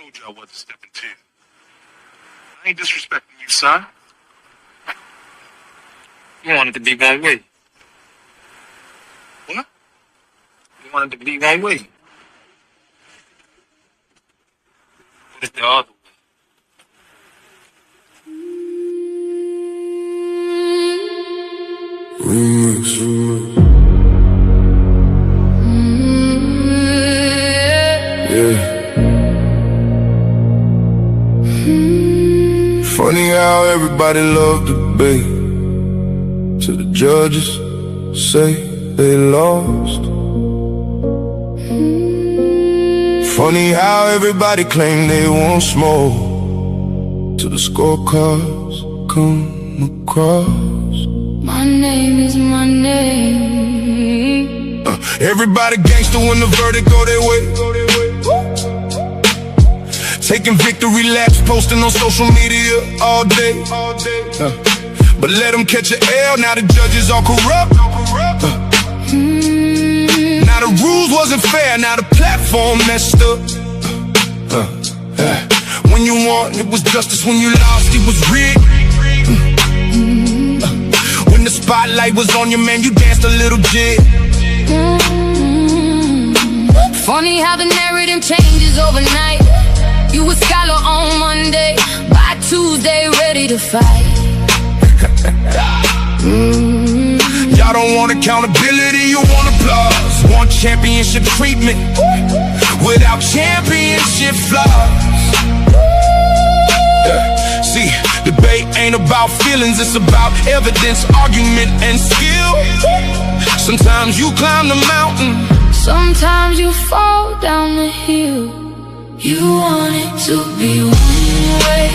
told you I wasn't stepping to. I ain't disrespecting you, son. You wanted to be one way. What? You wanted to be one way. What is the other way? Yeah. Funny how everybody loved debate till the judges say they lost. Funny how everybody claim they want smoke till the scorecards come across. My name is my name. Everybody gangster when the verdict go their way. Taking victory laps, posting on social media all day. But let them catch an L, now the judges all corrupt. Now the rules wasn't fair, now the platform messed up. When you won, it was justice. When you lost, it was rigged. When the spotlight was on you, man, you danced a little jig. Funny how the narrative changes overnight. You a scholar on Monday, by Tuesday ready to fight. Y'all don't want accountability, you want applause. Want championship treatment without championship flaws. See, debate ain't about feelings, it's about evidence, argument, and skill. Sometimes you climb the mountain, sometimes you fall down the hill. You want it to be one way,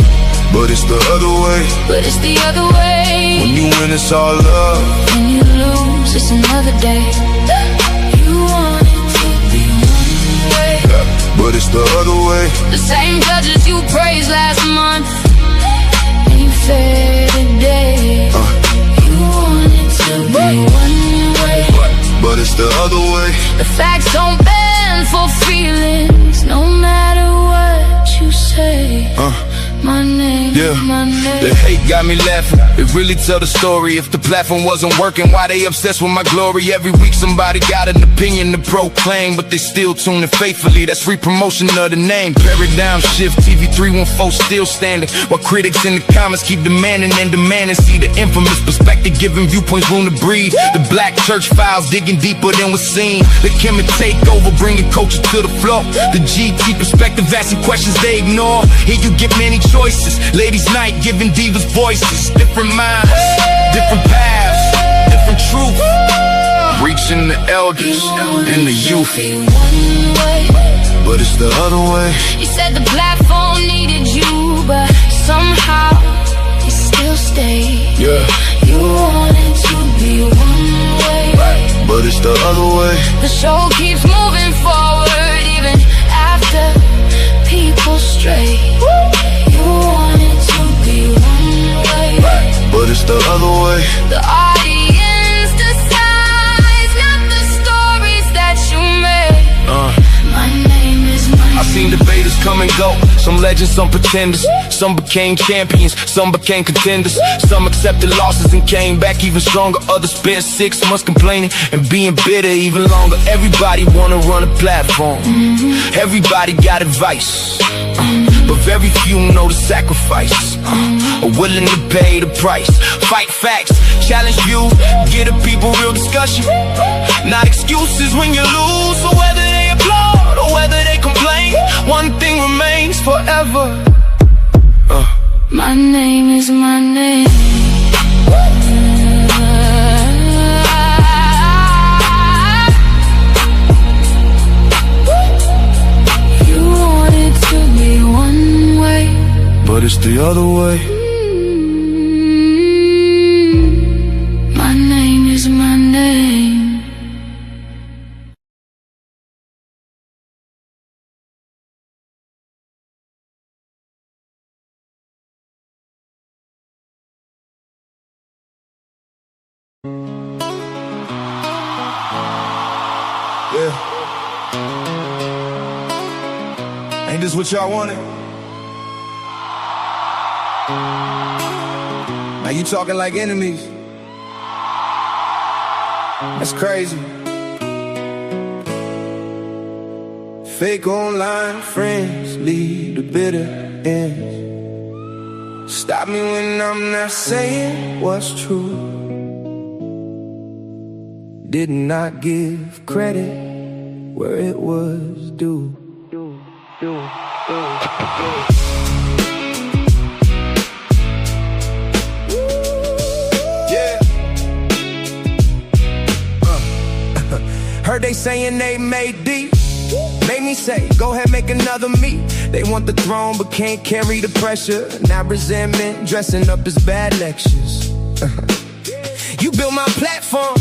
but it's the other way. but it's the other way. When you win, it's all love. When you lose, it's another day. You want it to be one way, but it's the other way. the same judges you praised last month ain't fair today. You want it to be one way, but it's the other way. the facts don't bend for feelings, no matter what you say. My name, Yeah, my name. the hate got me laughing. It really tell the story. If the platform wasn't working, why they obsessed with my glory? Every week somebody got an opinion to proclaim, but they still tune in faithfully. That's free promotion of the name. Paradigm shift, TV 314 still standing, while critics in the comments keep demanding and demanding. See the infamous perspective, giving viewpoints room to breathe. The black church files digging deeper than was seen. The Kim take over, bringing culture to the floor. The GT perspective, asking questions they ignore. Here you get many choices. Ladies' night, giving divas voices. Different minds, different paths, different truth. Reaching the elders and the youth, but it's the other way. You said the platform needed you, but somehow you still stayed. Yeah, You wanted to be one way, but it's the other way. the show keeps moving forward even after people stray. You wanted to be one way, But it's the other way. the audience decides, not the stories that you made. My name is my I've seen debaters come and go. Some legends, some pretenders. Some became champions, some became contenders. Some accepted losses and came back even stronger. Others spent 6 months complaining and being bitter even longer. Everybody wanna run a platform. Everybody got advice, but very few know the sacrifice, are willing to pay the price. Fight facts, challenge views, give the people real discussion. Not excuses when you lose, or whether they applaud or whether they complain. One thing remains forever. My name is my name. You wanted to be one way, But it's the other way. my name is my name. Yeah. Ain't this what y'all wanted? Now you talking like enemies. That's crazy. Fake online friends lead to bitter ends. Stop me when I'm not saying what's true. Did not give credit where it was due. Yeah. Heard they saying they made deep. Made me say, go ahead, make another me. They want the throne but can't carry the pressure. Now resentment dressing up as bad lectures. You built my platform,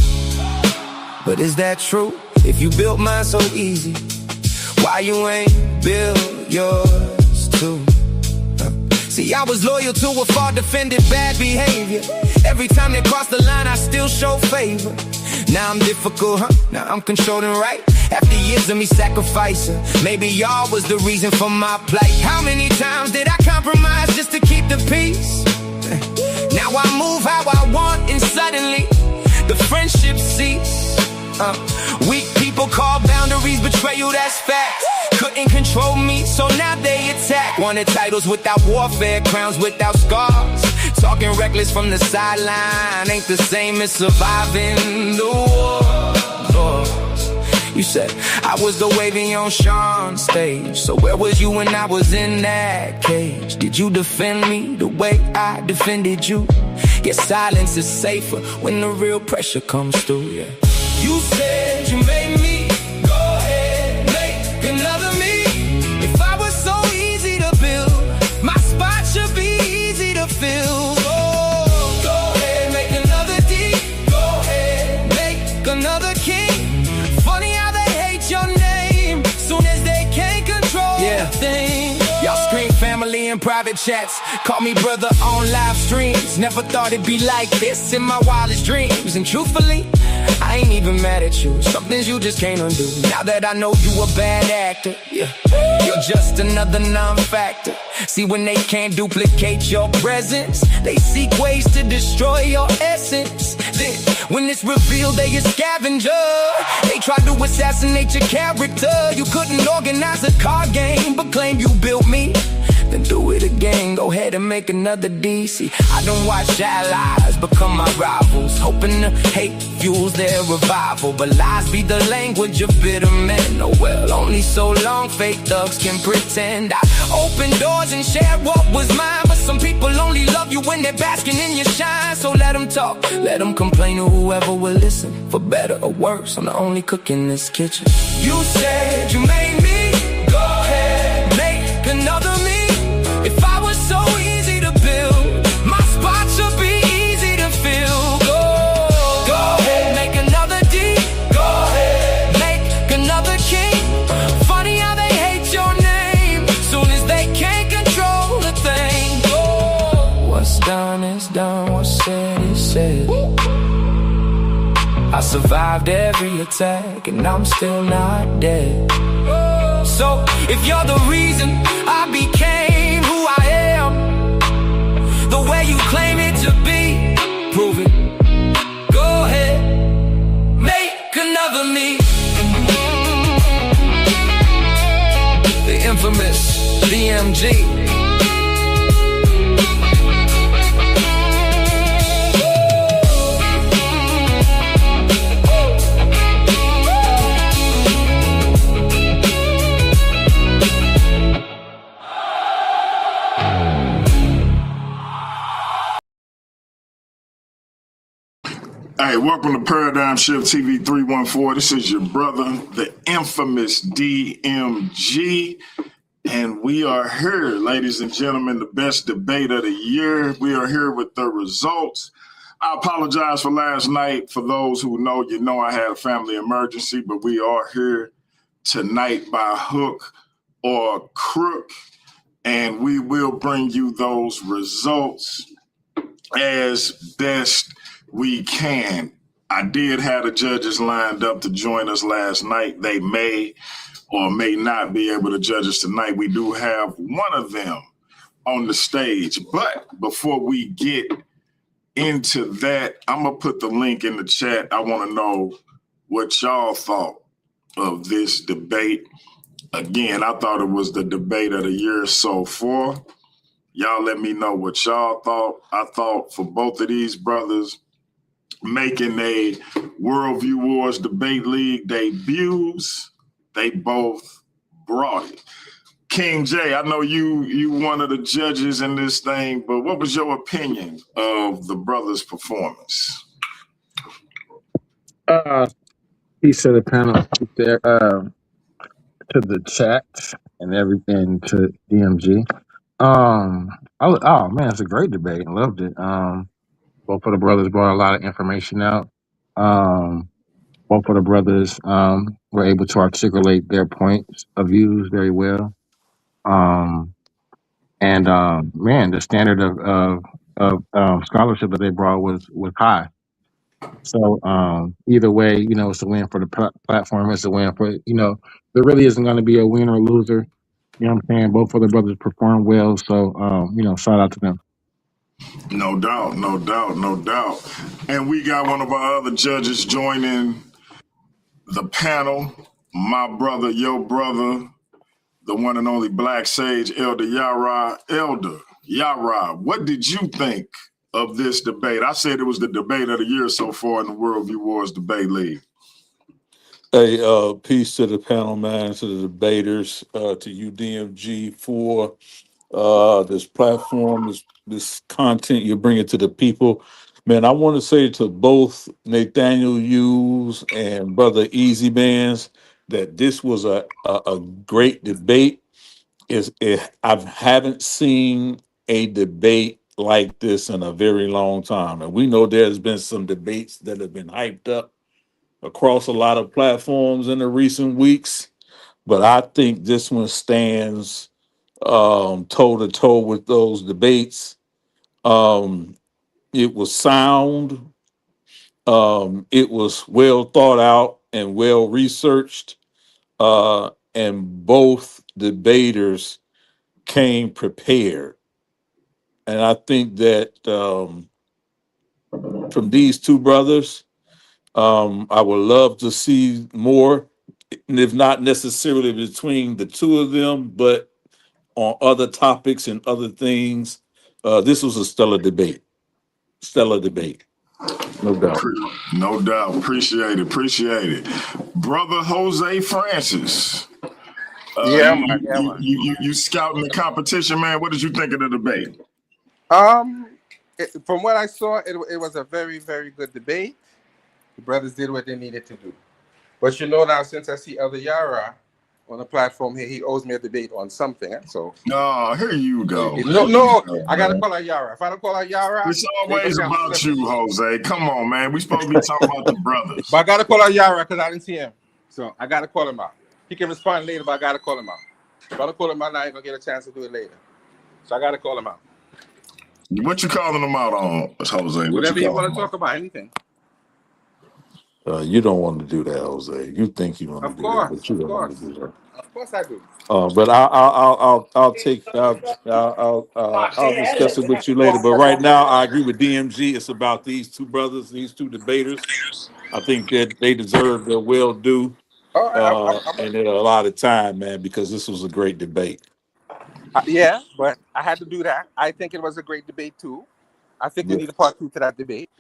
but is that true? If you built mine so easy, why you ain't build yours too? See, I was loyal to a far defended bad behavior. Every time they cross the line, I still show favor. Now I'm difficult, huh? Now I'm controlling, right? After years of me sacrificing, maybe y'all was the reason for my plight. How many times did I compromise just to keep the peace? Now I move how I want and suddenly the friendship cease. Weak people call boundaries betrayal, that's facts. Couldn't control me, so now they attack. Wanted titles without warfare, crowns without scars. Talking reckless from the sideline ain't the same as surviving the war. You said I was the wavy on Sean's stage, so where was you when I was in that cage? Did you defend me the way I defended you? Guess silence is safer when the real pressure comes through, yeah. You said you made me, go ahead, make another me. If I was so easy to build, my spot should be easy to fill. Oh, go ahead, make another D, go ahead, make another king. Funny how they hate your name, soon as they can't control the thing. Y'all scream family in private chats, call me brother on live streams. Never thought it'd be like this in my wildest dreams. And truthfully, I ain't even mad at you. Some things you just can't undo. Now that I know you a bad actor, yeah, you're just another non-factor. See, when they can't duplicate your presence, they seek ways to destroy your essence. Then, when it's revealed they a scavenger, they try to assassinate your character. You couldn't organize a card game, but claim you built me. Then do it again, go ahead and make another DC. I don't watch allies become my rivals, hoping the hate fuels their revival. But lies be the language of bitter men. Oh well, only so long fake thugs can pretend. I opened doors and shared what was mine, but some people only love you when they're basking in your shine. So let them talk, let them complain to whoever will listen. For better or worse, I'm the only cook in this kitchen. You said you made me, go ahead, make another me. If I was so easy to build, my spot should be easy to fill. Go ahead, make another D, go ahead, make another king. Funny how they hate your name, soon as they can't control a thing. What's done is done, what's said is said. I survived every attack and I'm still not dead. So if you're the reason I became who I am, the way you claim it to be, prove it. Go ahead, make another me. The infamous DMG. Hey, welcome to Paradigm Shift TV 314. This is your brother, the infamous DMG. And we are here, ladies and gentlemen, the best debate of the year. We are here with the results. I apologize for last night. For those who know, you know I had a family emergency, but we are here tonight by hook or crook. And we will bring you those results as best we can. I did have the judges lined up to join us last night. They may or may not be able to judge us tonight. We do have one of them on the stage. But before we get into that, I'm going to put the link in the chat. I want to know what y'all thought of this debate. Again, I thought it was the debate of the year so far. Y'all let me know what y'all thought. I thought for both of these brothers making a Worldview Wars Debate League debuts, they both brought it. King J, I know you one of the judges in this thing, but what was your opinion of the brothers' performance? Peace to the panel, there, to the chat, and everything to DMG. Oh man, it's a great debate. I loved it. Both of the brothers brought a lot of information out. Both of the brothers were able to articulate their points of views very well. Man, the standard of scholarship that they brought was high. So either way, it's a win for the platform. It's a win for there really isn't going to be a winner or loser. You know what I'm saying? Both of the brothers performed well, so shout out to them. No doubt, no doubt, no doubt. And we got one of our other judges joining the panel. My brother, your brother, the one and only Black Sage, Elder Yara. Elder Yara, what did you think of this debate? I said it was the debate of the year so far in the Worldview Wars Debate League. Hey, peace to the panel, man, to the debaters, to you, DMG, for this platform, this content you're bringing to the people. Man, I want to say to both Nathaniel Hughes and Brother Easy Bandz that this was a great debate. I haven't seen a debate like this in a very long time. And we know there's been some debates that have been hyped up across a lot of platforms in the recent weeks, but I think this one stands toe to toe with those debates. It was sound. It was well thought out and well researched. And both debaters came prepared. And I think that from these two brothers, I would love to see more, if not necessarily between the two of them, but on other topics and other things. This was a stellar debate. Stellar debate. No doubt. No doubt. Appreciate it. Brother Jose Francis. You scouting the competition, man. What did you think of the debate? From what I saw, it was a very, very good debate. The brothers did what they needed to do. But now, since I see Elder Yara on the platform here, he owes me a debate on something. So here you go. No, I gotta call out Yara. If I don't call out Yara, it's always about you, Jose. Come on, man. We supposed to be talking about the brothers. But I gotta call out Yara because I didn't see him. So I gotta call him out. He can respond later, but I gotta call him out. If I don't call him out now, I ain't gonna get a chance to do it later. So I gotta call him out. What you calling him out on, Jose? Whatever you want to talk about, anything. You don't want to do that, Jose. You think you want to do that, but you don't want to do that. Of course I do. But I'll discuss it with you later. But right now, I agree with DMG. It's about these two brothers, these two debaters. I think that they deserve their well due, and a lot of time, man, because this was a great debate. Yeah, but I had to do that. I think it was a great debate too. I think we need a part 2 to that debate.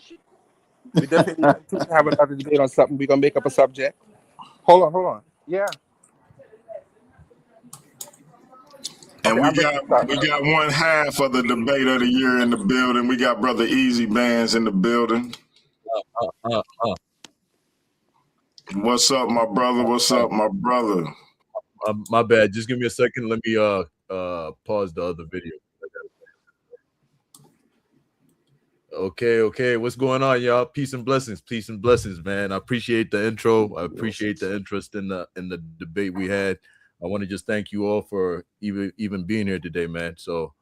We definitely need to have another debate on something. We're gonna make up a subject. Hold on. Yeah. And we got one half of the debate of the year in the building. We got Brother Easy Bandz in the building. What's up, my brother? My bad. Just give me a second. Let me pause the other video. Okay. What's going on, y'all? Peace and blessings, man. I appreciate the intro. I appreciate the interest in the debate we had. I want to just thank you all for even being here today, man. So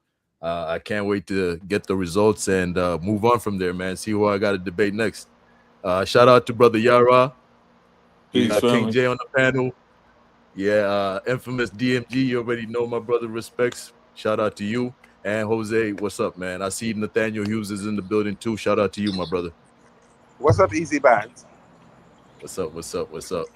I can't wait to get the results and move on from there, man. See who I got to debate next. Shout out to Brother Yara. Peace, King J on the panel. Yeah, infamous DMG. You already know my brother respects. Shout out to you. And Jose, what's up, man? I see Nathaniel Hughes is in the building too. Shout out to you, my brother. What's up, Easy Bandz? What's up? What's up? What's up?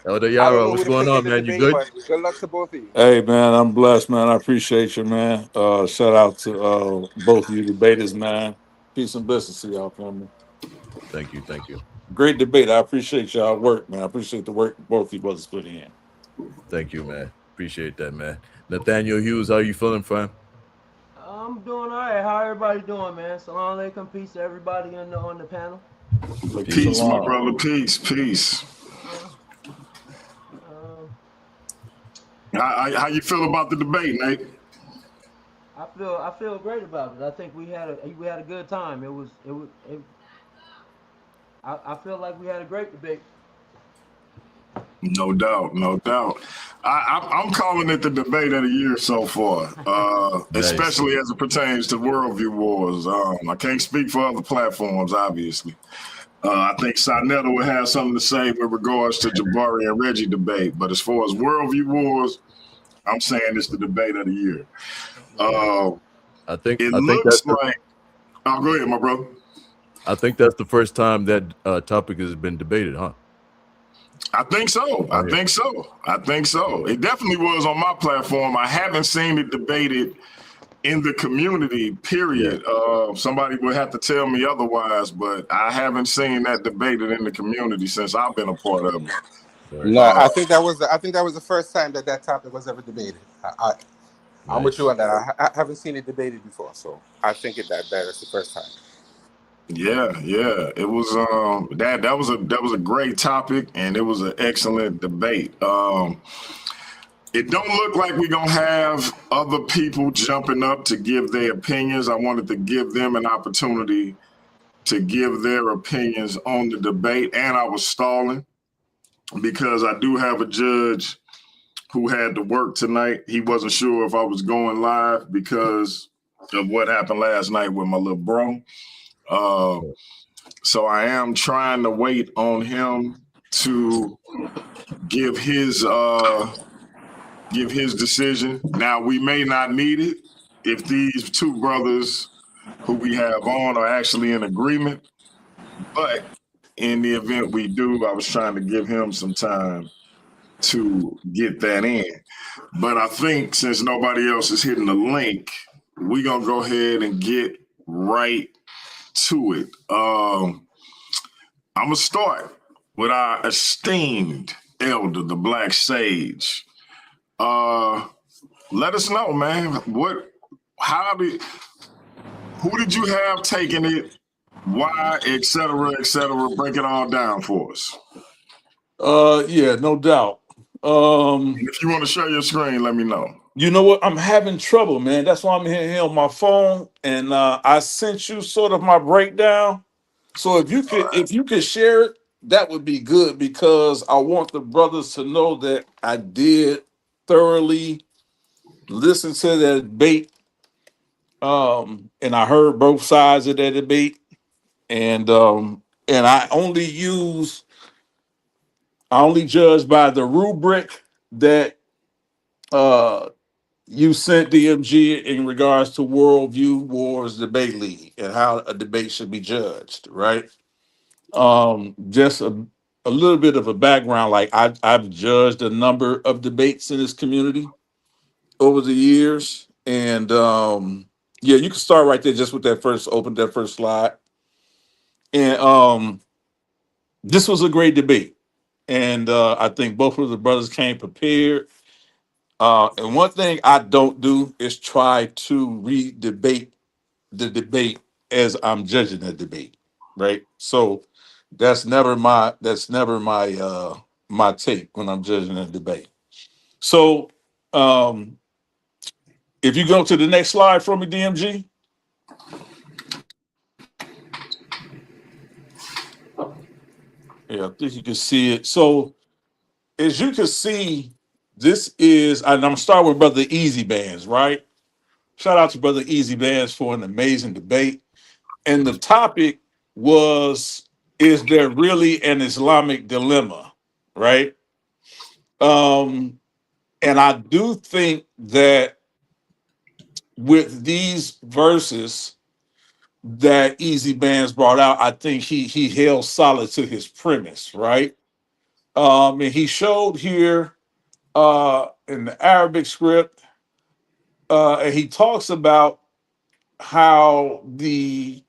Elder I don't Yara, know who what's to going pick in on, the man? You debate, good? but good luck to both of you. Hey man, I'm blessed, man. I appreciate you, man. Shout out to both of you debaters, man. Peace and blessings to y'all, family. Thank you. Thank you. Great debate. I appreciate y'all work, man. I appreciate the work both of you brothers put in. Thank you, man. Appreciate that, man. Nathaniel Hughes, how you feeling, fam? I'm doing all right. How everybody doing, man? Salam alaikum. Peace to everybody on the panel. Like Peace, my shalom. brother. Peace. Uh, um, How you feel about the debate, Nate? I feel great about it. I think we had a good time. I feel like we had a great debate. No doubt, no doubt. I'm calling it the debate of the year so far, Nice. especially as it pertains to worldview wars. I can't speak for other platforms, obviously. I think Sinetta would have something to say with regards to Jabari and Reggie debate, but as far as worldview wars, I'm saying it's the debate of the year. I think It that's looks like. Oh, go ahead, my brother. I think that's the first time that topic has been debated, huh? I think so. I think so. It definitely was on my platform. I haven't seen it debated in the community, period. Somebody would have to tell me otherwise, but I haven't seen that debated in the community since I've been a part of it. No, I think that was the first time that topic was ever debated. I'm with you on that. I haven't seen it debated before, so I think that's the first time. Yeah. It was that was a great topic, and it was an excellent debate. It don't look like we're gonna have other people jumping up to give their opinions. I wanted to give them an opportunity to give their opinions on the debate, and I was stalling because I do have a judge who had to work tonight. He wasn't sure if I was going live because of what happened last night with my little bro. So I am trying to wait on him to give his decision. Now, we may not need it if these two brothers who we have on are actually in agreement, but in the event we do, I was trying to give him some time to get that in. But I think since nobody else is hitting the link, we're going to go ahead and get right to it. I'm going to start with our esteemed elder, the Black Sage. Let us know, man. Who did you have taking it? Why, et cetera, et cetera? Break it all down for us. Yeah, no doubt. If you want to share your screen, let me know. You know what? I'm having trouble, man. That's why I'm here on my phone, and I sent you sort of my breakdown. So if you could share it, that would be good, because I want the brothers to know that I did thoroughly listen to that debate, and I heard both sides of that debate, and I only judge by the rubric that you sent DMG in regards to Worldview Wars Debate League and how a debate should be judged, right? Just a little bit of a background. Like I've judged a number of debates in this community over the years, and yeah, you can start right there just with that first slide. And this was a great debate, and I think both of the brothers came prepared. And one thing I don't do is try to re-debate the debate as I'm judging the debate, right? So that's never my my take when I'm judging a debate. So if you go to the next slide for me, DMG. Yeah, I think you can see it. So as you can see, this is, and I'm gonna start with Brother Easy Bands, right? Shout out to Brother Easy Bands for an amazing debate. And the topic was, is there really an Islamic dilemma, right? And I do think that with these verses that Easy Bands brought out, I think he held solid to his premise, right? And he showed here in the Arabic script, and he talks about how the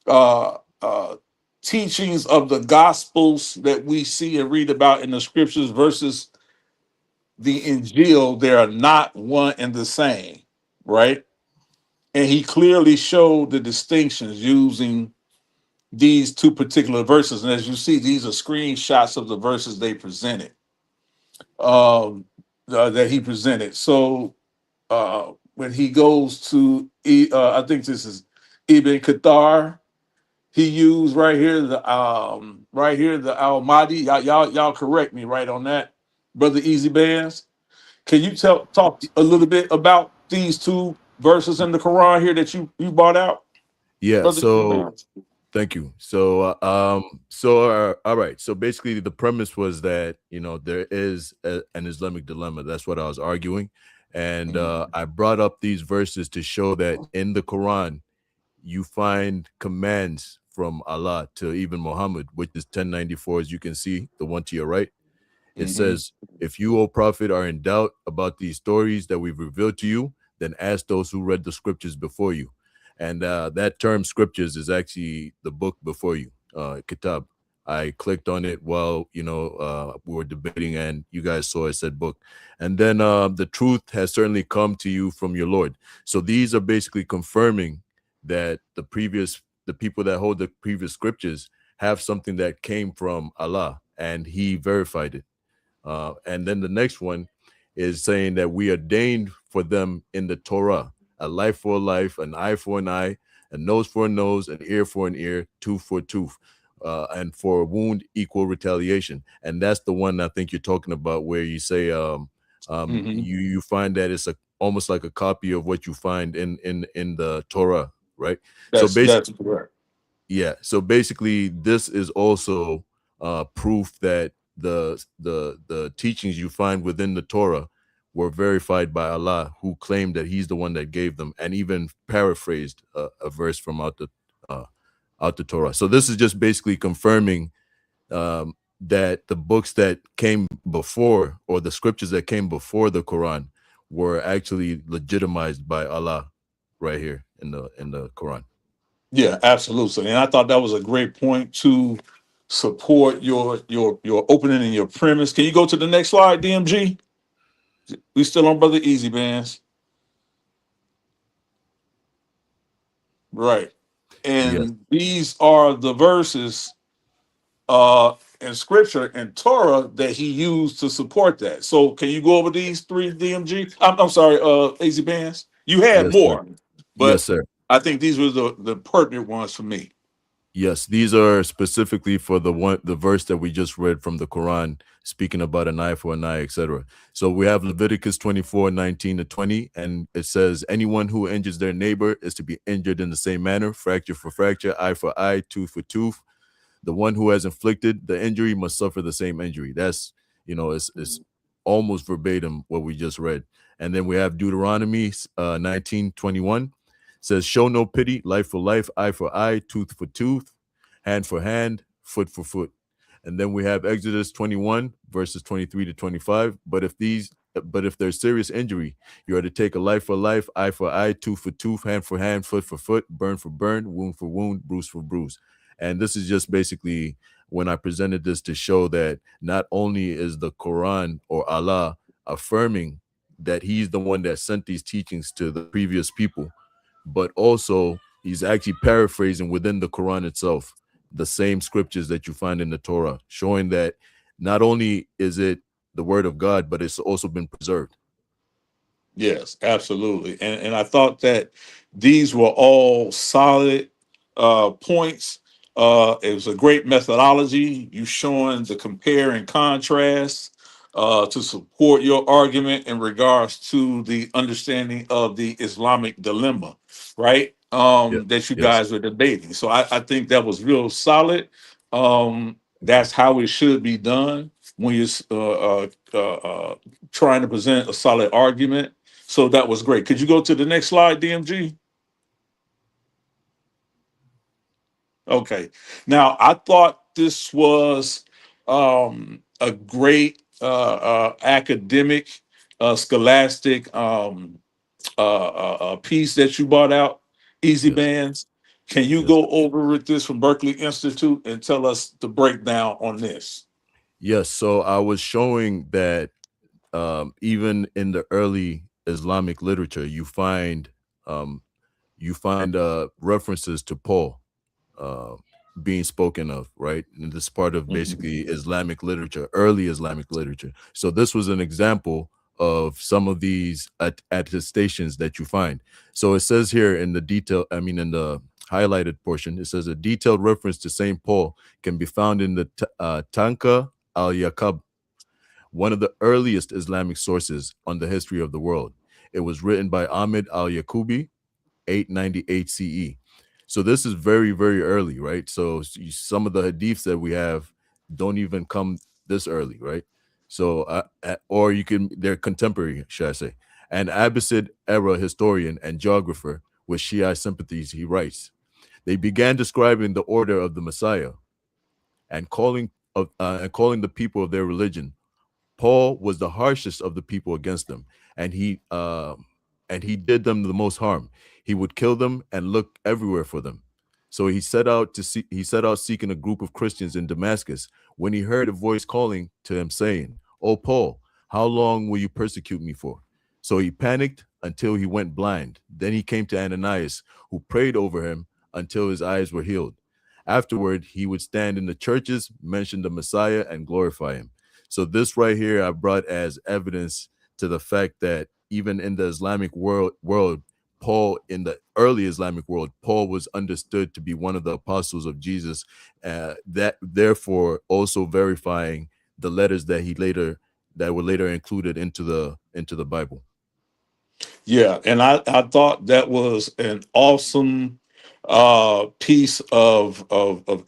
uh, uh, teachings of the gospels that we see and read about in the scriptures versus the Injil, they are not one and the same, right? And he clearly showed the distinctions using these two particular verses. And as you see, these are screenshots of the verses they presented, that he presented. So when he goes to, I think this is Ibn Qatar, he used right here the Almighty. Y'all correct me right on that, brother Easy Bands. Can you talk a little bit about these two verses in the Quran here that you brought out, Yeah. brother Easy So Bands? thank you. All right. So basically, the premise was that there is an Islamic dilemma. That's what I was arguing, and I brought up these verses to show that in the Quran you find commands from Allah to even Muhammad, which is 1094, as you can see, the one to your right. It says, if you, O Prophet, are in doubt about these stories that we've revealed to you, then ask those who read the scriptures before you. And that term scriptures is actually the book before you, Kitab. I clicked on it while, we were debating and you guys saw it said book. And then the truth has certainly come to you from your Lord. So these are basically confirming that the people that hold the previous scriptures have something that came from Allah and he verified it. And then the next one is saying that we ordained for them in the Torah a life for a life, an eye for an eye, a nose for a nose, an ear for an ear, tooth for a tooth, and for a wound equal retaliation. And that's the one I think you're talking about, where you say you find that it's almost like a copy of what you find in the Torah, right? That's correct. Yeah. So basically, this is also proof that the teachings you find within the Torah were verified by Allah, who claimed that He's the one that gave them, and even paraphrased a verse from out the Torah. So this is just basically confirming that the books that came before, or the scriptures that came before the Quran, were actually legitimized by Allah, right here in the Quran. Yeah, absolutely. And I thought that was a great point to support your opening and your premise. Can you go to the next slide, DMG? We still on brother Easy Bands. Right. Yes. And these are the verses in scripture and Torah that he used to support that. So can you go over these three, DMG? I'm sorry, Easy Bands. You had Yes, sir. more, Yes, but sir. I think these were the pertinent ones for me. Yes, these are specifically for the verse that we just read from the Quran, speaking about an eye for an eye, etc. So we have Leviticus 24:19-20, and it says, anyone who injures their neighbor is to be injured in the same manner, fracture for fracture, eye for eye, tooth for tooth. The one who has inflicted the injury must suffer the same injury. That's, it's almost verbatim what we just read. And then we have Deuteronomy 19:21. Says, show no pity, life for life, eye for eye, tooth for tooth, hand for hand, foot for foot. And then we have Exodus 21, verses 23-25. But if there's serious injury, you are to take a life for life, eye for eye, tooth for tooth, hand for hand, foot for foot, burn for burn, wound for wound, bruise for bruise. And this is just basically when I presented this to show that not only is the Quran or Allah affirming that He's the one that sent these teachings to the previous people, but also he's actually paraphrasing within the Quran itself the same scriptures that you find in the Torah, showing that not only is it the word of God, but it's also been preserved. Yes, absolutely. And I thought that these were all solid points. It was a great methodology. You showing the compare and contrast to support your argument in regards to the understanding of the Islamic dilemma, right? That you Yes. guys were debating. So I think that was real solid. That's how it should be done. when you're trying to present a solid argument. So that was great. Could you go to the next slide, DMG? Okay. Now, I thought this was a great academic, scholastic piece that you brought out, Easy Yes, Bands. Can you yes, go over with this from Berkeley Institute and tell us the breakdown on this? yes. So I was showing that even in the early Islamic literature, um, you find references to Paul uh, being spoken of, right? And this is part of Mhm. basically Islamic literature, early Islamic literature. So this was an example of some of these attestations that you find. So it says here in the detail, I mean, in the highlighted portion, it says a detailed reference to Saint Paul can be found in the Tanka al-Yaqub, one of the earliest Islamic sources on the history of the world. It was written by Ahmed al-Yaqubi, 898 CE. So this is very, very early, right? So some of the hadiths that we have don't even come this early, right? So, or you can, they're contemporary, should I say. An Abbasid era historian and geographer with Shia sympathies, he writes, they began describing the order of the Messiah and calling the people of their religion. Paul was the harshest of the people against them, and he did them the most harm. He would kill them and look everywhere for them. So he set out seeking a group of Christians in Damascus when he heard a voice calling to him saying, "Oh Paul, how long will you persecute me for?" So he panicked until he went blind. Then he came to Ananias, who prayed over him until his eyes were healed. Afterward, he would stand in the churches, mention the Messiah, and glorify him. So this right here I brought as evidence to the fact that even in the Islamic world, Paul, in the early Islamic world, Paul was understood to be one of the apostles of Jesus. That therefore also verifying the letters that were later included into the Bible. Yeah, and I thought that was an awesome piece of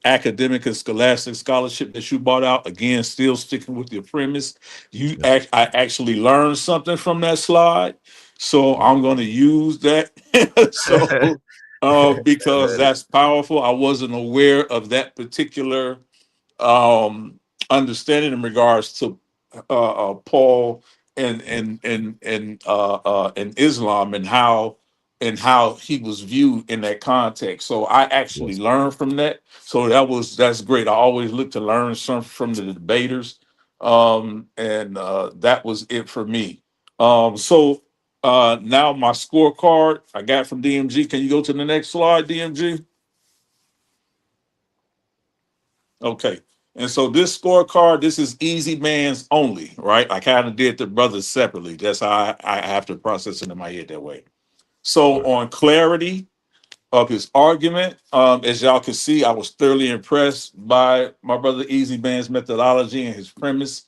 academic and scholastic scholarship that you brought out. Again, still sticking with your premise. Yes. I actually learned something from that slide, so I'm going to use that. So because Ready. that's powerful. I wasn't aware of that particular um, understanding in regards to Paul Yes. and Islam and how he was viewed in that context. So I actually Yes. learned from that. So that's great. I always look to learn something from the debaters, and that was it for me. Now my scorecard I got from DMG. Can you go to the next slide, DMG? Okay. And so this scorecard, this is easy man's only, right? I kind of did the brothers separately. That's how I have to process it in my head that way. So Right. on clarity of his argument, as y'all can see, I was thoroughly impressed by my brother Easy Man's methodology and his premise,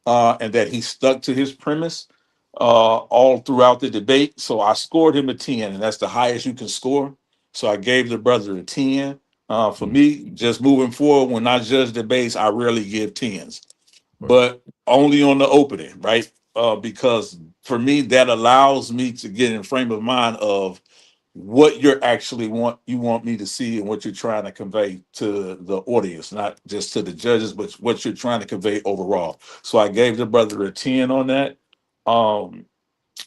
and that he stuck to his premise all throughout the debate. So I scored him a 10, and that's the highest you can score. So I gave the brother a 10. For Mm, me, just moving forward, when I judge debates, I rarely give 10s, right. but only on the opening, right? Because for me, that allows me to get in frame of mind of what you're actually want me to see and what you're trying to convey to the audience, not just to the judges, but what you're trying to convey overall. So I gave the brother a 10 on that. Um,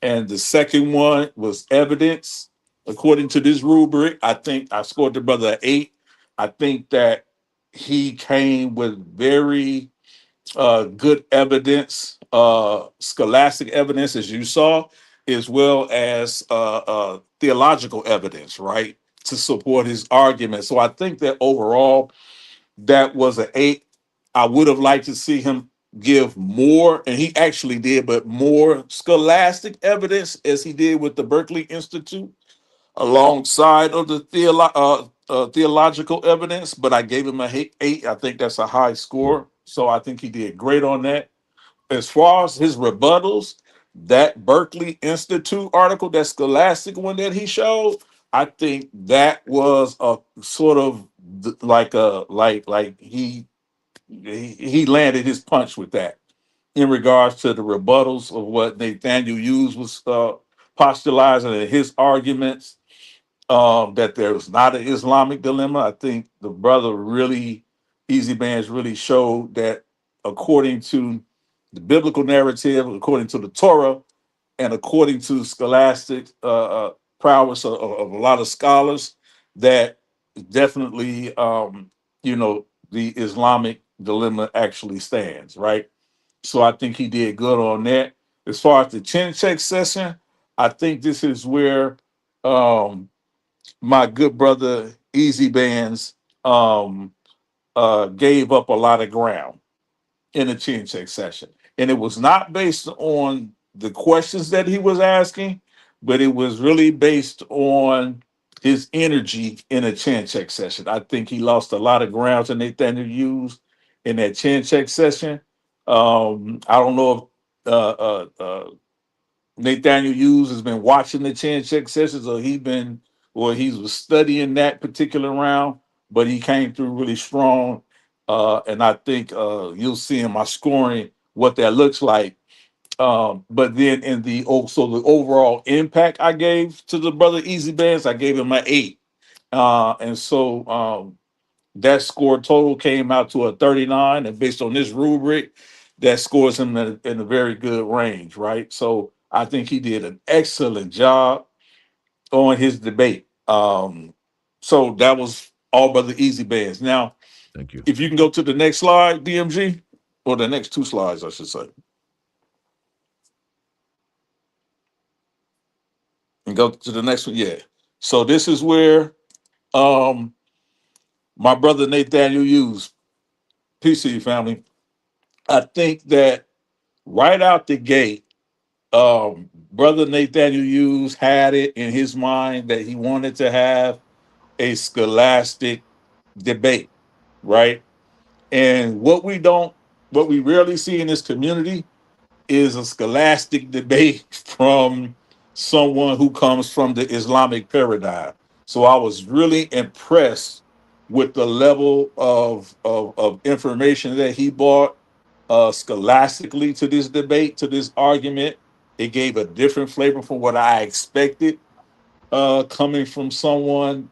and the second one was evidence. According to this rubric, I think I scored the brother an 8. I think that he came with very good evidence, scholastic evidence, as you saw, as well as theological evidence, right, to support his argument. So I think that overall, that was an 8. I would have liked to see him give more, and he actually did, but more scholastic evidence as he did with the Berkeley Institute alongside of the theological evidence. But I gave him a 8. I think that's a high score. So I think he did great on that. As far as his rebuttals, that Berkeley Institute article, that scholastic one that he showed, I think that was a sort of like he he landed his punch with that in regards to the rebuttals of what Nathaniel Hughes was postulating in his arguments, that there was not an Islamic dilemma. I think the brother really, Easy Bands really showed that according to the biblical narrative, according to the Torah, and according to scholastic prowess of a lot of scholars, that definitely, the Islamic dilemma actually stands, right? So I think he did good on that. As far as the chin check session, I think this is where um, my good brother Easy Bands gave up a lot of ground in the chin check session. And it was not based on the questions that he was asking, but it was really based on his energy in a chin check session. I think he lost a lot of ground to Nathaniel Hughes in that chin check session. I don't know if Nathaniel Hughes has been watching the chin check sessions, or he was studying that particular round, but he came through really strong. And I think you'll see in my scoring what that looks like. But then in the overall impact I gave to the brother Easy Bands, I gave him an 8. And so that score total came out to a 39, and based on this rubric, that scores him in a very good range, right? So I think he did an excellent job on his debate. So that was all brother Easy Bands. Now, Thank you. if you can go to the next slide, DMG, or the next two slides, I should say, and go to the next one. Yeah. So this is where um my brother Nathaniel Hughes, peace to you, family. I think that right out the gate, brother Nathaniel Hughes had it in his mind that he wanted to have a scholastic debate, right? And what we rarely see in this community is a scholastic debate from someone who comes from the Islamic paradigm. So I was really impressed with the level of information that he brought scholastically to this debate, to this argument. It gave a different flavor from what I expected coming from someone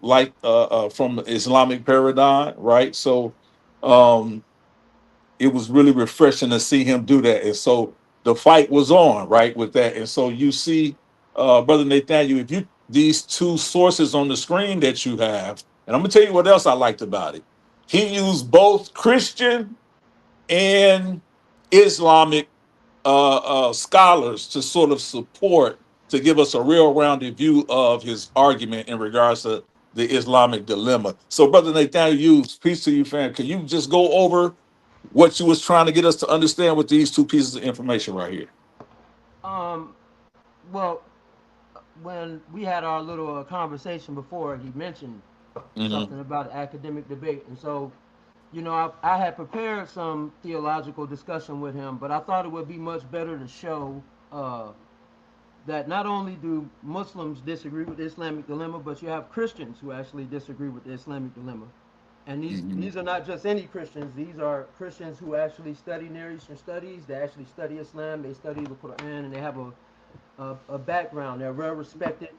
like from the Islamic paradigm, right? So um, it was really refreshing to see him do that. And so the fight was on, right, with that. And so you see, Brother Nathaniel, if you these two sources on the screen that you have, and I'm gonna tell you what else I liked about it. He used both Christian and Islamic scholars to sort of support, to give us a real rounded view of his argument in regards to the Islamic dilemma. So, Brother Nathaniel, peace to you, fam. Can you just go over what you was trying to get us to understand with these two pieces of information right here? Um, well, when we had our little conversation before, he mentioned Mm-hmm. something about academic debate, and so I had prepared some theological discussion with him, but I thought it would be much better to show uh, that not only do Muslims disagree with the Islamic dilemma, but you have Christians who actually disagree with the Islamic dilemma. And these Mm-hmm. these are not just any Christians. These are Christians who actually study Near Eastern studies. They actually study Islam. They study the Quran, and they have a background. They're well respected.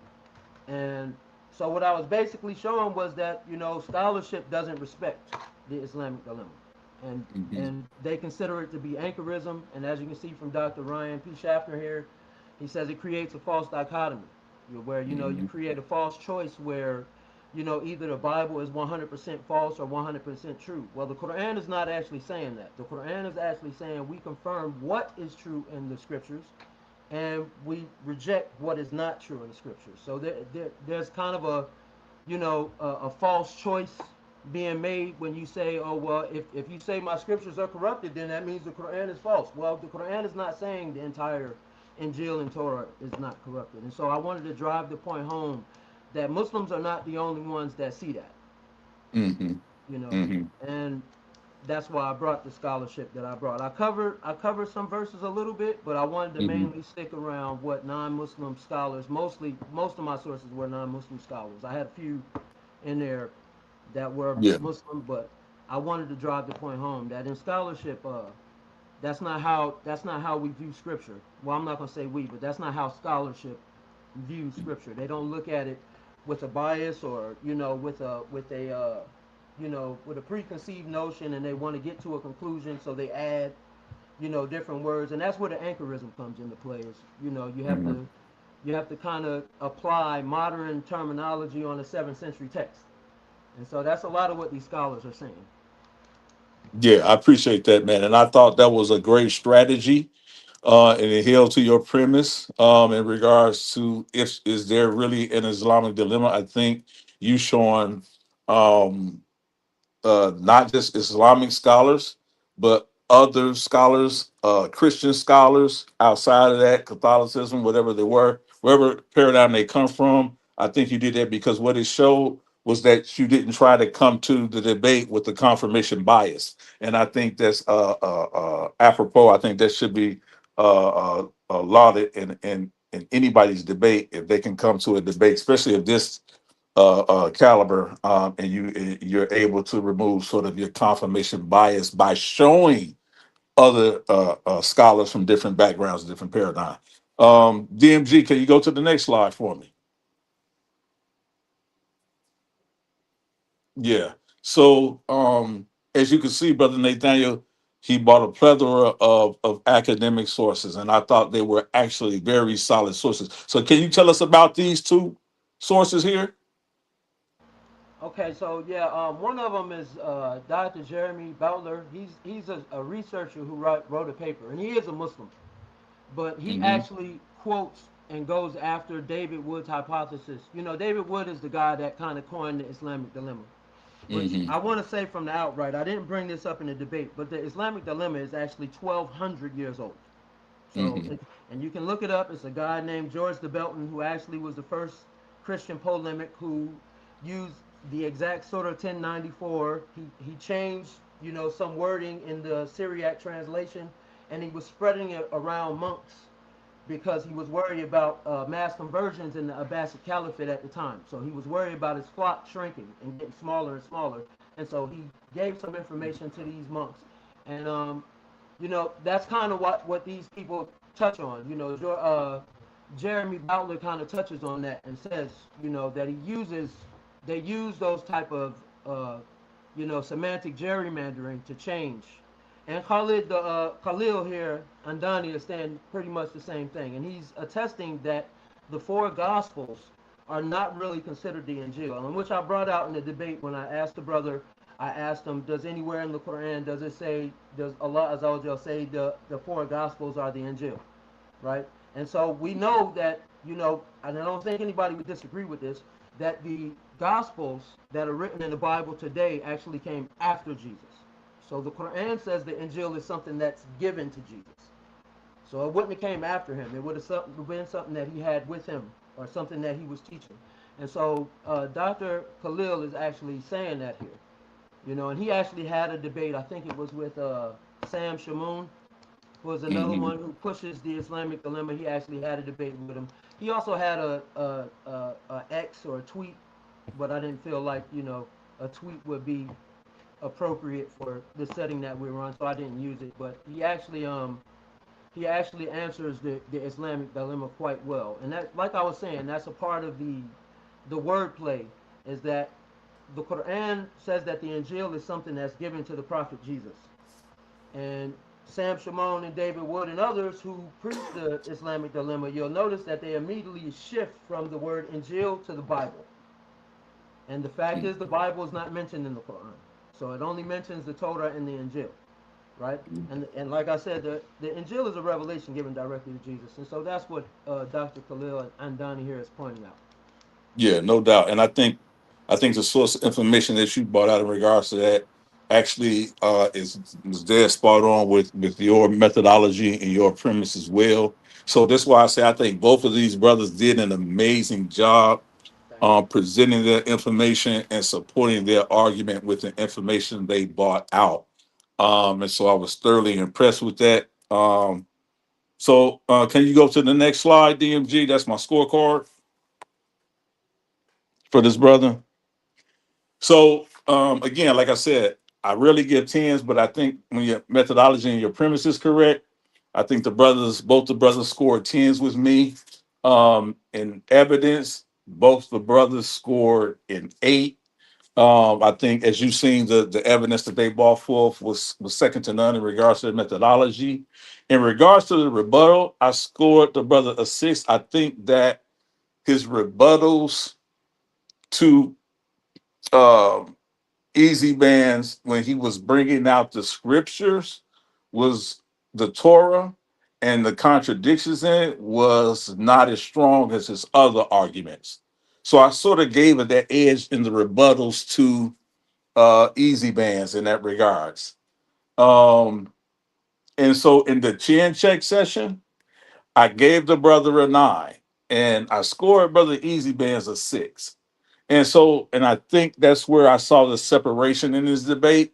And so what I was basically showing was that scholarship doesn't respect the Islamic dilemma, and Mm-hmm. and they consider it to be anchorism. And as you can see from Dr. Ryan P. Schaffner here, he says it creates a false dichotomy, where you Mm-hmm. create a false choice where either the Bible is 100% false or 100% true. Well, the Quran is not actually saying that. The Quran is actually saying we confirm what is true in the scriptures and we reject what is not true in the scriptures. So there's kind of a false choice being made when you say, oh well, if you say my scriptures are corrupted, then that means the Quran is false. Well, the Quran is not saying the entire Injil and Torah is not corrupted. And so I wanted to drive the point home that Muslims are not the only ones that see that, Mm-hmm. you know, Mm-hmm. and that's why I brought the scholarship that I brought. I covered some verses a little bit, but I wanted to Mm-hmm. mainly stick around what non-Muslim scholars. Most of my sources were non-Muslim scholars. I had a few in there that were Yeah. Muslim, but I wanted to drive the point home that in scholarship, that's not how we view scripture. Well, I'm not gonna say we, but that's not how scholarship views scripture. They don't look at it with a bias or with a preconceived notion, and they want to get to a conclusion, so they add different words, and that's where the anchorism comes into play. Is Mhm. you have to kind of apply modern terminology on a 7th century text, and so that's a lot of what these scholars are saying. Yeah, I appreciate that, man. And I thought that was a great strategy. And it held to your premise in regards to if is there really an Islamic dilemma. I think you showing um, not just Islamic scholars, but other scholars, Christian scholars outside of that, Catholicism, whatever they were, wherever paradigm they come from. I think you did that because what it showed was that you didn't try to come to the debate with the confirmation bias, and I think that's apropos. I think that should be lauded in anybody's debate if they can come to a debate, especially if this caliber, and you're able to remove sort of your confirmation bias by showing other scholars from different backgrounds, different paradigms. DMG, can you go to the next slide for me? Yeah. So as you can see, Brother Nathaniel, he bought a plethora of academic sources, and I thought they were actually very solid sources. So can you tell us about these two sources here? Okay, so yeah, one of them is Dr. Jeremy Butler. He's a researcher who wrote a paper, and he is a Muslim, but he Mm-hmm. actually quotes and goes after David Wood's hypothesis. David Wood is the guy that kind of coined the Islamic dilemma. Which Mm-hmm. I want to say from the outright, I didn't bring this up in the debate, but the Islamic dilemma is actually 1,200 years old. So, Mm-hmm. and you can look it up. It's a guy named George de Belton who actually was the first Christian polemic who used the exact sort of 1094. He changed, some wording in the Syriac translation, and he was spreading it around monks because he was worried about mass conversions in the Abbasid Caliphate at the time. So he was worried about his flock shrinking and getting smaller and smaller. And so he gave some information to these monks. And that's kind of what these people touch on. Jeremy Butler kind of touches on that and says, that they use those type of, semantic gerrymandering to change. And Khalil here, Andani, is saying pretty much the same thing. And he's attesting that the four Gospels are not really considered the Injil, and which I brought out in the debate when I asked the brother, I asked him, does anywhere in the Quran, does Allah Azza wa Jal say the four Gospels are the Injil, right? And so we know that, and I don't think anybody would disagree with this, that the Gospels that are written in the Bible today actually came after Jesus. So the Quran says the Injil is something that's given to Jesus. So it wouldn't have came after him. It would have been something that he had with him or something that he was teaching. And so Dr. Khalil is actually saying that here. And he actually had a debate. I think it was with Sam Shamoon, who was another Mm-hmm. one who pushes the Islamic dilemma. He actually had a debate with him. He also had a X or a tweet, but I didn't feel like a tweet would be appropriate for the setting that we were on, so I didn't use it. But he actually answers the Islamic dilemma quite well, and that, like I was saying, that's a part of the wordplay, is that the Quran says that the Injil is something that's given to the Prophet Jesus, and Sam Shimon and David Wood and others who preach the Islamic dilemma, you'll notice that they immediately shift from the word Injil to the Bible. And the fact is, the Bible is not mentioned in the Quran. So it only mentions the Torah and the Injil, right? And like I said, the Injil is a revelation given directly to Jesus. And so that's what Dr. Khalil and Donnie here is pointing out. Yeah, no doubt. And I think the source of information that you brought out in regards to that actually is dead spot on with your methodology and your premise as well. So that's why I say I think both of these brothers did an amazing job Thank you. presenting their information and supporting their argument with the information they brought out. And so I was thoroughly impressed with that. So can you go to the next slide, DMG? That's my scorecard for this brother. So again, like I said, I really give tens, but I think when your methodology and your premise is correct, I think both the brothers scored tens with me. In evidence, both the brothers scored an eight. I think, as you've seen, the evidence that they brought forth was second to none in regards to the methodology. In regards to the rebuttal, I scored the brother a six. I think that his rebuttals to um, Easy Bands when he was bringing out the scriptures was the Torah, and the contradictions in it was not as strong as his other arguments. So I sort of gave it that edge in the rebuttals to Easy Bands in that regards. Um, and so in the chin check session, I gave the brother a nine, and I scored brother Easy Bands a six. And I think that's where I saw the separation in this debate,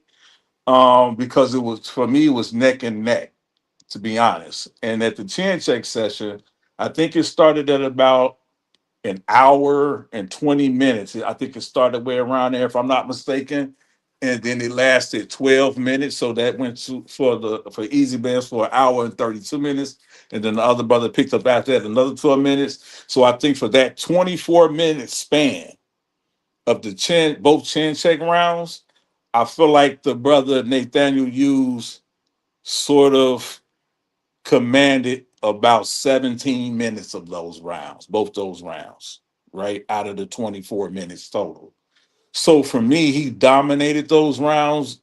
because it was, for me, it was neck and neck, to be honest. And at the chin check session, I think it started at about an hour and 20 minutes. I think it started way around there, if I'm not mistaken. And then it lasted 12 minutes. So that went to for Easy Bands for an hour and 32 minutes. And then the other brother picked up after that another 12 minutes. So I think for that 24-minute span of both chin check rounds, I feel like the brother Nathaniel Hughes sort of commanded about 17 minutes of those rounds, both those rounds, right? Out of the 24 minutes total. So for me, he dominated those rounds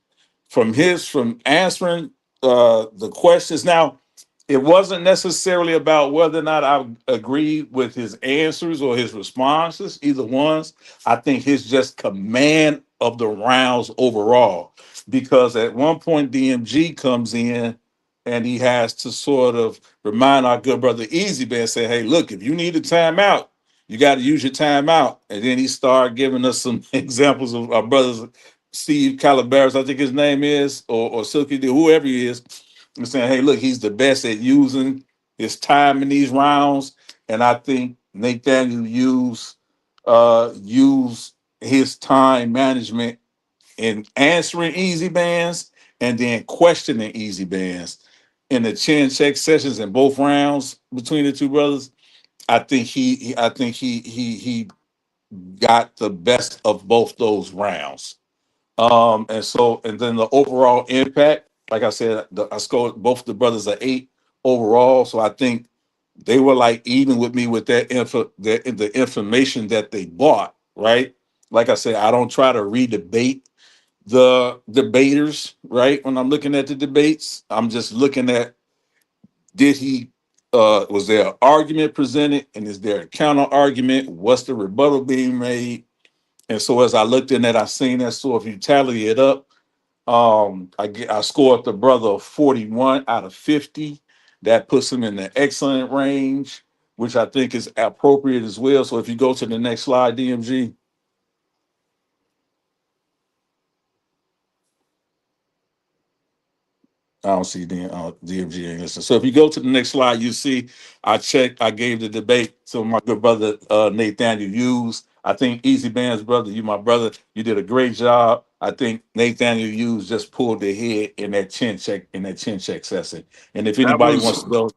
from answering the questions. Now, it wasn't necessarily about whether or not I agreed with his answers or his responses, either ones. I think his just command of the rounds overall. Because at one point, DMG comes in and he has to sort of remind our good brother Easy Bear, say, hey, look, if you need a timeout, you got to use your timeout. And then he started giving us some examples of our brothers, Steve Calabaris, I think his name is, or Silky D, whoever he is. I'm saying, hey, look, he's the best at using his time in these rounds. And I think Nathaniel use his time management in answering Easy Bands and then questioning Easy Bands in the chin check sessions in both rounds between the two brothers. I think he got the best of both those rounds. And then the overall impact, like I said, I scored both the brothers an eight overall. So I think they were like even with me with the information that they bought, right? Like I said, I don't try to re-debate the debaters, right? When I'm looking at the debates, I'm just looking at, did he was there an argument presented, and is there a counter argument? What's the rebuttal being made? And so as I looked in that, I seen that. So if you tally it up, I scored the brother 41 out of 50. That puts him in the excellent range, which I think is appropriate as well. So if you go to the next slide, DMG. I don't see DMG ain't listening. So if you go to the next slide, you see I gave the debate to my good brother Nathaniel Hughes. I think Easy Band's brother, you my brother, you did a great job. I think Nathaniel Hughes just pulled the head in that chin check session. And if That anybody was, wants to go,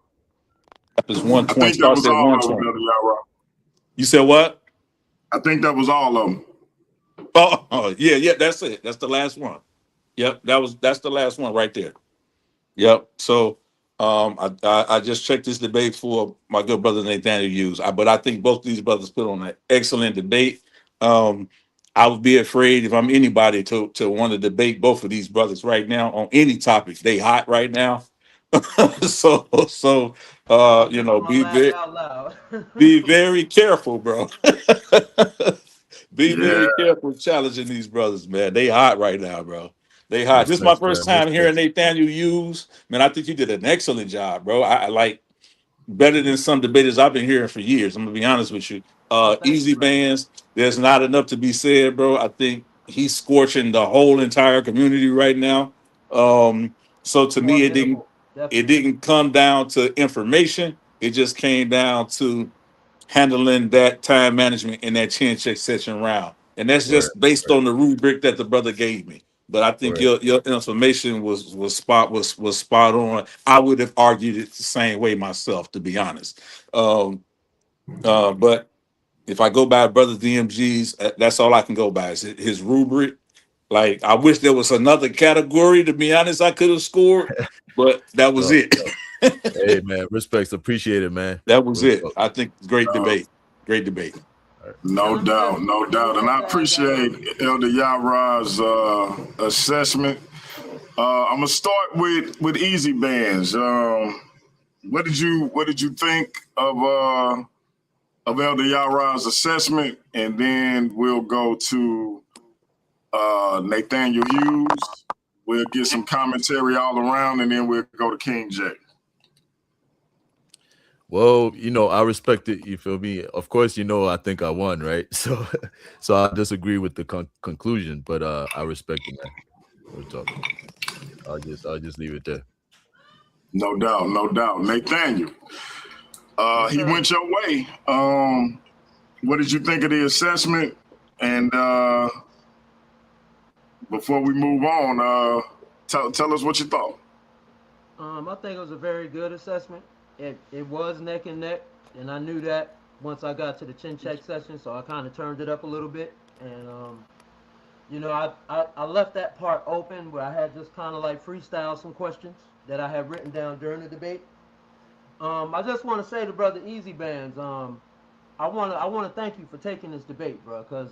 it's I 120, think that starts was at all of them, 120. Brother Yara. You said what? I think that was all of them. Yeah, that's it. That's the last one. Yep, that's the last one right there. Yep. So I just checked this debate for my good brother Nathaniel Hughes. But I think both these brothers put on an excellent debate. Um, I would be afraid if I'm anybody to want to debate both of these brothers right now on any topic. They hot right now. so I'ma laugh out loud. be very careful, bro. Be Yeah, very careful challenging these brothers, man. They hot right now, bro. They hot. This is my Respect, first man. time hearing Respect. Nathaniel Hughes. Man, I think you did an excellent job, bro. I like better than some debaters I've been hearing for years. I'm gonna be honest with you. Oh, thank you, Easy brother. Bands, there's not enough to be said, bro. I think he's scorching the whole entire community right now. So to More me, it didn't minimal, it definitely. didn't come down to information. It just came down to handling that time management in that chin check session round. And that's Right. just based on the rubric that the brother gave me. But I think Word. your information was spot on. I would have argued it the same way myself, to be honest. But if I go by Brother DMG's, that's all I can go by is his rubric. Like, I wish there was another category, to be honest, I could have scored, but that was No, it. hey man, respects, appreciate it, man. That was Real it. talk. I think great debate. Great debate. No let me doubt, just no doubt. And I let me just add, appreciate Elder Yara's assessment. I'm gonna start with Easy Bands. What did you think of Elder Yara's assessment? And then we'll go to Nathaniel Hughes. We'll get some commentary all around, and then we'll go to King J. Well, I respect it. You feel me? Of course, I think I won, right? So, I disagree with the conclusion, but I respect it, man. Real talk. I'll just leave it there. No doubt, no doubt. Nathaniel, he sir. went your way. What did you think of the assessment? And before we move on, tell us what you thought. I think it was a very good assessment. It was neck and neck, and I knew that once I got to the chin check session, so I kind of turned it up a little bit. And I left that part open where I had just kind of like freestyle some questions that I had written down during the debate. I just want to say to Brother Easy Bands, I want to thank you for taking this debate, bro, because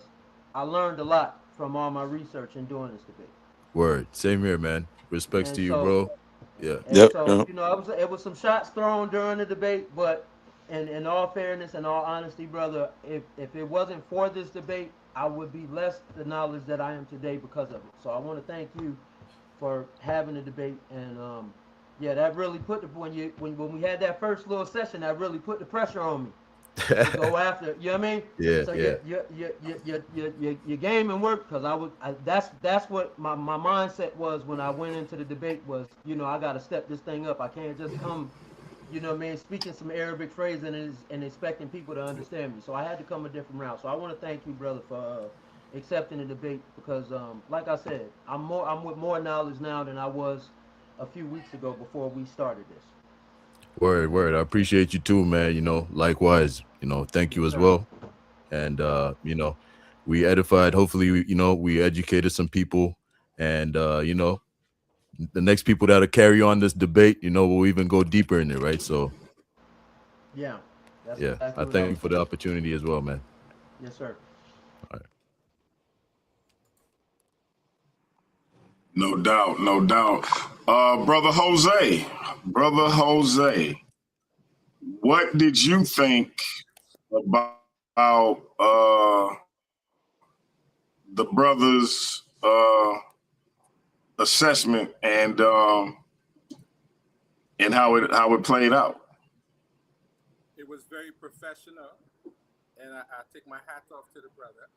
I learned a lot from all my research in doing this debate. Word. Same here, man. Respects And to you, so, bro. Yeah. Yep. it was some shots thrown during the debate, but in all fairness and all honesty, brother, if it wasn't for this debate, I would be less the knowledge that I am today because of it. So I want to thank you for having the debate, and yeah, that really put when we had that first little session, that really put the pressure on me to go after. You know what I mean? Yeah, So yeah. your game and work, because that's what my mindset was when I went into the debate was, I got to step this thing up. I can't just come, speaking some Arabic phrase and expecting people to understand me. So I had to come a different route. So I want to thank you, brother, for accepting the debate, because like I said, I'm with more knowledge now than I was a few weeks ago before we started this. Word. I appreciate you too, man. Likewise. Thank you as well. And we edified. Hopefully, we educated some people, and the next people that'll carry on this debate, we'll even go deeper in it, right? So, Yeah. That's yeah, exactly I what thank you was for the opportunity as well, man. Yes, sir. All right. No doubt, no doubt. Brother Jose, what did you think about the brothers' assessment and how it played out? It was very professional, and I take my hat off to the brother.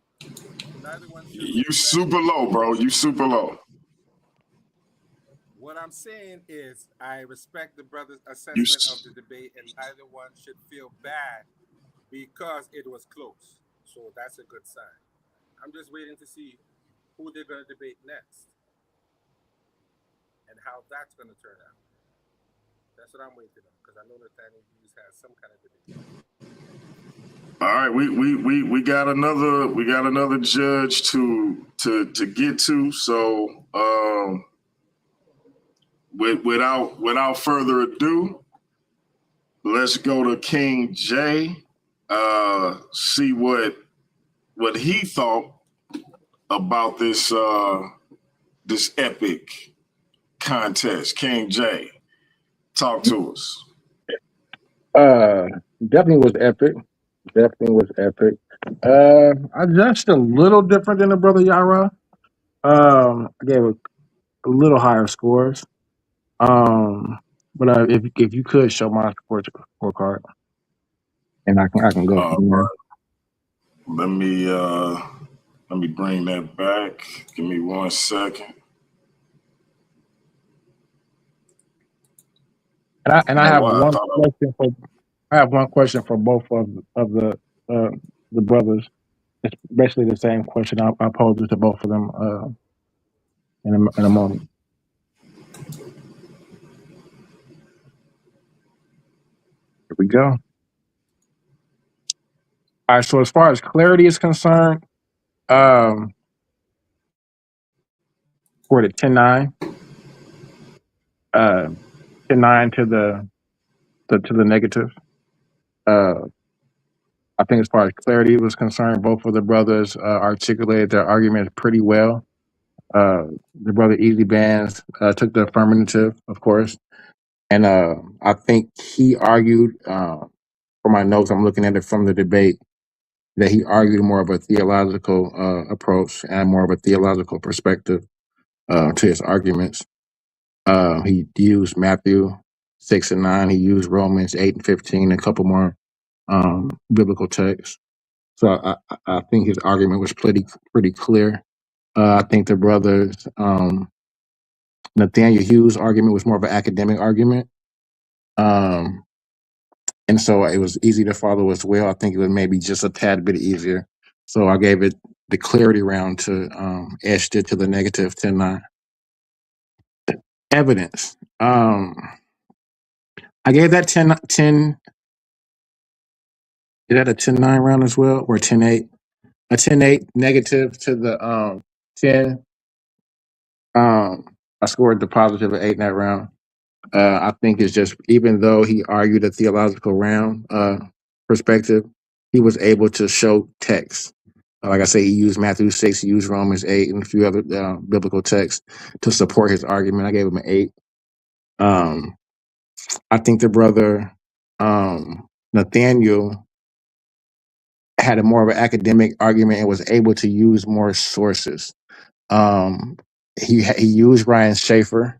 Neither one should You feel bad. super low, bro. You super low. What I'm saying is, I respect the brother's assessment of the debate, and neither one should feel bad because it was close. So that's a good sign. I'm just waiting to see who they're going to debate next and how that's going to turn out. That's what I'm waiting on, because I know Nathaniel Hughes has some kind of debate. All right, we got another judge to get to. So without further ado, let's go to King J. See what he thought about this epic contest. King J, talk to us. Definitely was epic. I judged a little different than the brother Yara. I gave a little higher scores. But if you could show my scorecard, and I can go from there. Let me bring that back. Give me 1 second. And I have one question for both of the brothers. It's basically the same question I posed to both of them. in a moment. Here we go. All right. So as far as clarity is concerned, um, for the 10-9, uh, 10-9 to the negative. I think as far as clarity was concerned, both of the brothers articulated their arguments pretty well. The brother Easy Bands took the affirmative, of course, and I think he argued. For my notes, I'm looking at it from the debate that he argued more of a theological approach and more of a theological perspective to his arguments. He used Matthew 6 and 9. He used Romans 8 and 15, and a couple more biblical texts. So I think his argument was pretty clear. I think the brothers Nathaniel Hughes' argument was more of an academic argument, and so it was easy to follow as well. I think it was maybe just a tad bit easier. So I gave it the clarity round to edged it to the negative 10-9. Evidence. I gave that 10. Is that a 10-9 round as well, or 10-8? A 10-8 negative to the 10. I scored the positive of 8 in that round. I think it's just, even though he argued a theological round perspective, he was able to show text. Like I say, he used Matthew 6, he used Romans 8, and a few other biblical texts to support his argument. I gave him an 8. I think the brother Nathaniel had a more of an academic argument and was able to use more sources. He used Ryan Schaefer.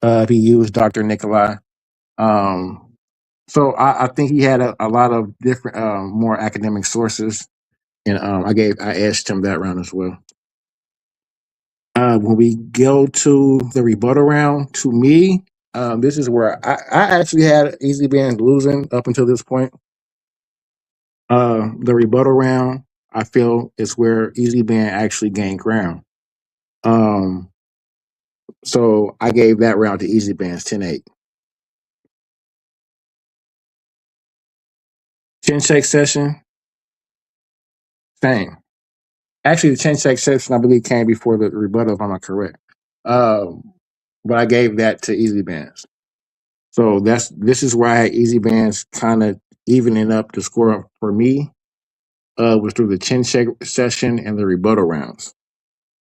He used Dr. Nikolai. So I think he had a lot of different, more academic sources, and I asked him that round as well. When we go to the rebuttal round, to me, this is where I actually had Easy Bands losing up until this point. The rebuttal round, I feel, is where Easy Band actually gained ground. So I gave that round to Easy Bands 10-8. Chin shake session, same. Actually, the chin shake session, I believe, came before the rebuttal, if I'm not correct. But I gave that to Easy Bands. So this is where I had Easy Bands kind of evening up the score for me. Was through the chin shake session and the rebuttal rounds.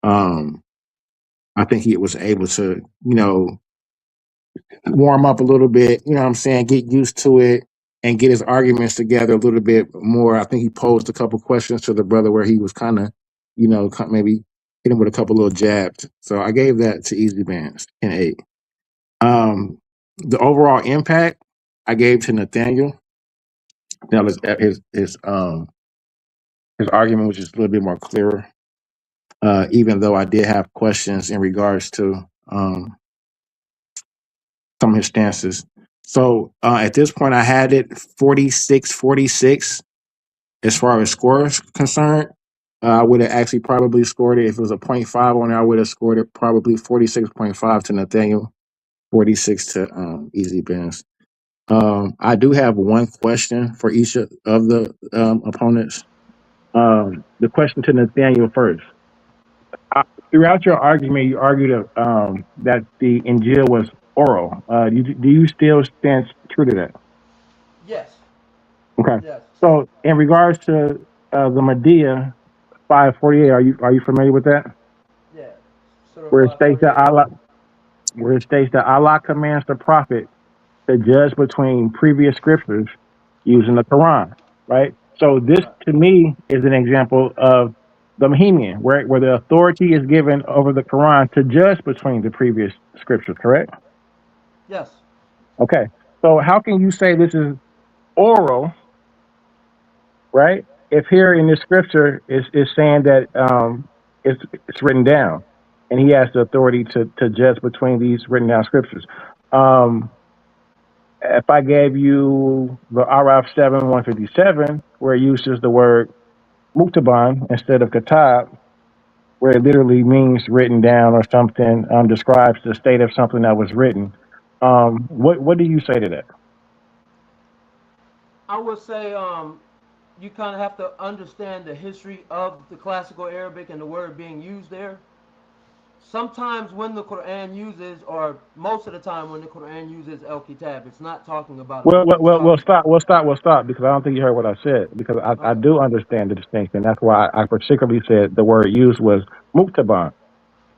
I think he was able to, warm up a little bit, you know what I'm saying, get used to it and get his arguments together a little bit more. I think he posed a couple questions to the brother where he was kind of, maybe hit him with a couple little jabs. So I gave that to Easy Bands in 8. The overall impact I gave to Nathaniel. Now his argument was just a little bit more clearer. Even though I did have questions in regards to some of his stances. So at this point, I had it 46-46 as far as score is concerned. I would have actually probably scored it, if it was a 0.5 on it, I would have scored it probably 46.5 to Nathaniel, 46 to Easy Bands. I do have one question for each of the opponents. The question to Nathaniel first. Throughout your argument, you argued that the Injil was oral. Do you still stand true to that? Yes. Okay. Yes. So, in regards to the Medea 548, are you familiar with that? Yeah. Where it states that Allah commands the prophet to judge between previous scriptures using the Quran, right? So this, to me, is an example of the Bohemian, where the authority is given over the Quran to judge between the previous scriptures, correct? Yes. Okay. So how can you say this is oral, right? If here in this scripture is saying that it's written down, and he has the authority to judge between these written down scriptures. If I gave you the Araf 7-157, where it uses the word muktaban instead of katab, where it literally means written down or something, describes the state of something that was written. What do you say to that? I would say you kind of have to understand the history of the classical Arabic and the word being used there. Sometimes when the Quran uses, or most of the time when the Quran uses El Kitab, it's not talking about a Well, book. well, It's well, well, talking. stop, well, stop, well, stop, because I don't think you heard what I said. Because I Okay. do understand the distinction. That's why I particularly said the word used was muktaban,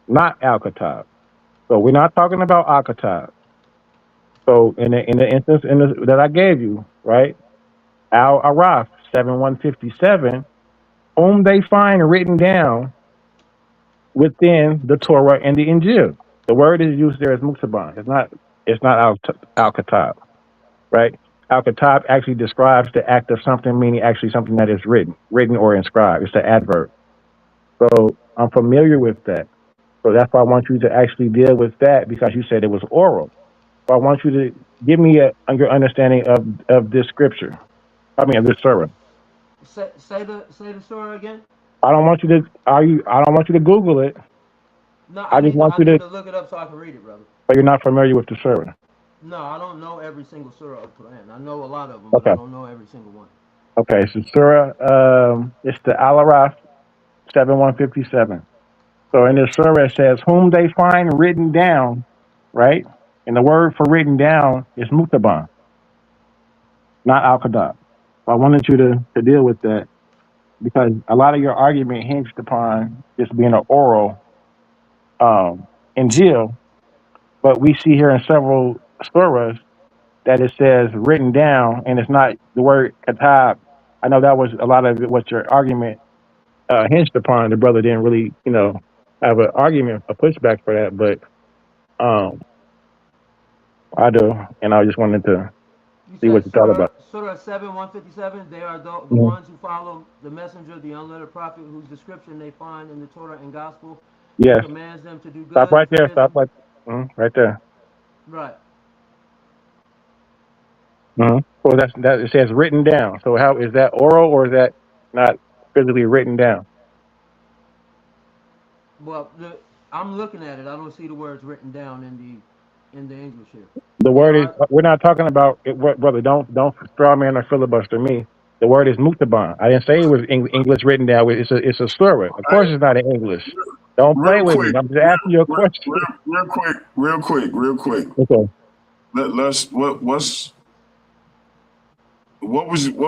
not al-kitab. So we're not talking about al-kitab. So in the instance that I gave you, right? Al-Araf 7157, whom they find written down within the Torah and the Injil. The word is used there as muktaban. It's not al-kitab, right? Al-kitab actually describes the act of something, meaning actually something that is written or inscribed. It's the adverb. So I'm familiar with that. So that's why I want you to actually deal with that because you said it was oral. So I want you to give me your understanding of this scripture. I mean, of this surah. Say the surah again. I don't want you to I don't want you to Google it. No, I just want I you need to. to look it up so I can read it, brother. But you're not familiar with the surah. No, I don't know every single surah of Quran. I know a lot of them, but Okay. I don't know every single one. Okay. So surah, it's the Al-Araf 7157. So in this surah it says, "Whom they find written down," right? And the word for written down is mutaban, not al-qadab. So I wanted you to deal with that because a lot of your argument hinged upon this being an oral Injil, but we see here in several surahs that it says written down and it's not the word katab. I know that was a lot of what your argument hinged upon. The brother didn't really, have an argument, a pushback for that, but um, I do, and I just wanted to You see what said you thought Surah about. Surah 7 157. They are the Mhm. ones who follow the messenger, the unlettered prophet, whose description they find in the Torah and Gospel, and Yes, commands them to do stop good and right there. forbid Stop them. right there. Right. So that it says written down. So how is that oral or is that not physically written down? Well, I'm looking at it. I don't see the words written down in the English here. The They word is. are. We're not talking about it, brother. Don't straw man or filibuster me. The word is muktaban. I didn't say it was English written down. It's a surah. Of course, Hey, it's not in English. Don't play real with me. quick, I'm just asking you a real, question. real quick. Okay. Let's what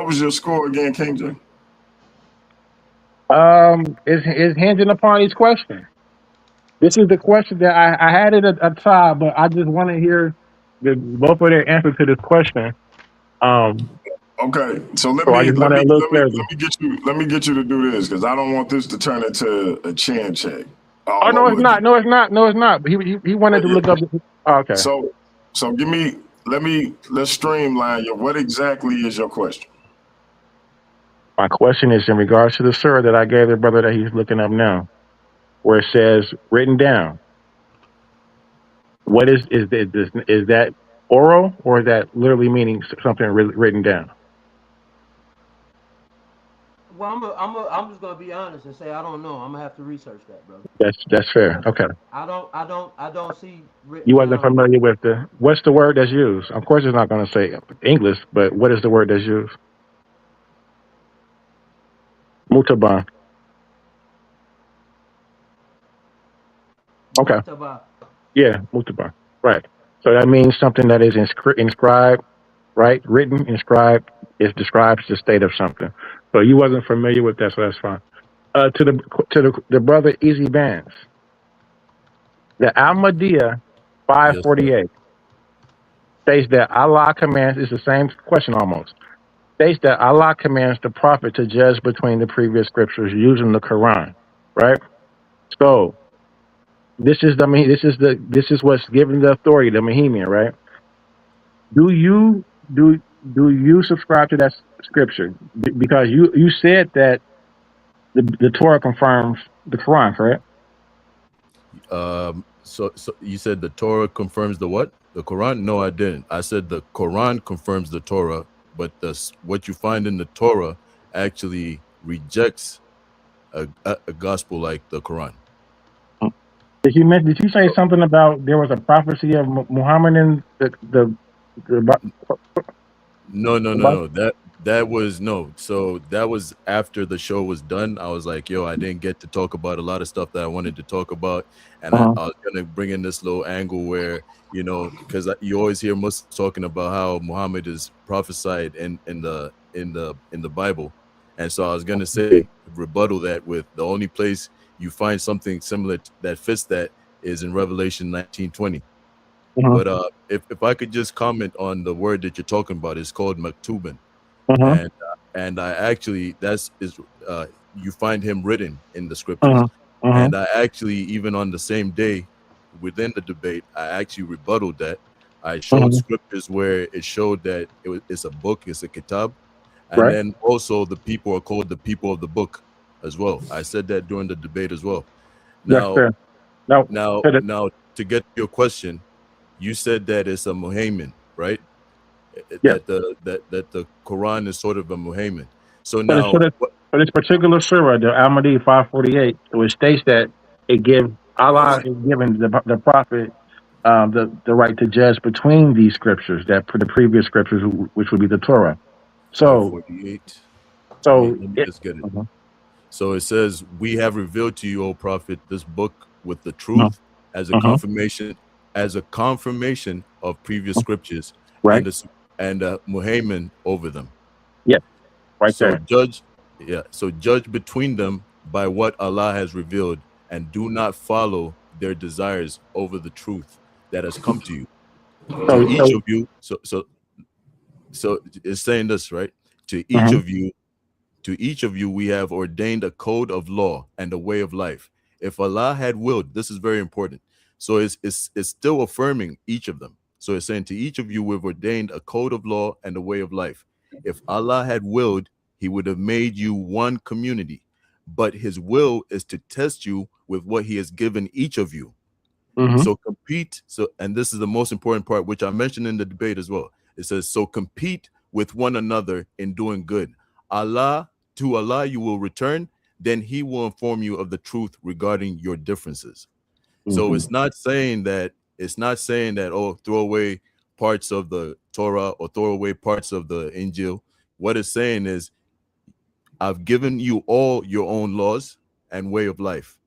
was your score again, King J? It's hinging upon each question. This is the question that I had it at a tie, but I just want to hear both of their answer to this question. Um, Okay, so let so I me just let want me a little let me clarity. let me get you to do this because I don't want this to turn into a chin check Oh all no, it's over again. not. No, it's not. No, it's not. But he Yeah, wanted to yeah. look up. Oh, okay. So give me let's streamline you. What exactly is your question? My question is in regards to the surah that I gave the brother that he's looking up now, where it says written down. What is that oral or is that literally meaning something written down? Well, I'm just gonna be honest and say I don't know. I'm gonna have to research that, brother, That's fair. because Okay. I don't see written You wasn't down here. familiar with what's the word that's used? Of course, it's not going to say English, but what is the word that's used? Mutaban. Okay. Muktaba. Yeah, mutaban. Right. So that means something that is inscribed, right? Written, inscribed. It describes the state of something. So you wasn't familiar with that, so that's fine. To the brother Easy Bandz, the Ahmadiyya Yes, sir. 548 states that Allah commands. It's the same question almost. States that Allah commands the prophet to judge between the previous scriptures using the Quran, right? So this is what's given the authority, the Mahimian, right? Do you do you subscribe to that scripture? Because you said that the Torah confirms the Quran, correct? So you said the Torah confirms the what? The Quran? No, I didn't. I said the Quran confirms the Torah, but what you find in the Torah actually rejects a gospel like the Quran. Did you say something about there was a prophecy of Muhammad in the No, no, no, Bible? no. That was no. So that was after the show was done. I was like, yo, I didn't get to talk about a lot of stuff that I wanted to talk about, and I, Uh-huh. I was gonna bring in this little angle where because you always hear Muslims talking about how Muhammad is prophesied in the Bible, and so I was gonna say rebuttal that with the only place you find something similar that fits that is in Revelation 19:20. Uh-huh. But if I could just comment on the word that you're talking about, it's called maktubin, Uh-huh. and I actually you find him written in the scriptures, Uh-huh. Uh-huh. and I actually even on the same day within the debate, I actually rebutted that. I showed Uh-huh. scriptures where it showed that it's a book, it's a kitab, and Right. then also the people are called the people of the book as well. I said that during the debate as well. That's Now, fair. Now, now, so the, now, to get to your question, you said that it's a Muhammad, right? yeah. That the Quran is sort of a Muhammad. So For this, for now, this, for this particular surah, the Al-Mahdi 548, so it states that it gives Allah is giving the prophet the right to judge between these scriptures, that for the previous scriptures, which would be the Torah. So, 548. so Let me it, just get it. uh-huh, So it says, "We have revealed to you, O Prophet, this book with the uh-huh, truth uh-huh, as a confirmation of previous scriptures, right? and a Muhammad over them." Yes, right So there. judge, yeah. So judge between them by what Allah has revealed, and do not follow their desires over the truth that has come to you. To So, each so, of you, so it's saying this, right? To each uh-huh, of you, we have ordained a code of law and a way of life. If Allah had willed, this is very important. So it's still affirming each of them. So it's saying to each of you, we've ordained a code of law and a way of life. If Allah had willed, he would have made you one community. But his will is to test you with what he has given each of you. uh-huh, So compete. So, and this is the most important part, which I mentioned in the debate as well. It says, so compete with one another in doing good. To Allah you will return, then he will inform you of the truth regarding your differences. So uh-huh, it's not saying that, oh, throw away parts of the Torah or throw away parts of the Injil. What it's saying is, I've given you all your own laws and way of life.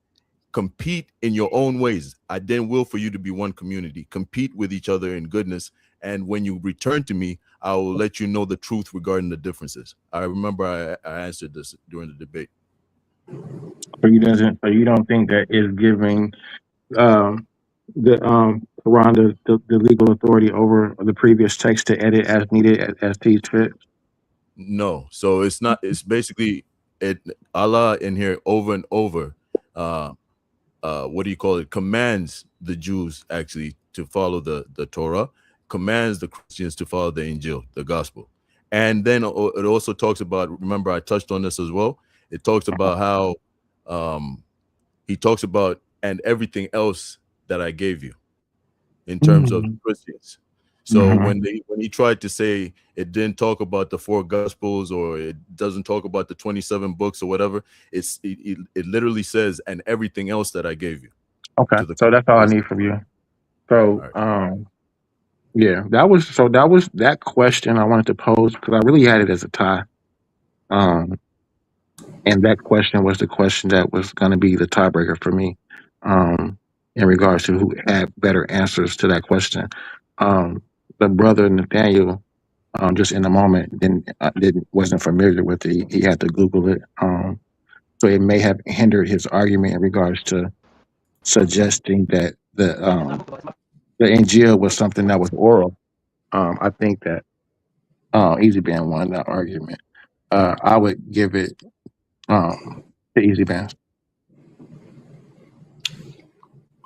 Compete in your own ways. I didn't will for you to be one community. Compete with each other in goodness. And when you return to me, I will let you know the truth regarding the differences. I remember I answered this during the debate. so you don't think that is giving um, the Quran the legal authority over the previous text to edit as needed as sees fit. No. So it's not, it's basically it Allah in here over and over. Uh what do you call it? Commands the Jews actually to follow the Torah, commands the Christians to follow the Injil, the gospel. And then it also talks about, remember I touched on this as well. It talks about how he talks about and everything else that I gave you in terms of Mm-hmm. Christians. So Mm-hmm. when he tried to say it didn't talk about the four gospels or it doesn't talk about the 27 books or whatever, it literally says and everything else that I gave you Okay, to the so that's all I Christians. need from you. All So, right. yeah, that was that question I wanted to pose because I really had it as a tie. Um, and that question was the question that was going to be the tiebreaker for me. In regards to who had better answers to that question. Um, the brother Nathaniel, just in a moment, didn't wasn't familiar with it. He had to Google it. So it may have hindered his argument in regards to suggesting that the Injil was something that was oral. I think that Easy Band won that argument. I would give it to Easy Band.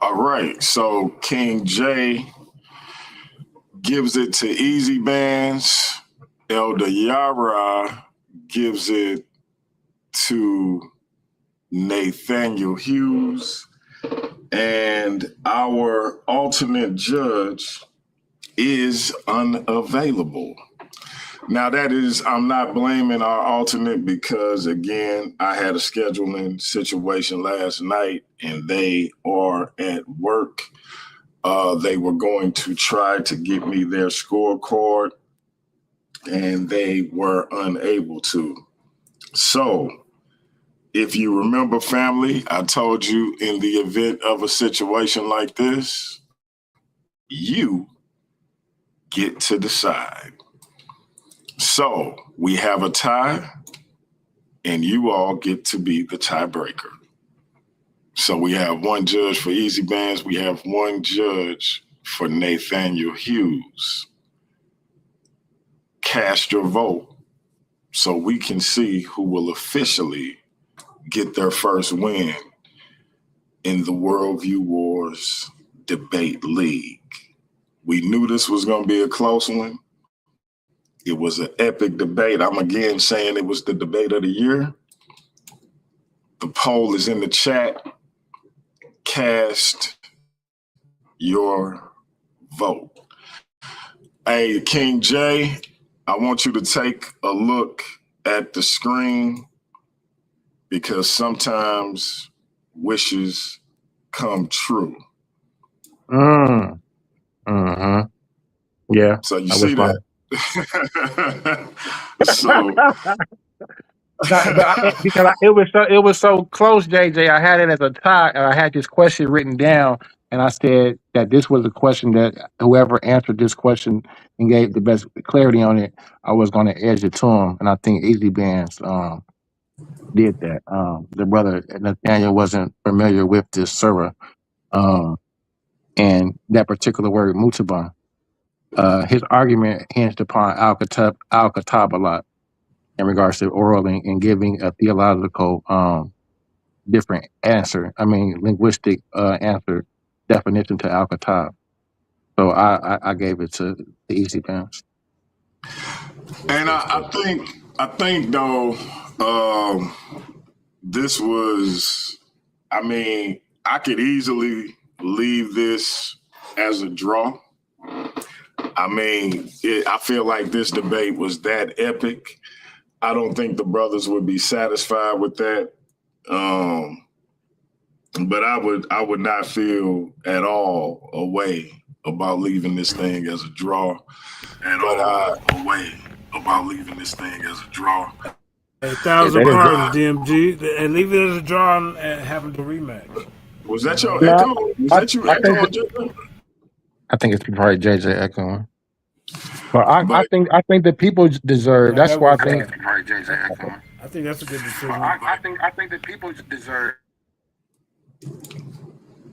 All right. So King J gives it to Easy Bands. Elder Yara gives it to Nathaniel Hughes. And our alternate judge is unavailable. Now that is, I'm not blaming our alternate because again, I had a scheduling situation last night, and they are at work. They were going to try to get me their scorecard, and they were unable to. So, if you remember, family, I told you in the event of a situation like this, you get to decide. So, we have a tie, and you all get to be the tiebreaker. So, we have one judge for Easy Bandz, we have one judge for Nathaniel Hughes. Cast your vote so we can see who will officially get their first win in the Worldview Wars Debate League. We knew this was going to be a close one. It was an epic debate. I'm again saying it was the debate of the year. The poll is in the chat. Cast your vote. Hey, King J, I want you to take a look at the screen because sometimes wishes come true. Mm-hmm. Yeah. So you I see was that? So because it was so close, JJ. I had it as a tie, and I had this question written down, and I said that this was a question that whoever answered this question and gave the best clarity on it, I was going to edge it to him, and I think Easy Bands did that. The brother Nathaniel wasn't familiar with this server, um, and that particular word mutaban. His argument hinged upon al-Kitab a lot in regards to oral and giving a theological different answer. I mean, linguistic answer definition to al-Kitab. So I gave it to the Easy Pants. and I think though, this was, I mean, I could easily leave this as a draw. I mean, I feel like this debate was that epic. I don't think the brothers would be satisfied with that. But I would not feel at all a way about leaving this thing as a draw. A thousand pardons, DMG, and leave it as a draw and have the rematch. Was that your echo? Was that you echoing? I think it's probably JJ echoing. But I think the people deserve. That's why I think. I think that's a good decision. I think the people deserve.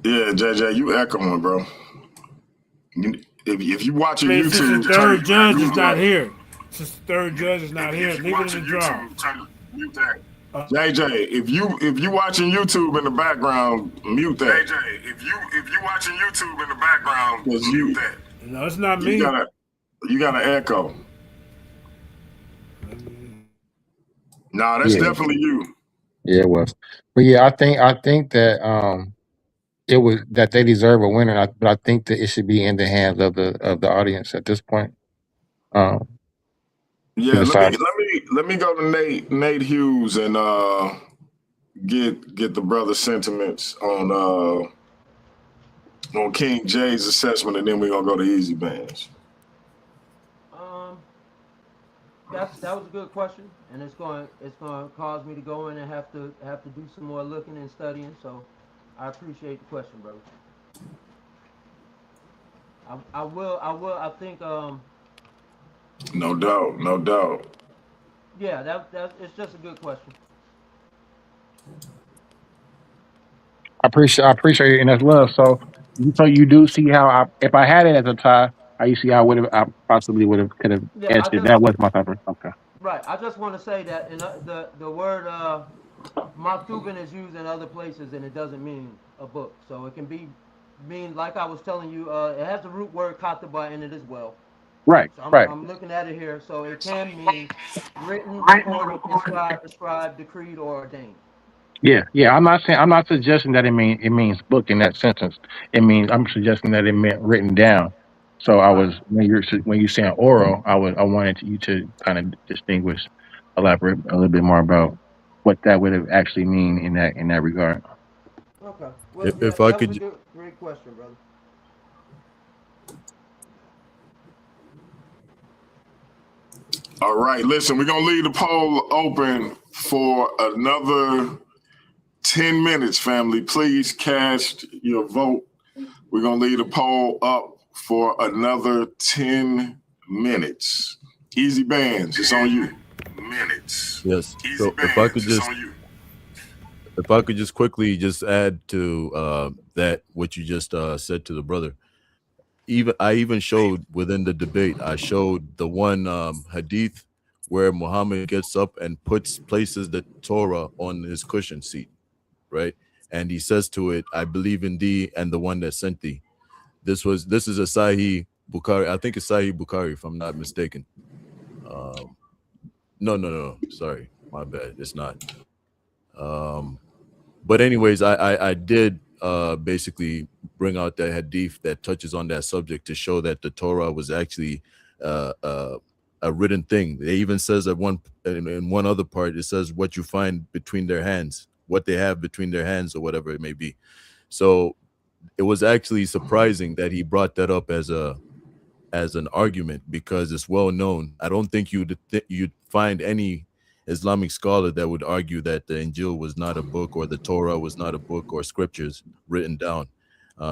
Yeah, JJ, you echoing, bro. If you watching YouTube, since the third judge is not here. Since the third judge is not here, leave it in the draw. JJ, if you watching YouTube in the background, mute that. JJ, if you watching YouTube in the background, mute that. No, it's not me. You got an echo. Nah, that's definitely you. Yeah, it was. But yeah, I think that it was that they deserve a winner. But I think that it should be in the hands of the audience at this point. Yeah, let me go to Nate Hughes and get the brother's sentiments on King J's assessment, and then we're gonna go to Easy Bandz. That was a good question, and it's going to cause me to go in and have to do some more looking and studying. So I appreciate the question, brother. I will. I think. No doubt. Yeah, that it's just a good question. I appreciate it, and that's love. So you do see how if I had it as a tie, you see how I possibly could have edged it. That was my type of okay. Right. I just want to say that in the word maktubin is used in other places, and it doesn't mean a book. So it can mean like I was telling you. It has the root word kataba in it as well. Right. So right. I'm looking at it here. So it can mean written, recorded, inscribed, prescribed, decreed, or ordained. Yeah. I'm not suggesting that it means book in that sentence. I'm suggesting that it meant written down. So I Right. was when you're saying oral, I wanted you to kind of distinguish, elaborate a little bit more about what that would have actually mean in that regard. Okay. Well, yeah, If I that was a could, good, great question, brother. All right, listen, we're gonna leave the poll open for another 10 minutes, family. Please cast your vote. We're gonna leave the poll up for another 10 minutes. Easy Bandz, it's on you. Minutes. yes. Easy So if I Bandz, could it's just on you. quickly just add to that what you just said to the brother. I even showed within the debate, I showed the one hadith where Muhammad gets up and places the Torah on his cushion seat, right? And he says to it, I believe in thee and the one that sent thee. This is a Sahih Bukhari. I think it's Sahih Bukhari, if I'm not mistaken. No. Sorry, my bad. It's not. But anyways, I did basically bring out that hadith that touches on that subject to show that the Torah was actually a written thing. It even says that in one other part, it says what you find between their hands, what they have between their hands, or whatever it may be. So it was actually surprising that he brought that up as an argument, because it's well known. I don't think you'd find any Islamic scholar that would argue that the Injil was not a book, or the Torah was not a book, or scriptures written down.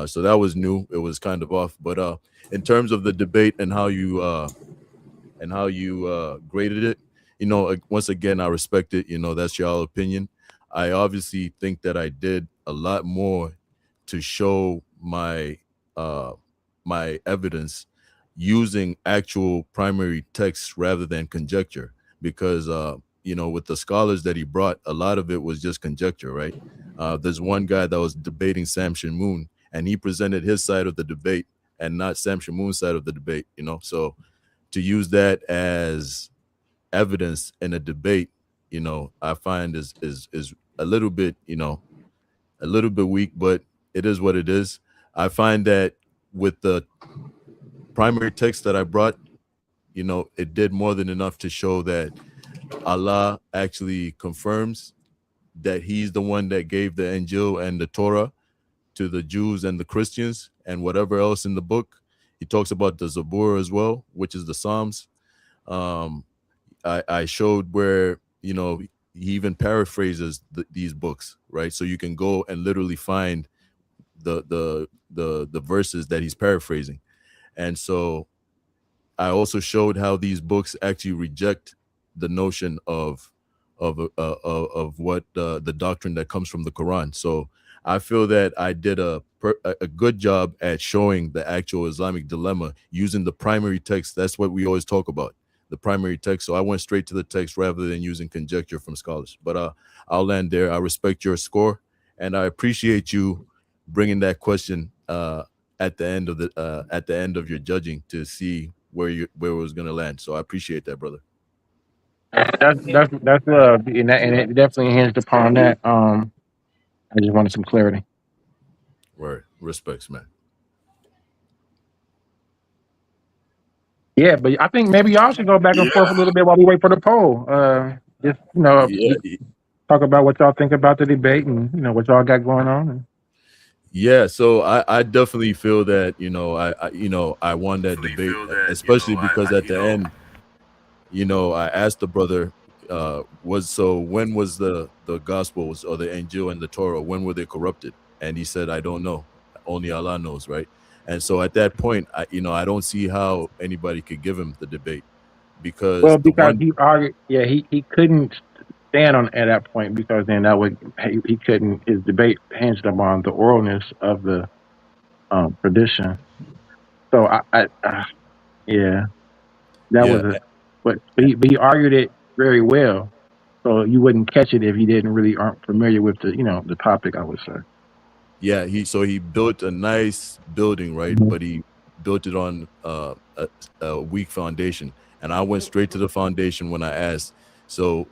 So that was new. It was kind of off. But in terms of the debate and how you graded it, once again, I respect it. That's your opinion. I obviously think that I did a lot more to show my evidence using actual primary texts rather than conjecture, because with the scholars that he brought, a lot of it was just conjecture, right? There's one guy that was debating Sam Shamoun, and he presented his side of the debate and not Sam Shamoun's side of the debate. So to use that as evidence in a debate, I find is a little bit weak, but it is what it is. I find that with the primary text that I brought, it did more than enough to show that Allah actually confirms that he's the one that gave the Injil and the Torah to the Jews and the Christians and whatever else in the book. He talks about the Zabur as well, which is the Psalms. I showed where, he even paraphrases these books, right? So you can go and literally find the verses that he's paraphrasing. And so I also showed how these books actually reject the notion of what the doctrine that comes from the Quran. So I feel that I did a good job at showing the actual Islamic dilemma using the primary text. That's what we always talk about, the primary text. So I went straight to the text rather than using conjecture from scholars. But I'll land there. I respect your score, and I appreciate you bringing that question at the end of your judging to see where it was going to land. So I appreciate that, brother. That's love, and it definitely hinged upon that. I just wanted some clarity. Right, respects, man. Yeah, but I think maybe y'all should go back and forth a little bit while we wait for the poll. Just talk about what y'all think about the debate and what y'all got going on. Yeah, so I definitely feel that I won that debate, especially because at the end, I asked the brother, when was the Gospels or the Injil and the Torah, when were they corrupted? And he said, I don't know, only Allah knows, right? And so at that point, I don't see how anybody could give him the debate, because he argued, he couldn't stand on at that point, because then he couldn't, his debate hinged upon the oralness of the tradition. So but he argued it very well. So you wouldn't catch it if you aren't familiar with the topic, I would say. Yeah, he built a nice building, right? Mm-hmm. But he built it on a weak foundation. And I went straight to the foundation when I asked, so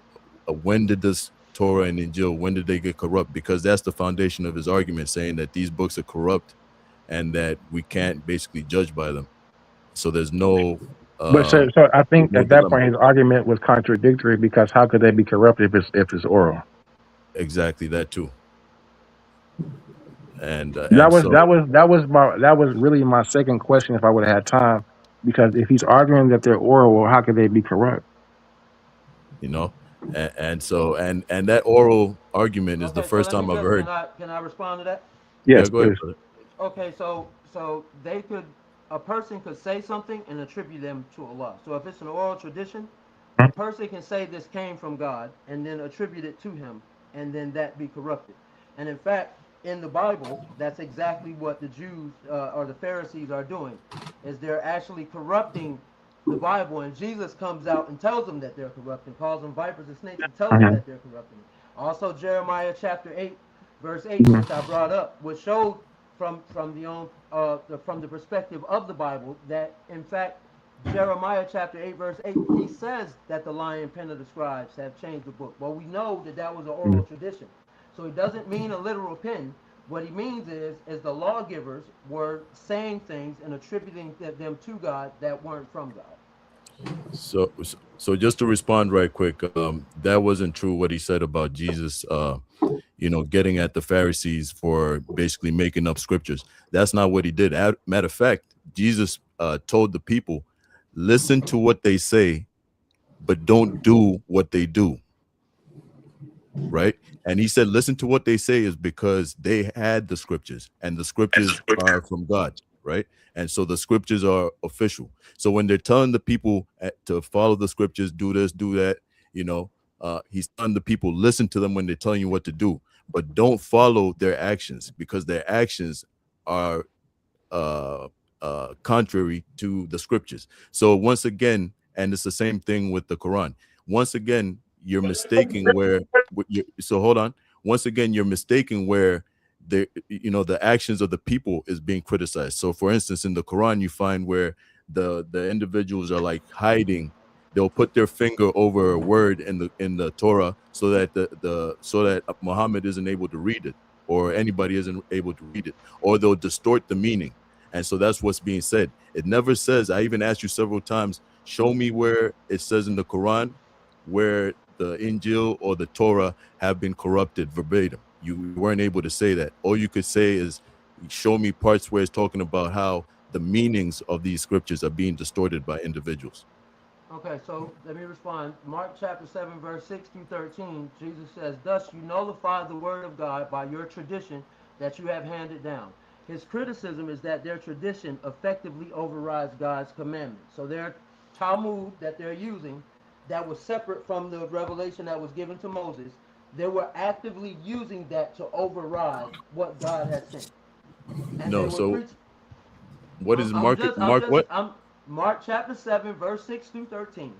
when did this Torah and Injil, when did they get corrupt? Because that's the foundation of his argument, saying that these books are corrupt and that we can't basically judge by them. So there's no But so I there's think no at that dilemma. point his argument was contradictory because how could they be corrupted if it's oral? Exactly that too. That And was so that was that was really my second question if I would have had time. Because if he's arguing that they're oral, well, how could they be corrupt? you know, and that oral argument is the Okay, so first let me time I've just heard. can I respond to that? Yeah, Yes, go ahead, please. brother. Okay, so they could a person could say something and attribute them to Allah. So if it's an oral tradition, a person can say this came from God and then attribute it to him, and then that be corrupted. And in fact, in the Bible, that's exactly what the Jews or the Pharisees are doing, is they're actually corrupting the Bible, and Jesus comes out and tells them that they're corrupting, calls them vipers and snakes, and tells them Mhm. that they're corrupting it. Also, Jeremiah chapter 8, verse 8, which I brought up, which showed from the perspective of the Bible that in fact Jeremiah chapter 8 verse 8 he says that the lion pen of the scribes have changed the book. Well, we know that that was an oral tradition, so it doesn't mean a literal pen. What he means is the lawgivers were saying things and attributing them to God that weren't from God. So just to respond right quick, that wasn't true what he said about Jesus, getting at the Pharisees for basically making up scriptures. That's not what he did. Matter of fact, Jesus told the people, listen to what they say, but don't do what they do. Right. And he said, listen to what they say is because they had the scriptures and the scriptures are from God. Right. And so the scriptures are official. So when they're telling the people to follow the scriptures, do this, do that, he's telling the people, listen to them when they're telling you what to do, but don't follow their actions because their actions are contrary to the scriptures. So once again, and it's the same thing with the Quran. Once again, you're mistaking where. So hold on. Once again, you're mistaking where the actions of the people is being criticized. So, for instance, in the Quran, you find where the individuals are like hiding. They'll put their finger over a word in the Torah so that so that Muhammad isn't able to read it, or anybody isn't able to read it, or they'll distort the meaning. And so that's what's being said. It never says, I even asked you several times, show me where it says in the Quran where the Injil or the Torah have been corrupted verbatim. You weren't able to say that. All you could say is, show me parts where it's talking about how the meanings of these scriptures are being distorted by individuals. Okay, so let me respond. Mark chapter 7, verse 6 through 13, Jesus says, thus you nullify the word of God by your tradition that you have handed down. His criticism is that their tradition effectively overrides God's commandments. So their Talmud that they're using, that was separate from the revelation that was given to Moses, they were actively using that to override what God had sent. And they No, were so preaching. what is Mark what? I'm Mark chapter 7, verse 6 through 13.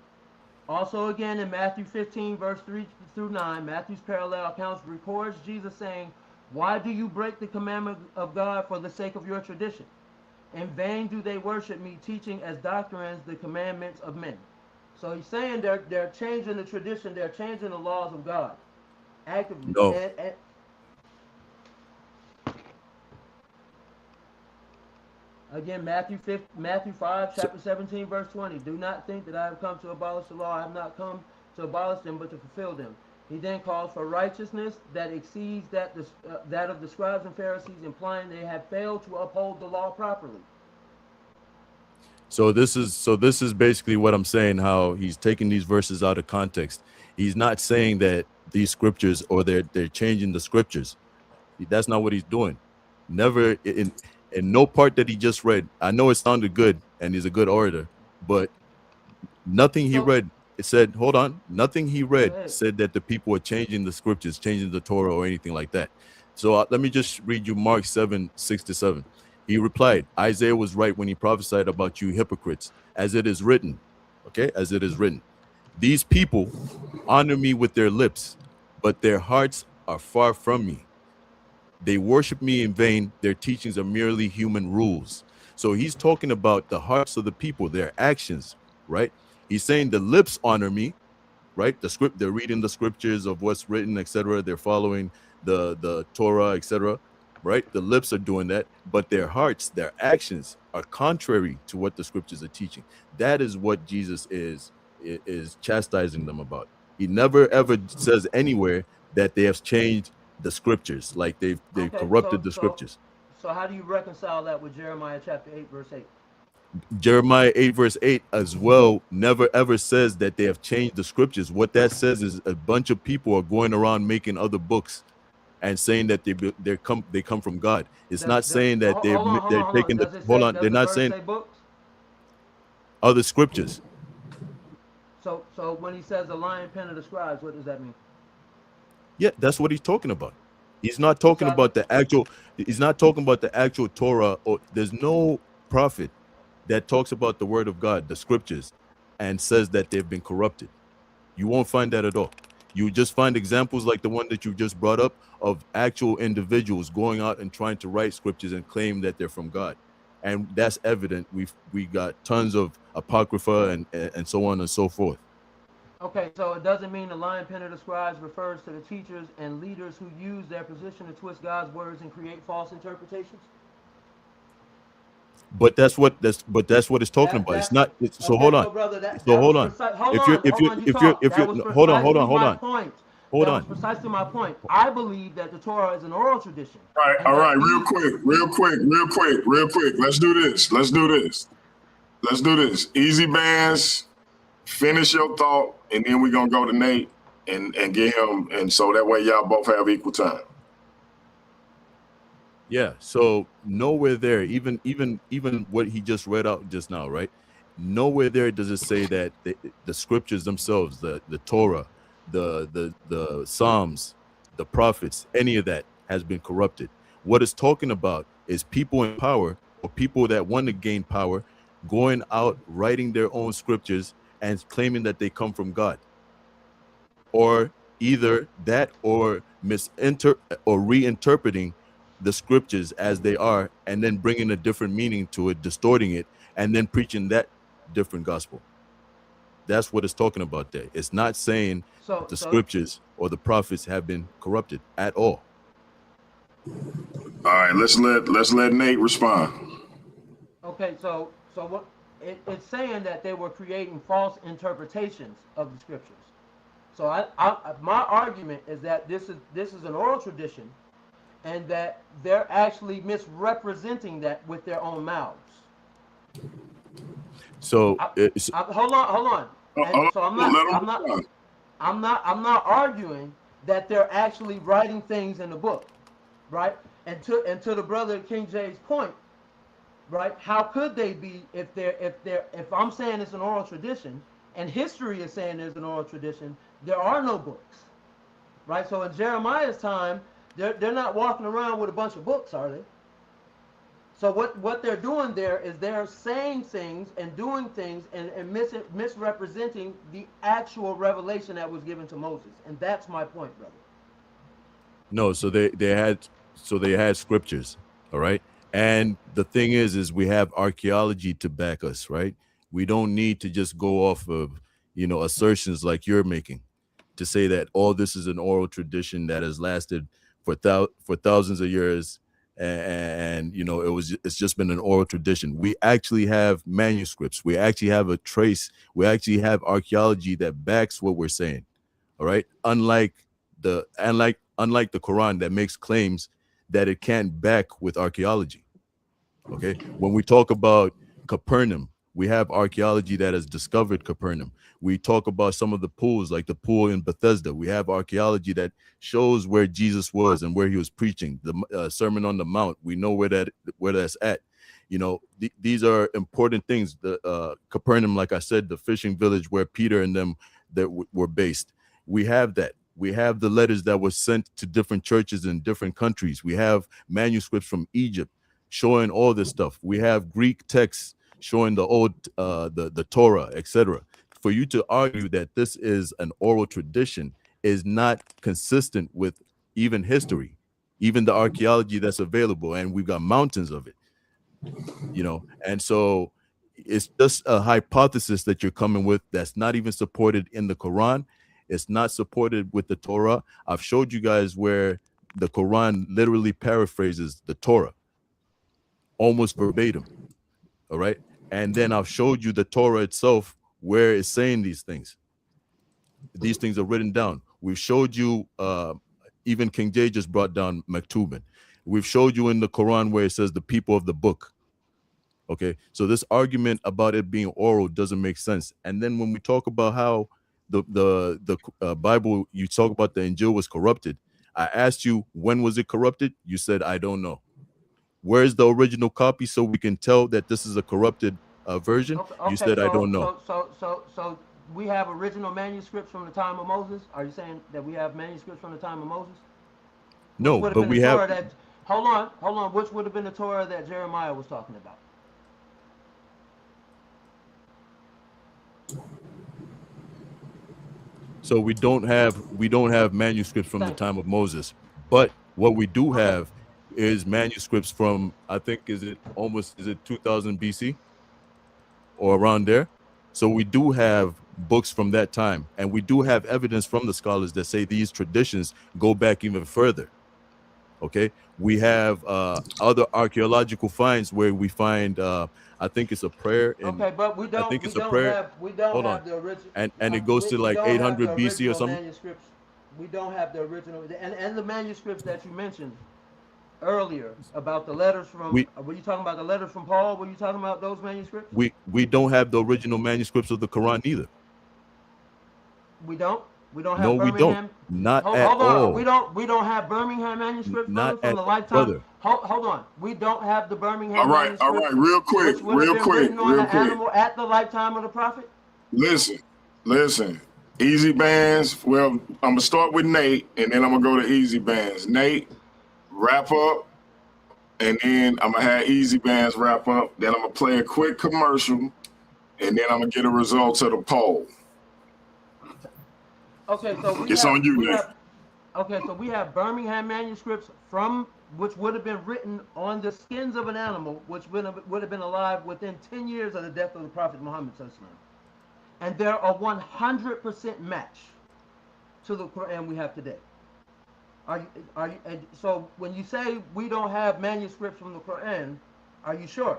Also, again, in Matthew 15, verse 3 through 9, Matthew's parallel accounts records Jesus saying, why do you break the commandment of God for the sake of your tradition? In vain do they worship me, teaching as doctrines the commandments of men. So he's saying they're changing the tradition, they're changing the laws of God actively. No. And again, Matthew 5, So, chapter 17, verse 20. Do not think that I have come to abolish the law. I have not come to abolish them, but to fulfill them. He then calls for righteousness that exceeds that of the scribes and Pharisees, implying they have failed to uphold the law properly. So this is basically what I'm saying, how he's taking these verses out of context. He's not saying that these scriptures or they're changing the scriptures. That's not what he's doing. Never in no part that he just read. I know it sounded good and he's a good orator, but nothing he So, read, it said, hold on, nothing he go read ahead. said that the people are changing the scriptures, changing the Torah or anything like that. So let me just read you Mark 7, 6-7. He replied, Isaiah was right when he prophesied about you hypocrites, as it is written. Okay, as it is written. These people honor me with their lips, but their hearts are far from me. They worship me in vain. Their teachings are merely human rules. So he's talking about the hearts of the people, their actions, right? He's saying the lips honor me, right? They're reading the scriptures of what's written, etc. They're following the Torah, etc. right? The lips are doing that, but their hearts, their actions are contrary to what the scriptures are teaching. That is what Jesus is chastising them about. He never ever says anywhere that they have changed the scriptures, like they've Okay, corrupted the scriptures. so how do you reconcile that with Jeremiah chapter 8, verse 8? Jeremiah 8 verse 8 as well never ever says that they have changed the scriptures. What that says is a bunch of people are going around making other books and saying that they come from God. It's not saying that they're taking the hold on. They're not saying books. Other scriptures. So when he says the lion pen of the scribes, what does that mean? Yeah, that's what he's talking about. He's not talking about the actual. He's not talking about the actual Torah. Or there's no prophet that talks about the word of God, the scriptures, and says that they've been corrupted. You won't find that at all. You just find examples like the one that you just brought up of actual individuals going out and trying to write scriptures and claim that they're from God. And that's evident. We got tons of apocrypha and so on and so forth. Okay, so it doesn't mean the lion pen of the scribes refers to the teachers and leaders who use their position to twist God's words and create false interpretations? But that's what it's talking about. It's not. So hold on. So hold on. Hold on. Hold on. Precisely my point. I believe that the Torah is an oral tradition. All right. Real quick. Let's do this. Easy Bandz. Finish your thought, and then we're gonna go to Nate and get him, and so that way y'all both have equal time. Yeah. So nowhere there, even what he just read out just now, right? Nowhere there does it say that the scriptures themselves, the Torah, the Psalms, the prophets, any of that has been corrupted. What it's talking about is people in power or people that want to gain power going out writing their own scriptures and claiming that they come from God, or either that or reinterpreting the scriptures as they are and then bringing a different meaning to it, distorting it, and then preaching that different gospel. That's what it's talking about there. It's not saying the scriptures or the prophets have been corrupted at all. All right, let's let Nate respond. Okay, so what it's saying that they were creating false interpretations of the scriptures. So my argument is that this is an oral tradition, and that they're actually misrepresenting that with their own mouths. So hold on. So I'm not arguing that they're actually writing things in the book, right? And to the brother King J's point, right? How could they be if I'm saying it's an oral tradition and history is saying there's an oral tradition? There are no books, right? So in Jeremiah's time, they're not walking around with a bunch of books, are they? So what they're doing there is they're saying things and doing things and misrepresenting the actual revelation that was given to Moses, and that's my point, brother. No, so they had scriptures, all right. And the thing is we have archaeology to back us, right? We don't need to just go off of, assertions like you're making to say that all this is an oral tradition that has lasted for thousands of years. And it's just been an oral tradition. We actually have manuscripts. We actually have a trace. We actually have archaeology that backs what we're saying. All right. Unlike the Quran that makes claims that it can't back with archaeology. Okay, when we talk about Capernaum, we have archaeology that has discovered Capernaum. We talk about some of the pools, like the pool in Bethesda. We have archaeology that shows where Jesus was and where he was preaching. The Sermon on the Mount, we know where that's at. These are important things. The Capernaum, like I said, the fishing village where Peter and them that were based. We have that. We have the letters that were sent to different churches in different countries. We have manuscripts from Egypt showing all this stuff. We have Greek texts showing the old, the Torah, etc. For you to argue that this is an oral tradition is not consistent with even history, even the archaeology that's available, and we've got mountains of it. And so it's just a hypothesis that you're coming with that's not even supported in the Quran. It's not supported with the Torah. I've showed you guys where the Quran literally paraphrases the Torah, almost verbatim. All right. And then I've showed you the Torah itself where it's saying these things. These things are written down. We've showed you, even King James just brought down Maktubin. We've showed you in the Quran where it says the people of the book. Okay, so this argument about it being oral doesn't make sense. And then when we talk about how the Bible, you talk about the Injil was corrupted. I asked you, when was it corrupted? You said, I don't know. Where's the original copy so we can tell that this is a corrupted version? Okay, You said, I don't know. So we have original manuscripts from the time of Moses. Are you saying that we have manuscripts from the time of Moses? No, Which would have but been we the have. Torah that, hold on. Which would have been the Torah that Jeremiah was talking about? So we don't have manuscripts from the Thank you. time of Moses, but what we do have is manuscripts from, I think, is it 2000 BC or around there? So we do have books from that time, and we do have evidence from the scholars that say these traditions go back even further. Okay, we have other archaeological finds where we find, I think it's a prayer in, Okay, but we I don't think we it's a don't prayer. have we don't Hold on, have the original and it goes to we like don't have the 800 BC or original something. manuscripts. We don't have the original and the manuscripts that you mentioned earlier about the letters from. We Were you talking about the letters from Paul? Were you talking about those manuscripts? we don't have the original manuscripts of the Quran either. We don't. We don't No, have we don't. Birmingham. Not Hold, at hold on. all. We don't have Birmingham manuscripts, brother, Not from at the all, lifetime. brother. Hold on. We don't have the Birmingham All right, manuscripts, real quick, which would have been written on real the quick. animal at the lifetime of the prophet. Listen. Easy Bandz. Well, I'm gonna start with Nate, and then I'm gonna go to Easy Bandz. Nate, wrap up, and then I'm gonna have Easy Bandz wrap up. Then I'm gonna play a quick commercial, and then I'm gonna get the results of the poll. Okay, so It's on you, Nate. we have Birmingham manuscripts from which would have been written on the skins of an animal, which would have been alive within 10 years of the death of the Prophet Muhammad sallallahu. And they're a 100% match to the Quran we have today. So when you say we don't have manuscripts from the Quran, are you sure?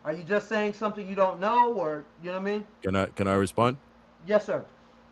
Are you just saying something you don't know, or you know what I mean? Can I respond? Yes, sir.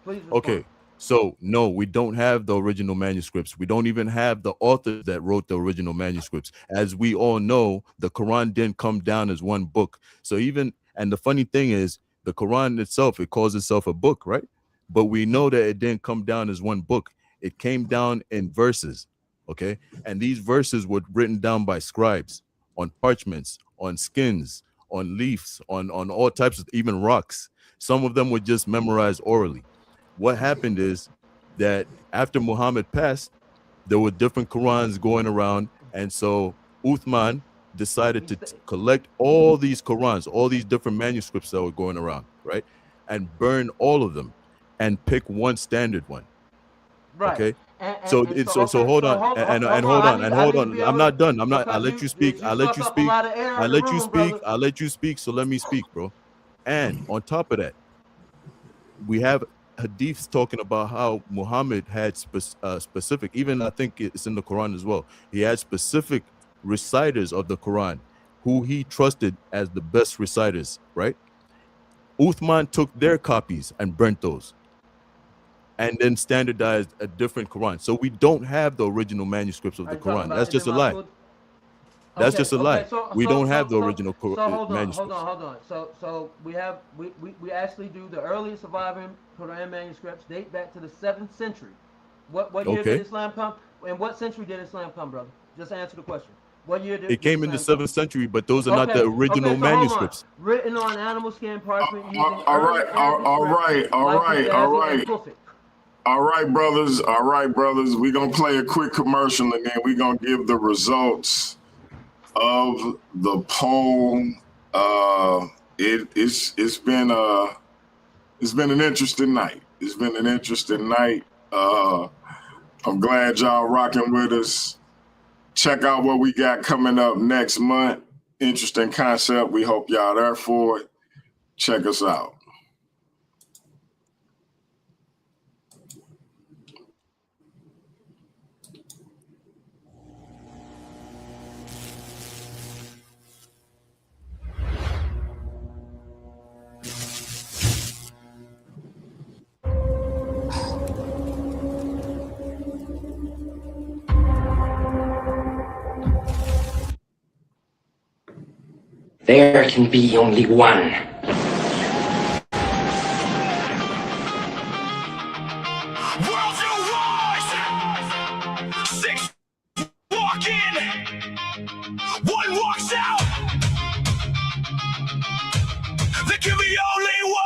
Please respond. Okay. So no, we don't have the original manuscripts. We don't even have the authors that wrote the original manuscripts. As we all know, the Quran didn't come down as one book. So and the funny thing is, the Quran itself, it calls itself a book, right? But we know that it didn't come down as one book. It came down in verses, okay? And these verses were written down by scribes on parchments, on skins, on leaves, on all types of, even rocks. Some of them were just memorized orally. What happened is that after Muhammad passed, there were different Qurans going around, and so Uthman decided to collect all these Qurans, all these different manuscripts that were going around, right, and burn all of them, and pick one standard one. Right. Okay. So Hold on. I'm not done. I'll let you speak. I'll let you speak. I'll let you speak. So let me speak, bro. And on top of that, we have hadiths talking about how Muhammad had specific, even I think it's in the Quran as well. He had specific reciters of the Quran who he trusted as the best reciters, right? Uthman took their copies and burnt those, and then standardized a different Quran. So we don't have the original manuscripts of the Quran. That's just a lie. That's just a lie. We don't have the original manuscripts. Hold on. So we actually do the earliest surviving Quran manuscripts date back to the 7th century. What year did Islam come? In what century did Islam come, brother? Just answer the question. What year did it came in the 7th century, but those are not the original manuscripts. Written on animal skin parchment using all right, brothers. We're gonna play a quick commercial, and then we're gonna give the results of the poll. It's been an interesting night. I'm glad y'all rocking with us. Check out what we got coming up next month. Interesting concept. We hope y'all there for it. Check us out. There can be only one. Worlds will rise. 6 walk in. 1 walks out. There can be only one.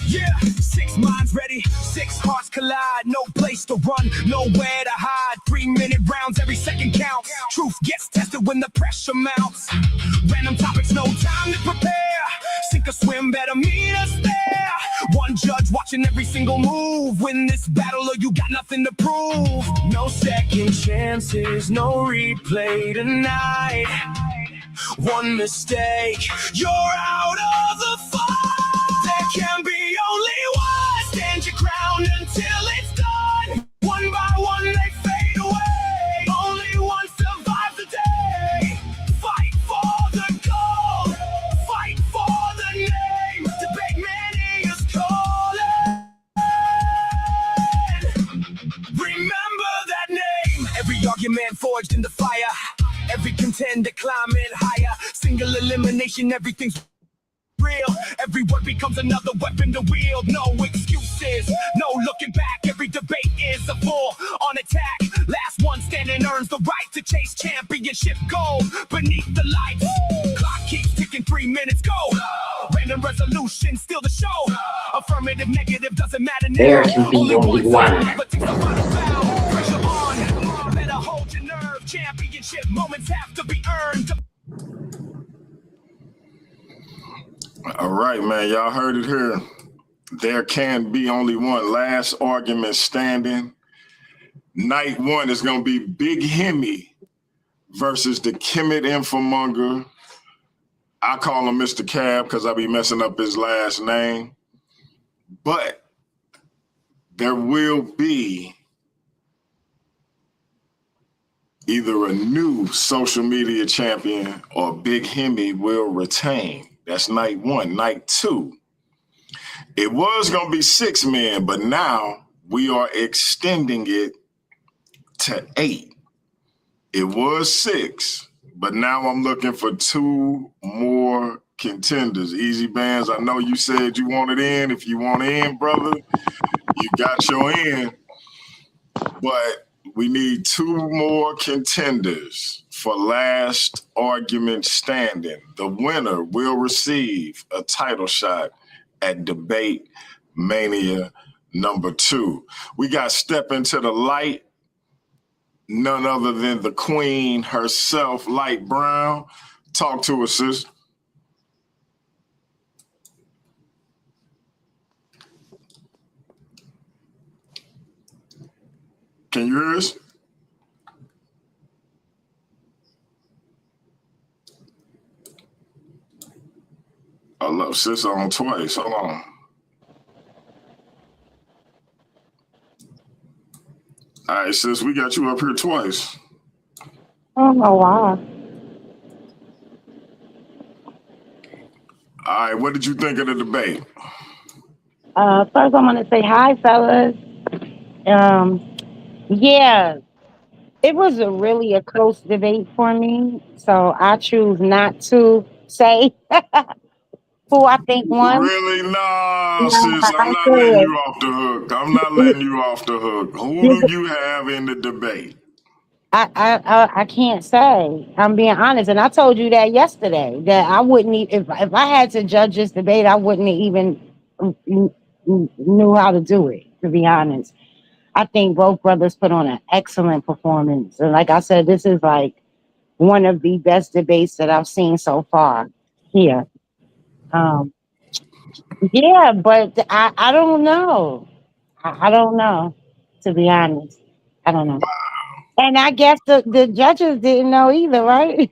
Yeah. 6 minds ready, 6 hearts collide. No place to run, nowhere to hide. 3-minute rounds, every second counts. Truth gets tested when the pressure mounts. Random topics, no time to prepare. Sink or swim, better meet us there. One judge watching every single move. Win this battle or you got nothing to prove. No second chances, no replay tonight. One mistake, you're out of the fight. There can be only one. Stand your ground until it's done. One by one they fade away. Only one survives the day. Fight for the goal. Fight for the name. Debate many is calling. Remember that name. Every argument forged in the fire. Every contender climbing higher. Single elimination, everything's real. Every word becomes another weapon to wield. No excuses, no looking back. Every debate is a full on attack. Last one standing earns the right to chase championship gold beneath the lights. Clock keeps ticking, 3 minutes go. Random resolution, still the show. Affirmative, negative, doesn't matter now. There can be only one. But takes a final foul. Pressure on. Better hold your nerve. Championship moments have to be earned. All right, man. Y'all heard it here. There can be only one. Last argument standing. Night 1 is going to be Big Hemi versus the Kemet Infomonger. I call him Mr. Cab because I be messing up his last name. But there will be either a new social media champion or Big Hemi will retain. That's night 1. Night 2, it was going to be 6 men, but now we are extending it to 8. It was 6, but now I'm looking for 2 more contenders. Easy Bandz, I know you said you wanted in. If you want in, brother, you got your in. But we need 2 more contenders for last argument standing. The winner will receive a title shot at Debate Mania number 2. We got Step Into the Light, none other than the queen herself, Light Brown. Talk to us, sis. Can you hear us? I love sis on twice. Hold on. All right, sis, we got you up here twice. I don't know why. All right, what did you think of the debate? First, I want to say hi, fellas. Yeah, it was really a close debate for me, so I choose not to say who I think won. Really? Nah, No, sis, I'm I not letting said you off the hook. I'm not letting you off the hook. Who do you have in the debate? I can't say. I'm being honest, and I told you that yesterday that I wouldn't even if I had to judge this debate, I wouldn't even knew how to do it. To be honest, I think both brothers put on an excellent performance, and like I said, this is like one of the best debates that I've seen so far here. Yeah, but I don't know. I don't know. To be honest, I don't know. And I guess the judges didn't know either, right?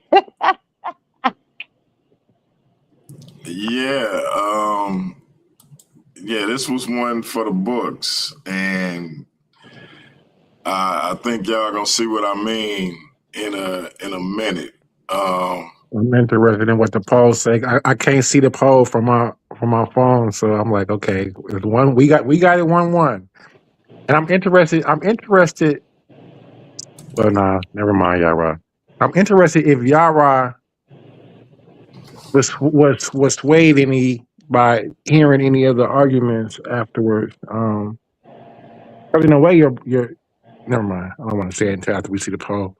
Yeah, this was one for the books, and I think y'all gonna see what I mean in a minute. I'm interested in what the polls say. I can't see the poll from my phone, so I'm like, okay, it's one. We got it 1-1, and I'm interested. Well, nah, never mind, Yara. I'm interested if Yara was swayed any by hearing any of the arguments afterwards. But in a way, you're. Never mind. I don't want to say it until after we see the poll.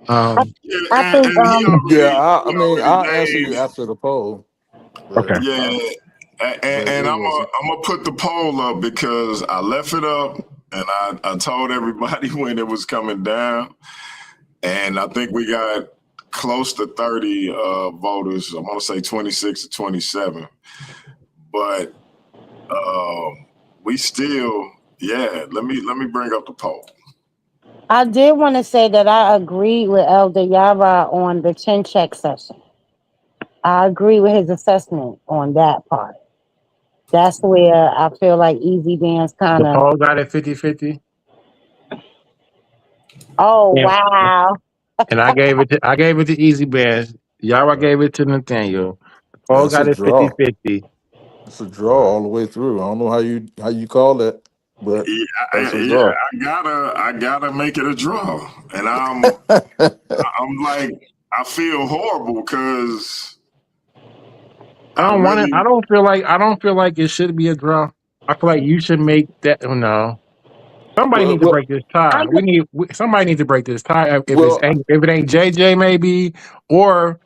Um, Yeah, I and, think and Yeah, I he mean, already I'll answer you gave. after the poll, but okay. Yeah, but and it wasn't. I'm gonna put the poll up because I left it up and I told everybody when it was coming down, and I think we got close to 30 voters. I want to say 26 to 27, but we still, yeah. Let me bring up the poll. I did want to say that I agree with Elder Yara on the chin check session. I agree with his assessment on that part. That's where I feel like Easy Band's kind The of. poll got it 50-50. Oh Yeah. wow! And I gave it to Easy Bands. Yara Right, gave it to Nathaniel. The poll That's a got it draw. 50-50. It's a draw right. all the way through. I don't know how you call that, but Yeah, that's a yeah, draw. I gotta make it a draw, and I'm like, I feel horrible because I I don't want it. really. I don't feel like it should be a draw. I feel like you should make that. Oh, no, somebody well, needs to well, break this tie. I Somebody needs to break this tie. well. If it ain't JJ maybe or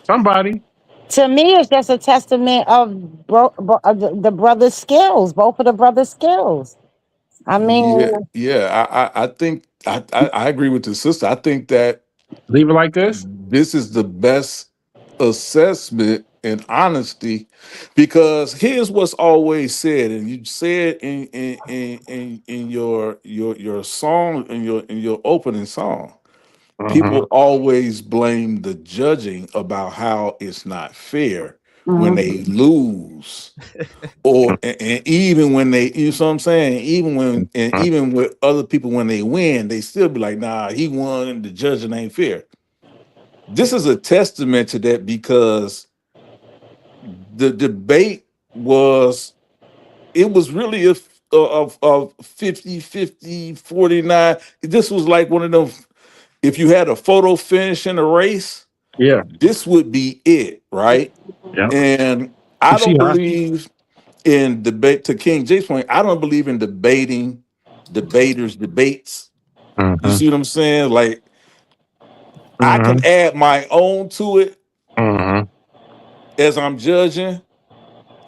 somebody. To me, it's just a testament of the brothers' skills, both of the brothers' skills. I mean, Yeah, yeah. I think I agree with the sister. I think that Leave it like this. this is the best assessment and honesty, because here's what's always said, and you said in your song, in your opening song. Hmm. People always blame the judging about how it's not fair when mhm. they lose, or and even when they, you know what I'm saying, even when, and even with other people when they win, they still be like, nah, he won and the judging ain't fair. This is a testament to that, because the debate was, it was really of 50-50, 49. This was like one of them, if you had a photo finish in a race, Yeah. this would be it, right? Yeah. And You I see, don't huh? believe in debate, to King James point, I don't believe in debating debaters debates. You Hmm. see what I'm saying? Like, I Hmm. can add my own to it Hmm. as I'm judging,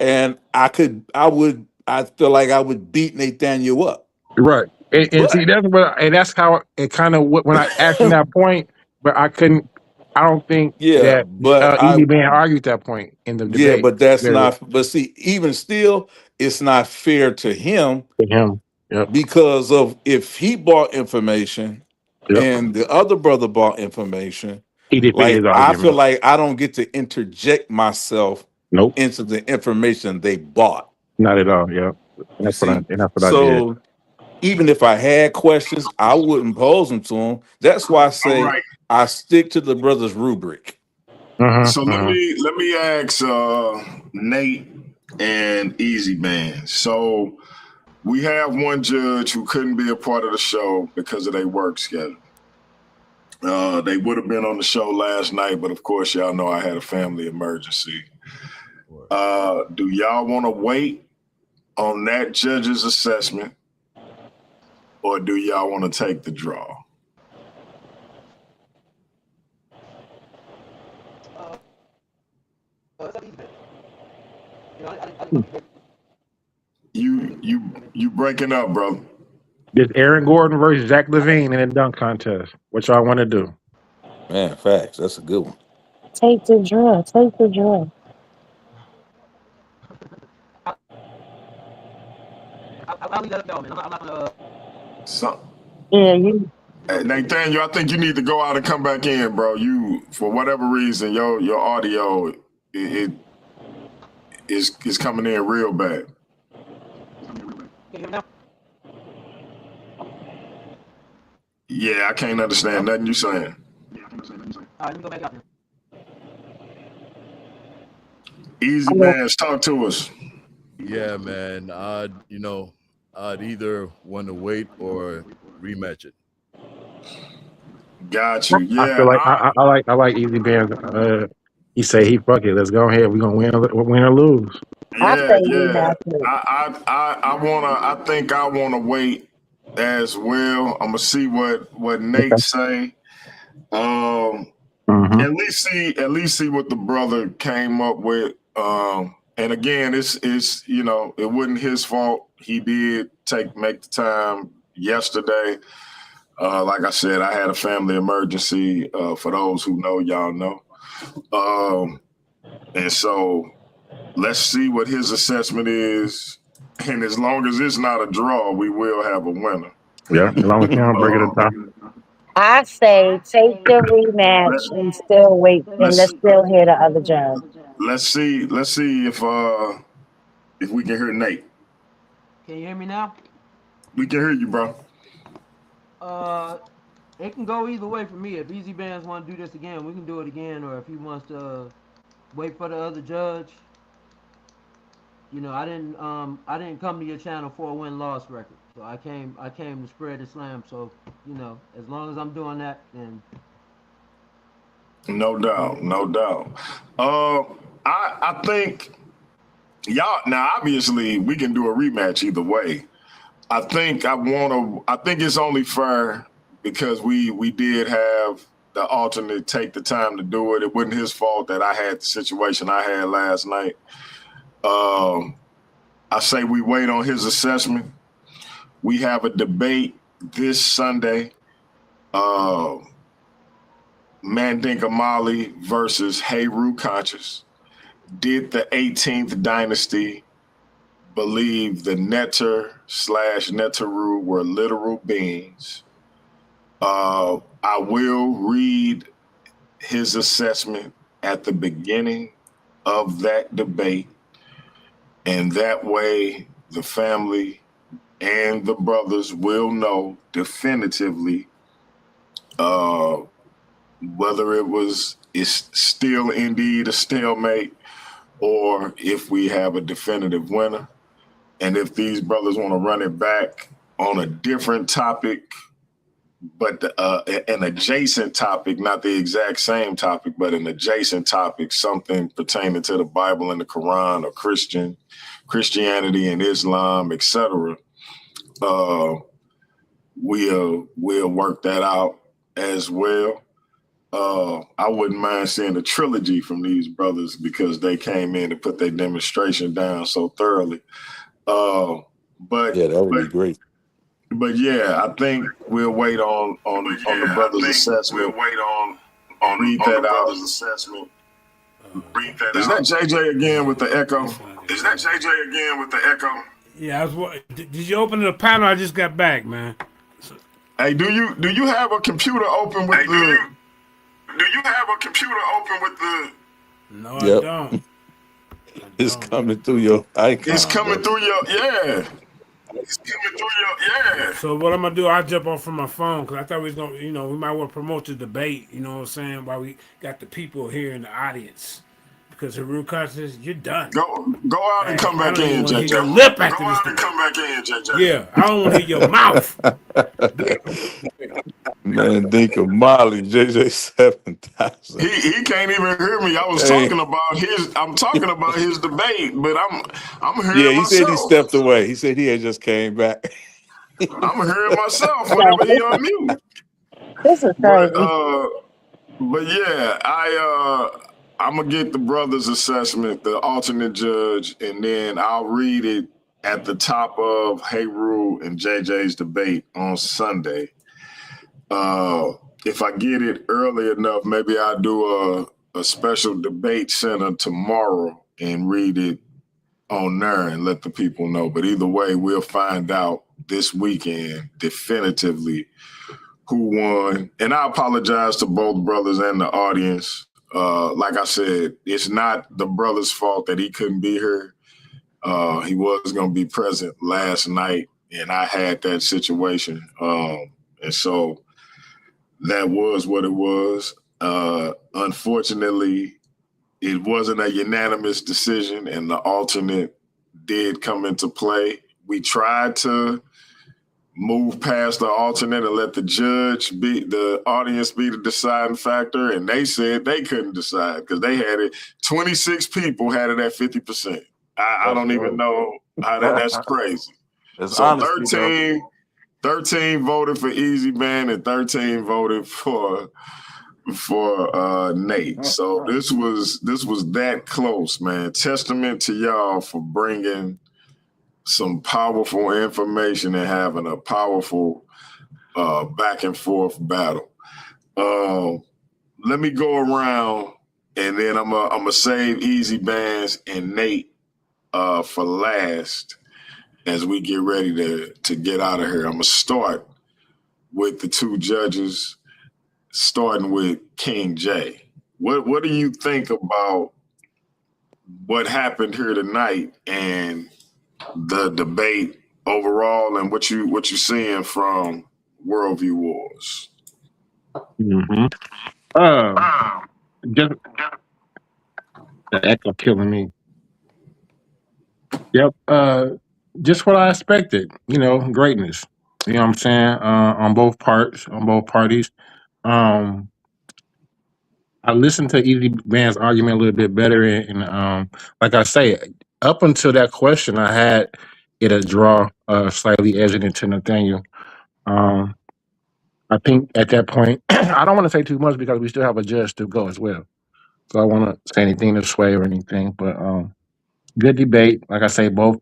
and I feel like I would beat Nathaniel up. Right. And see, But that's how it kind of when I asked him that point, but I couldn't. I don't think yeah, that but Easy Man argued that point in the yeah, debate. but that's Very well not, but see, even still, it's not fair to him, to him. Yep. because of, if he bought information Yep. and the other brother bought information, He defended like, his I feel argument. like I don't get to interject myself Nope. into the information they bought. Not at all. Yep. And You see, that's what I did. so even if I had questions, I wouldn't pose them to them. That's why I All say right. I stick to the brother's rubric. So let Hmm. me ask Nate and Easy Man. So we have one judge who couldn't be a part of the show because of their work schedule. They would have been on the show last night, but of course, y'all know I had a family emergency. Do y'all want to wait on that judge's assessment, or do y'all want to take the draw? It's up to Easy Man. You know, I didn't know You breaking up, brother? This Aaron Gordon versus Zach Levine in a dunk contest. What y'all want to do? Man, facts. That's a good one. Take the draw. Take the draw. I'll leave that up to y'all, man. I'm not gonna. So, Yeah, you. hey, Nathaniel, I think you need to go out and come back in, bro. You, for whatever reason, your audio it is coming in real bad. Can you hear me now? Yeah, I can't understand nothing you saying. All right, let me go back out there. Easy Bandz, talk to us. Yeah, man. I'd either want to wait or rematch it. Got you. I Yeah, feel like I like Easy Bandz. He say he fuck it. Let's go ahead. We're gonna win or lose. I yeah, say yeah. rematch it. I think I wanna wait as well. I'm gonna see what Nate say. Mm-hmm. At least see what the brother came up with. And again, it's it wasn't his fault. He did make the time yesterday. Like I said, I had a family emergency. For those who know, y'all know. And so let's see what his assessment is. And as long as it's not a draw, we will have a winner. Yeah, as long as he don't break it at the top. I say take the rematch and still wait, and let's Let's still hear the other judge. let's see if we can hear Nate. Can you hear me now? We can hear you, bro. It can go either way for me. If Easy Bandz want to do this again, we can do it again. Or if he wants to wait for the other judge, I didn't come to your channel for a win-loss record. So I came to spread Islam. So as long as I'm doing that, then No doubt, no doubt. I think y'all now obviously we can do a rematch either way. I think it's only fair because we did have the alternate take the time to do it. It wasn't his fault that I had the situation I had last night. I say we wait on his assessment. We have a debate this Sunday. Mandinka Mali versus Heru Conscious. Did the 18th dynasty believe the Neter/Neteru were literal beings? I will read his assessment at the beginning of that debate, and that way the family and the brothers will know definitively whether it's still indeed a stalemate or if we have a definitive winner. And if these brothers want to run it back on a different topic, but an adjacent topic, not the exact same topic, but an adjacent topic, something pertaining to the Bible and the Quran or Christianity and Islam, etc., we'll work that out as well. I wouldn't mind seeing a trilogy from these brothers because they came in and put their demonstration down so thoroughly. But yeah, that would be great. But yeah, I think we'll wait on the brothers' assessment. We'll wait on Read the that out. brothers' assessment. Read that Is out. that JJ again with the echo? Is that JJ again with the echo? Yeah, did you open the panel? I just got back, man. Hey, do you have a computer open with the? Do you have a computer open with the? No, Yep. I don't. It's coming through your icon. It's coming through your It's coming through your So what I'm gonna do? I'll jump off from my phone because I thought we was gonna, we might want to promote the debate. You know what I'm saying? While we got the people here in the audience, because the real conscious, you're done. Go out and come back in, JJ. Your lip after Go this out and come back in, JJ. Yeah, I don't want to hear your mouth. Mandinka Mali, JJ 7000. He can't even hear me. I was talking about his debate, but I'm hearing Yeah, he myself. said he stepped away. He said he had just came back. I'm hearing myself whenever he on mute. This is crazy. But yeah, I'm gonna get the brothers' assessment, the alternate judge, and then I'll read it at the top of Heru and JJ's debate on Sunday. If I get it early enough, maybe I'll do a special debate center tomorrow and read it on there and let the people know. But either way, we'll find out this weekend definitively who won. And I apologize to both brothers and the audience. Like I said, it's not the brother's fault that he couldn't be here. He was going to be present last night, and I had that situation. And so that was what it was. Unfortunately, It wasn't a unanimous decision, and the alternate did come into play. We tried to move past the alternate and let the audience be the deciding factor, and they said they couldn't decide because they had it. 26 people had it at 50%. I don't even know how that's crazy. That's So honesty, though. 13 voted for Easy Band and 13 voted for Nate. So this was that close, man. Testament to y'all for bringing some powerful information and having a powerful back and forth battle. Let me go around, and then I'm gonna save Easy Bands and Nate for last as we get ready to get out of here. I'm gonna start with the two judges, starting with King J. What do you think about what happened here tonight and the debate overall, and what you seeing from Worldview Wars? Mm-hmm. Just the echo killing me. Yep. Just what I expected. Greatness. You know what I'm saying? On both parties. Um, I listened to Easy Band's argument a little bit better, and like I say, up until that question, I had it a draw, slightly edging into Nathaniel. Um, I think at that point, I don't want to say too much because we still have a judge to go as well. So I want to say anything to sway or anything, but good debate. Like I say, both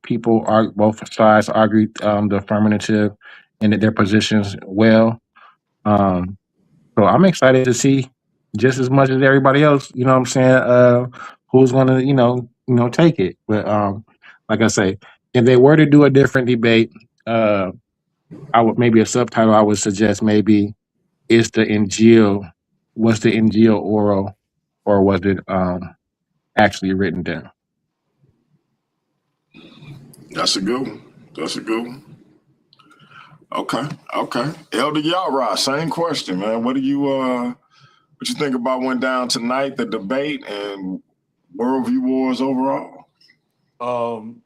sides argued the affirmative and their positions well. Um, so I'm excited to see just as much as everybody else. You know what I'm saying? Who's going to take it? But like I say, if they were to do a different debate, I would maybe a subtitle. I would suggest maybe is the Injil was the Injil oral or was it actually written down? That's a good one. That's a good one. Okay. Elder Yara, same question, man. What you think about what went down tonight, the debate and Worldview Wars overall?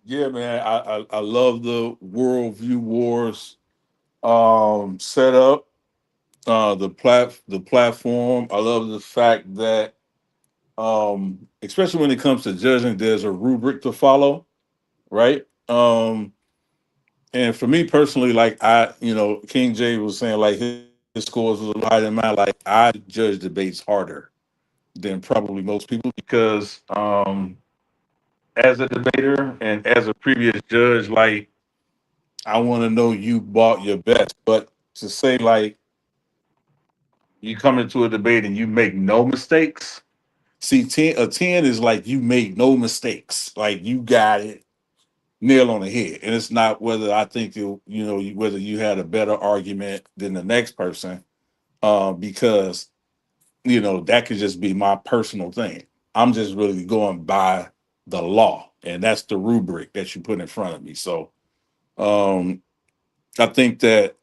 Yeah, man, I love the Worldview Wars setup, the platform. I love the fact that especially when it comes to judging, there's a rubric to follow, right? And for me personally, like King J was saying, like his scores was a lot higher than mine. Like I judge debates harder than probably most people because as a debater and as a previous judge, like I want to know you bought your best. But to say like you come into a debate and you make no mistakes, see, a 10 is like you made no mistakes, like you got it nail on the head, and it's not whether I think whether you had a better argument than the next person, because that could just be my personal thing. I'm just really going by the law, and that's the rubric that you put in front of me. So I think that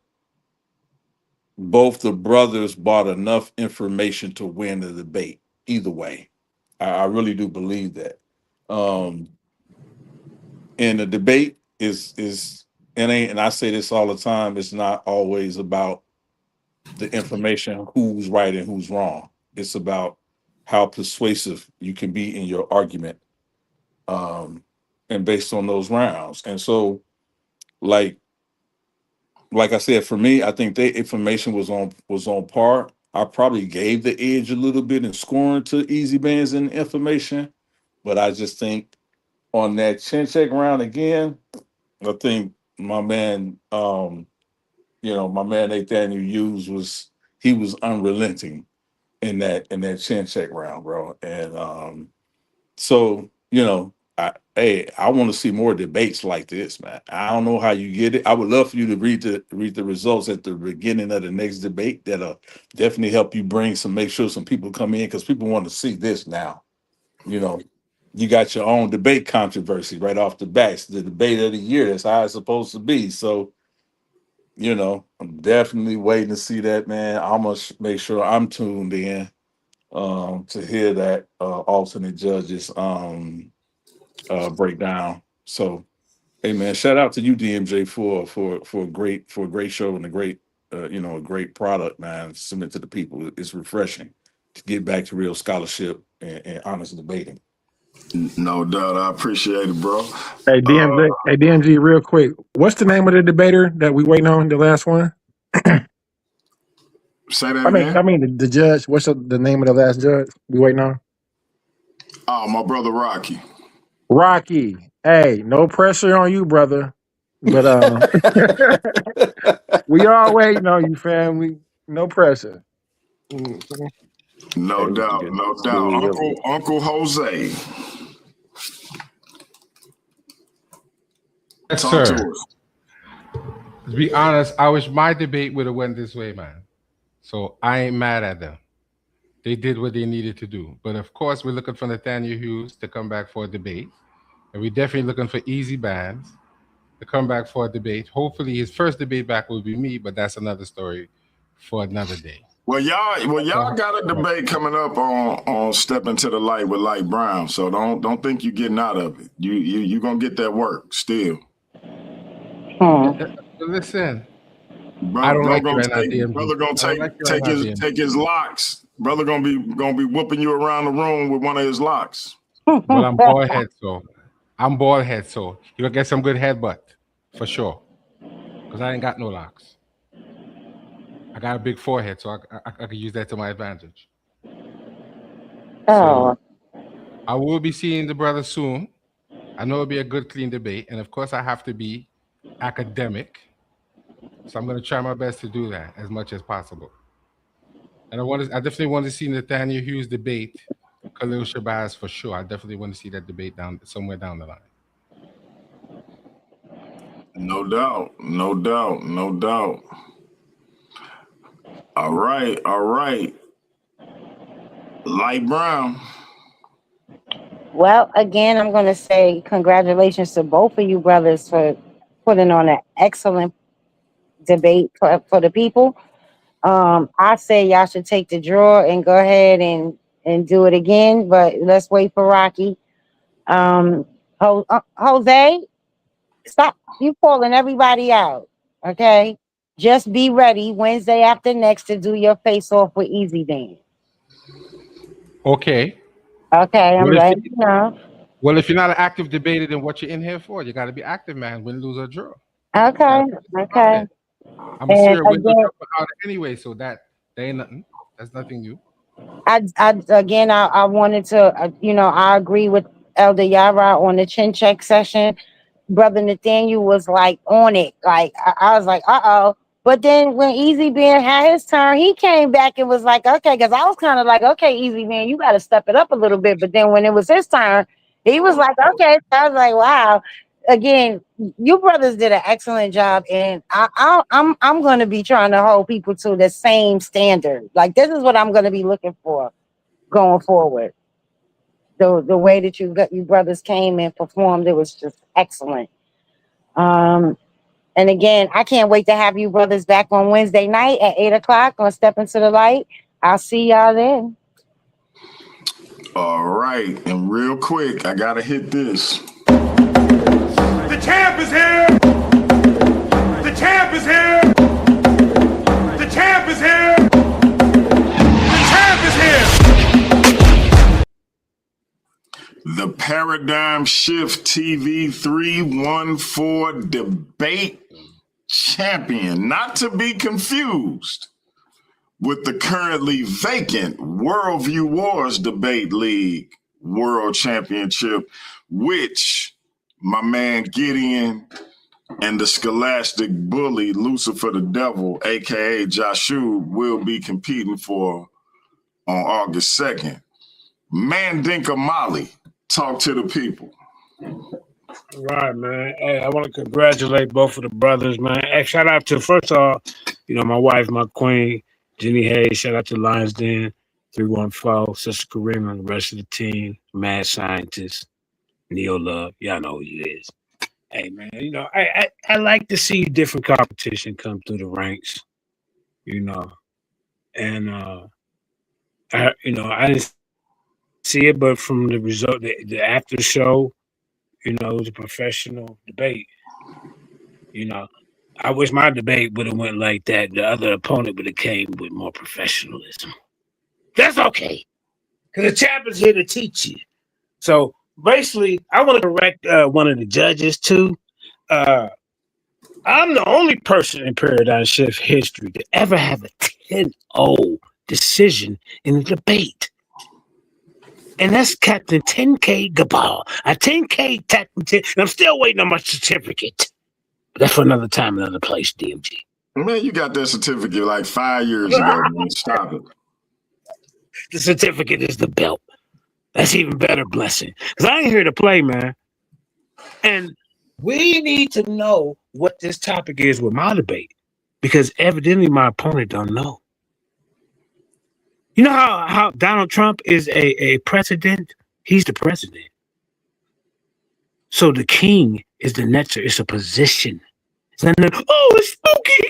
both the brothers brought enough information to win the debate either way. I really do believe that. And the debate is and I say this all the time, it's not always about the information, who's right and who's wrong. It's about how persuasive you can be in your argument, and based on those rounds. And so, like I said, for me, I think the information was on par. I probably gave the edge a little bit in scoring to Easy Bands and information, but I just think on that chin check round again, I think my man, my man Nathaniel Hughes was unrelenting in that chin check round, bro. And so I want to see more debates like this, man. I don't know how you get it. I would love for you to read the results at the beginning of the next debate. That'll definitely help you make sure some people come in because people want to see this now. You got your own debate controversy right off the bat. It's the debate of the year. That's how it's supposed to be. So, I'm definitely waiting to see that, man. I'm gonna make sure I'm tuned in. to hear that alternate judges breakdown. So, hey man, shout out to you, DMJ, for a great show and a great a great product, man. Submit to the people. It's refreshing to get back to real scholarship and honest debating. No doubt. I appreciate it, bro. Hey DMJ, hey DMG, real quick. What's the name of the debater that we waiting on? The last one. Say that again. I mean the judge. What's the name of the last judge we waiting on? Oh, my brother Rocky. Rocky. Hey, no pressure on you, brother. But we all waiting on you, fam. No pressure. No doubt, no doubt. Uncle Jose. Yes, Talk sir. to us. To be honest, I wish my debate would have went this way, man. So I ain't mad at them. They did what they needed to do. But of course, we're looking for Nathaniel Hughes to come back for a debate. And we're definitely looking for Easy Bandz to come back for a debate. Hopefully his first debate back will be me, but that's another story for another day. Well, y'all got a debate coming up on Step Into the Light with Light Brown. So don't think you're getting out of it. You gonna get that work still. Listen, Brother, I don't like you right now, DMG. Brother gonna take his locks. Brother gonna be whooping you around the room with one of his locks. Well, I'm bald head, so you gonna get some good headbutt for sure. Because I ain't got no locks. I got a big forehead, so I could use that to my advantage. Oh. So I will be seeing the brother soon. I know it'll be a good, clean debate, and of course, I have to be academic. So I'm going to try my best to do that as much as possible. And I definitely want to see Nathaniel Hughes debate Khalil Shabazz for sure. I definitely want to see that debate somewhere down the line. No doubt. All right. Light Brown. Well, again, I'm going to say congratulations to both of you brothers for putting on an excellent debate for the people. I say y'all should take the draw and go ahead and do it again, but let's wait for Rocky. Jose, stop you calling everybody out, okay? Just be ready Wednesday after next to do your face off with Easy Bandz. Okay, I'm ready now. Well, if you're not an active debater, then what you're in here for? You got to be active, man. Win, lose, or draw. Okay. I'm a serious win, lose, or anyway, so that ain't nothing. That's nothing new. I wanted to, I agree with Elder Yara on the chin check session. Brother Nathaniel was like on it. Like I was like, But then when Easy Bandz had his turn, he came back and was like, okay, because I was kind of like, okay, Easy Bandz, you got to step it up a little bit. But then when it was his turn, he was like, okay. So I was like, wow. Again, you brothers did an excellent job, and I'm going to be trying to hold people to the same standard. Like this is what I'm going to be looking for going forward. The way that you brothers came and performed, it was just excellent. And again, I can't wait to have you brothers back on Wednesday night at 8:00 on Step Into the Light. I'll see y'all then. All right, and real quick, I gotta hit this. The champ is here! The champ is here! The champ is here! The champ is here! The Paradigm Shift TV 314 debate champion, not to be confused with the currently vacant Worldview Wars Debate League World Championship, which my man Gideon and the scholastic bully Lucifer the Devil, aka Joshua, will be competing for on August 2nd. Mandinka Mali, talk to the people. Right, man. Hey, I want to congratulate both of the brothers, man. Hey, shout out to, first of all, my wife, my queen, Jenny Hayes. Shout out to Lions Den 314, Sister Kareem, and the rest of the team, Mad Scientist, Neo Love. Y'all know who he is. Hey, man, I like to see different competition come through the ranks, and I didn't see it, but from the result, the after show, it was a professional debate. I wish my debate would have went like that. The other opponent would have came with more professionalism. That's okay, because the champ is here to teach you. So basically, I want to correct one of the judges too. I'm the only person in Paradigm Shift history to ever have a 10-0 decision in a debate. And that's Captain 10K Gabal. A 10K Captain 10, and I'm still waiting on my certificate. But that's for another time, another place, DMG. Man, you got that certificate like 5 years ago, man. Stop it. The certificate is the belt. That's even better blessing. Because I ain't here to play, man. And we need to know what this topic is with my debate. Because evidently my opponent don't know. You know how Donald Trump is a president? He's the president. So the king is the netter. It's a position. It's not it's spooky.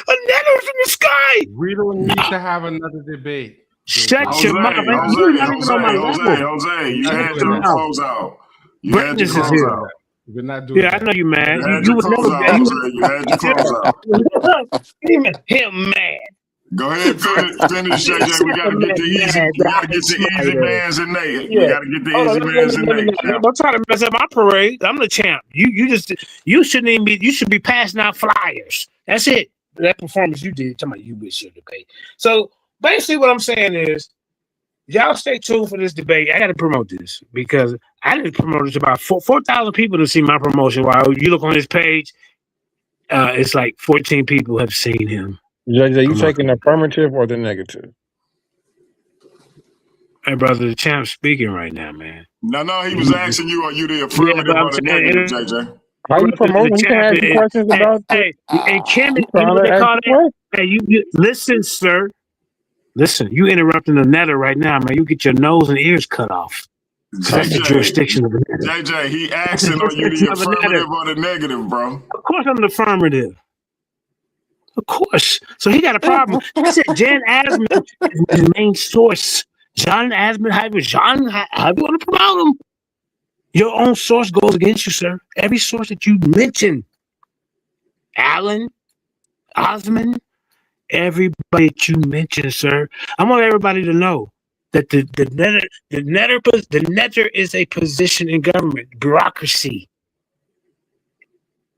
A netter's in the sky. We don't need to have another debate. Shut your mouth. Jose, you had your close out. You had your close out. We're not doing I know you mad. You would never get you had your close out. Him mad. Go ahead, finish, JJ. We gotta get the easy mans in there. We gotta get the easy mans in there. Don't try to mess up my parade. I'm the champ. You shouldn't even be. You should be passing out flyers. That's it. That performance you did. Talking about you wish your debate. So basically, what I'm saying is, y'all stay tuned for this debate. I got to promote this because I didn't promote it to about 4,000 people to see my promotion. While you look on his page, it's like 14 people have seen him. JJ, you taking the affirmative or the negative? Hey, brother, the champ's speaking right now, man. No, he was asking you, are you the affirmative or the negative, JJ? How you promoting? You can ask you questions about Hey, Kim, you know what they call that? Hey, you listen, sir. Listen, you interrupting the netter right now, man. You get your nose and ears cut off. That's the jurisdiction of the netter. JJ, he asking, are you the affirmative or the negative, bro? Of course I'm the affirmative. Of course. So he got a problem. I said Jan Asman is his main source. John Asman, how you want to promote him? Your own source goes against you, sir. Every source that you mention, Allen, Osman, everybody that you mention, sir. I want everybody to know that the netter is a position in government, bureaucracy.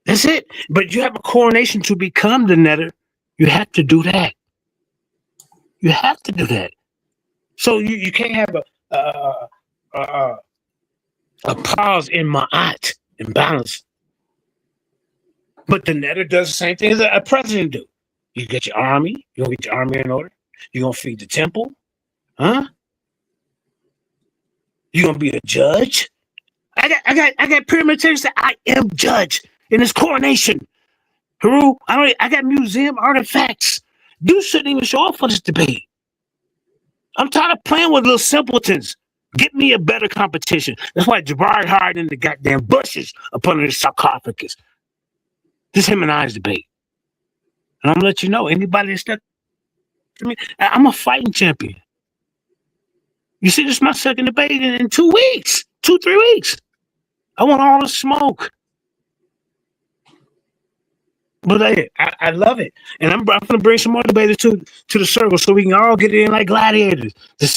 That's it. But you have a coronation to become the netter. You have to do that. You have to do that. So you can't have a pause in ma'at, imbalance. But the netter does the same thing as a president do. You get your army. You're going to get your army in order. You're going to feed the temple. Huh? You're going to be a judge. I got pyramid texts that I am judge in this coronation. Haru, I got museum artifacts. You shouldn't even show up for this debate. I'm tired of playing with little simpletons. Get me a better competition. That's why Jabari hired in the goddamn bushes up under the sarcophagus. This him and I's debate. And I'm gonna let you know, anybody that's stuck to me, I'm a fighting champion. You see, this is my second debate in 2 weeks, 3 weeks. I want all the smoke. But I love it. And I'm going to bring some more debaters to the circle so we can all get in like gladiators. The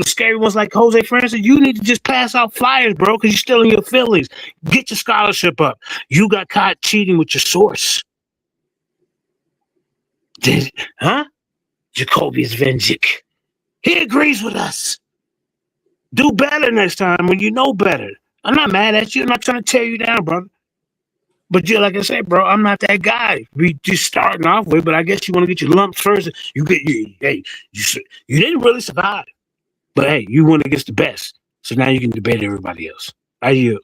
scary ones like Jose Francis, you need to just pass out flyers, bro, because you're still in your feelings. Get your scholarship up. You got caught cheating with your source. Jacobius Venjic. He agrees with us. Do better next time when you know better. I'm not mad at you. I'm not trying to tear you down, brother. But like I said, bro, I'm not that guy. We just starting off with, but I guess you want to get your lumps first. You didn't really survive. But hey, you went against the best. So now you can debate everybody else. I yield.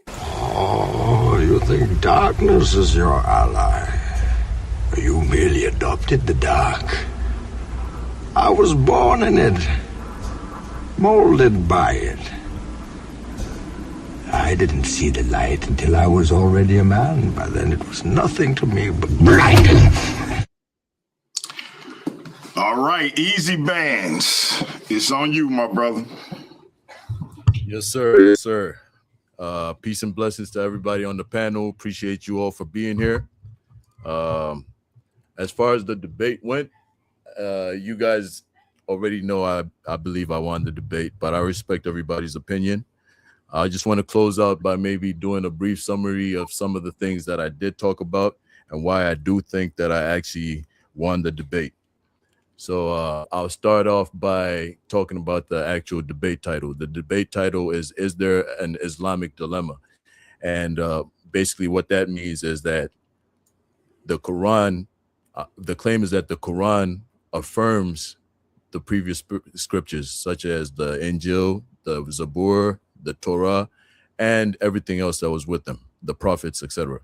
Oh, you think darkness is your ally? You merely adopted the dark. I was born in it, molded by it. I didn't see the light until I was already a man. By then it was nothing to me but blinding. right, Easy Bandz. It's on you, my brother. Yes, sir. Yes, sir. Peace and blessings to everybody on the panel. Appreciate you all for being here. As far as the debate went, you guys already know I believe I won the debate, but I respect everybody's opinion. I just want to close out by maybe doing a brief summary of some of the things that I did talk about and why I do think that I actually won the debate. So I'll start off by talking about the actual debate title. The debate title is there an Islamic dilemma? And basically what that means is that the Quran, the claim is that the Quran affirms the previous scriptures, such as the Injil, the Zabur, the Torah, and everything else that was with them, the prophets, etc.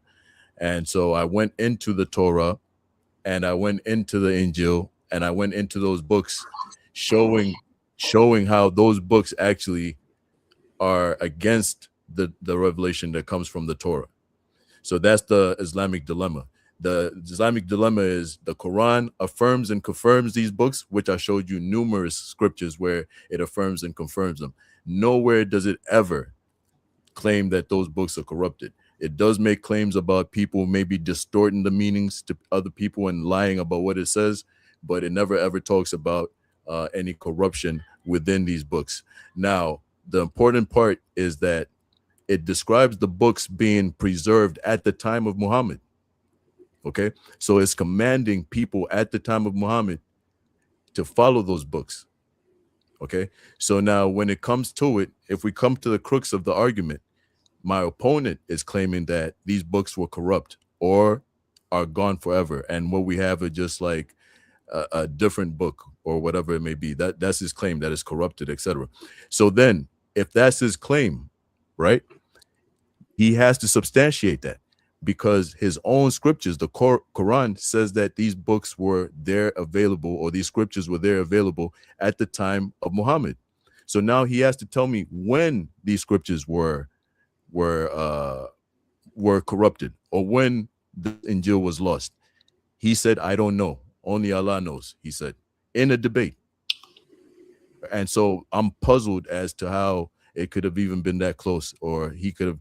And so I went into the Torah and I went into the Injil and I went into those books showing how those books actually are against the revelation that comes from the Torah. So that's the Islamic dilemma. The Islamic dilemma is the Quran affirms and confirms these books, which I showed you numerous scriptures where it affirms and confirms them. Nowhere does it ever claim that those books are corrupted. It does make claims about people maybe distorting the meanings to other people and lying about what it says, but it never ever talks about any corruption within these books. Now, the important part is that it describes the books being preserved at the time of Muhammad. Okay, so it's commanding people at the time of Muhammad to follow those books. Okay, so now when it comes to it, if we come to the crux of the argument, my opponent is claiming that these books were corrupt or are gone forever, and what we have is just like a different book or whatever it may be. That's his claim, that is corrupted, etc. So then, if that's his claim, right, he has to substantiate that, because his own scriptures, the Quran, says that these books were there available, or these scriptures were there available at the time of Muhammad. So now he has to tell me when these scriptures were corrupted, or when the Injil was lost. He said, I don't know. Only Allah knows, he said, in a debate. And so I'm puzzled as to how it could have even been that close, or he could have,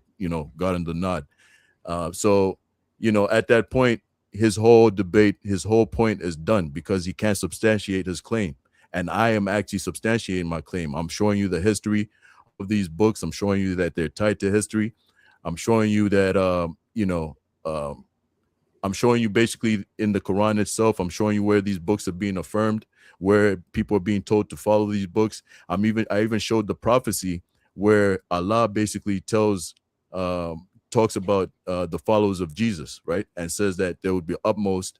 gotten the nod. So, at that point, his whole debate, his whole point is done, because he can't substantiate his claim. And I am actually substantiating my claim. I'm showing you the history of these books. I'm showing you that they're tied to history. I'm showing you that, I'm showing you basically in the Quran itself, I'm showing you where these books are being affirmed, where people are being told to follow these books. I even showed the prophecy where Allah basically talks about the followers of Jesus, right? And says that there would be upmost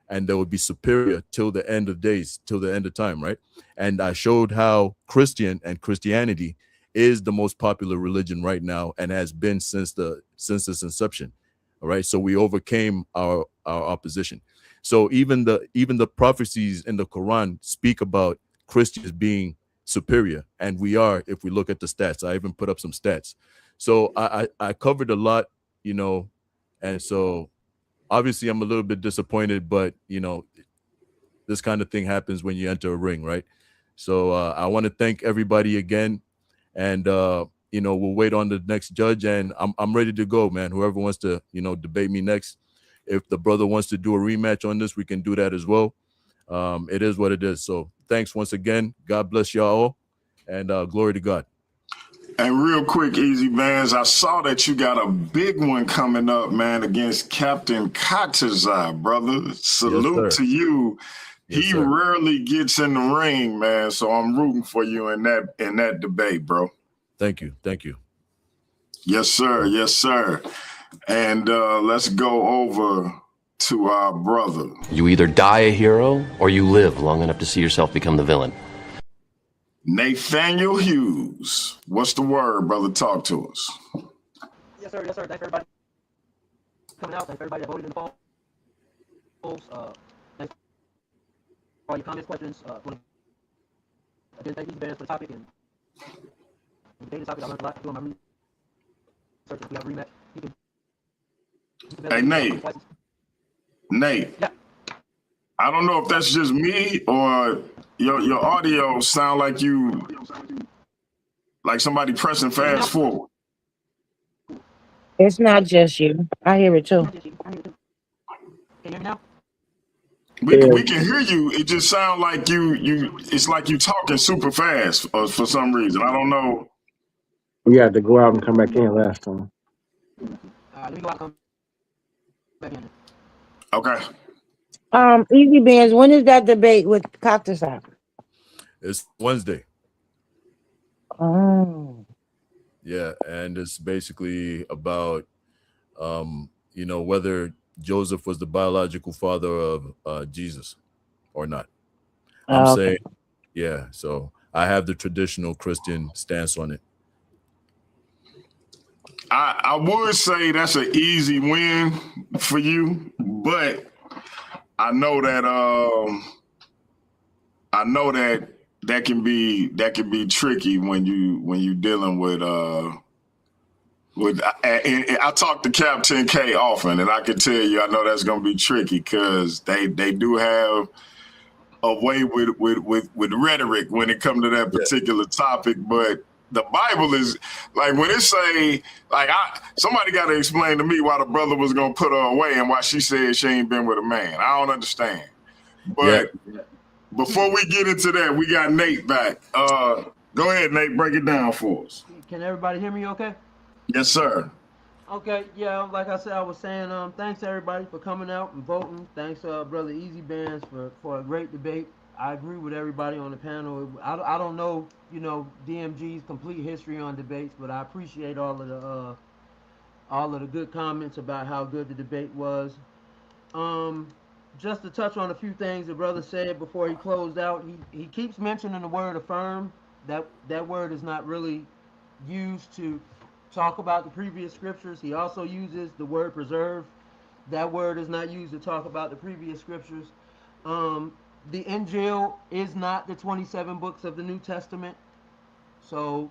and there would be superior till the end of days, till the end of time, right? And I showed how Christianity is the most popular religion right now and has been since its inception. All right, so we overcame our opposition. So even the prophecies in the Quran speak about Christians being superior, and we are, if we look at the stats. I even put up some stats. So I covered a lot, and so obviously I'm a little bit disappointed, but this kind of thing happens when you enter a ring, right? So I want to thank everybody again, and we'll wait on the next judge, and I'm ready to go, man. Whoever wants to, debate me next. If the brother wants to do a rematch on this, we can do that as well. It is what it is. So thanks once again. God bless y'all all, and glory to God. And real quick, Easy Bandz, I saw that you got a big one coming up, man, against Captain Katazai, brother. Salute to you. He rarely gets in the ring, man. So I'm rooting for you in that debate, bro. Thank you. Thank you. Yes, sir. Yes, sir. And let's go over to our brother. You either die a hero or you live long enough to see yourself become the villain. Nathaniel Hughes. What's the word, brother? Talk to us. Yes, sir. Yes, sir. Thanks, everybody coming out. Thanks, everybody that voted in the polls. Thanks for all your comments, questions. Again, thank you, Bandz, for the topic. And the dating topic, I learned a lot doing my research. If we have a rematch, hey, Nate. Nate. Yeah. I don't know if that's just me or your audio sound like you like somebody pressing fast forward. It's not just you. I hear it too. Can you hear me now? We can hear you. It just sounds like you. It's like you talking super fast for some reason. I don't know. We had to go out and come back in last time. Let me go out and come back in. Okay. Easy Bands, when is that debate with Cactus out? It's Wednesday. Oh. Yeah, and it's basically about whether Joseph was the biological father of Jesus or not. I'm saying, yeah, so I have the traditional Christian stance on it. I would say that's an easy win for you, but I know that can be tricky when you dealing with I talk to Captain K often, and I can tell you I know that's gonna be tricky because they do have a way with rhetoric when it comes to that particular topic, but the Bible is like when it say like somebody got to explain to me why the brother was gonna put her away and why she said she ain't been with a man. I don't understand. But before we get into that, we got Nate back. Go ahead, Nate, break it down for us. Can everybody hear me okay? Yes, sir. Okay, yeah, like I said, I was saying, thanks everybody for coming out and voting. Thanks, brother Easy Bands for a great debate. I agree with everybody on the panel. I don't know, DMG's complete history on debates, but I appreciate all of the good comments about how good the debate was. Just to touch on a few things the brother said before he closed out, he keeps mentioning the word affirm. That word is not really used to talk about the previous scriptures. He also uses the word preserve. That word is not used to talk about the previous scriptures. The Injil is not the 27 books of the New Testament. So,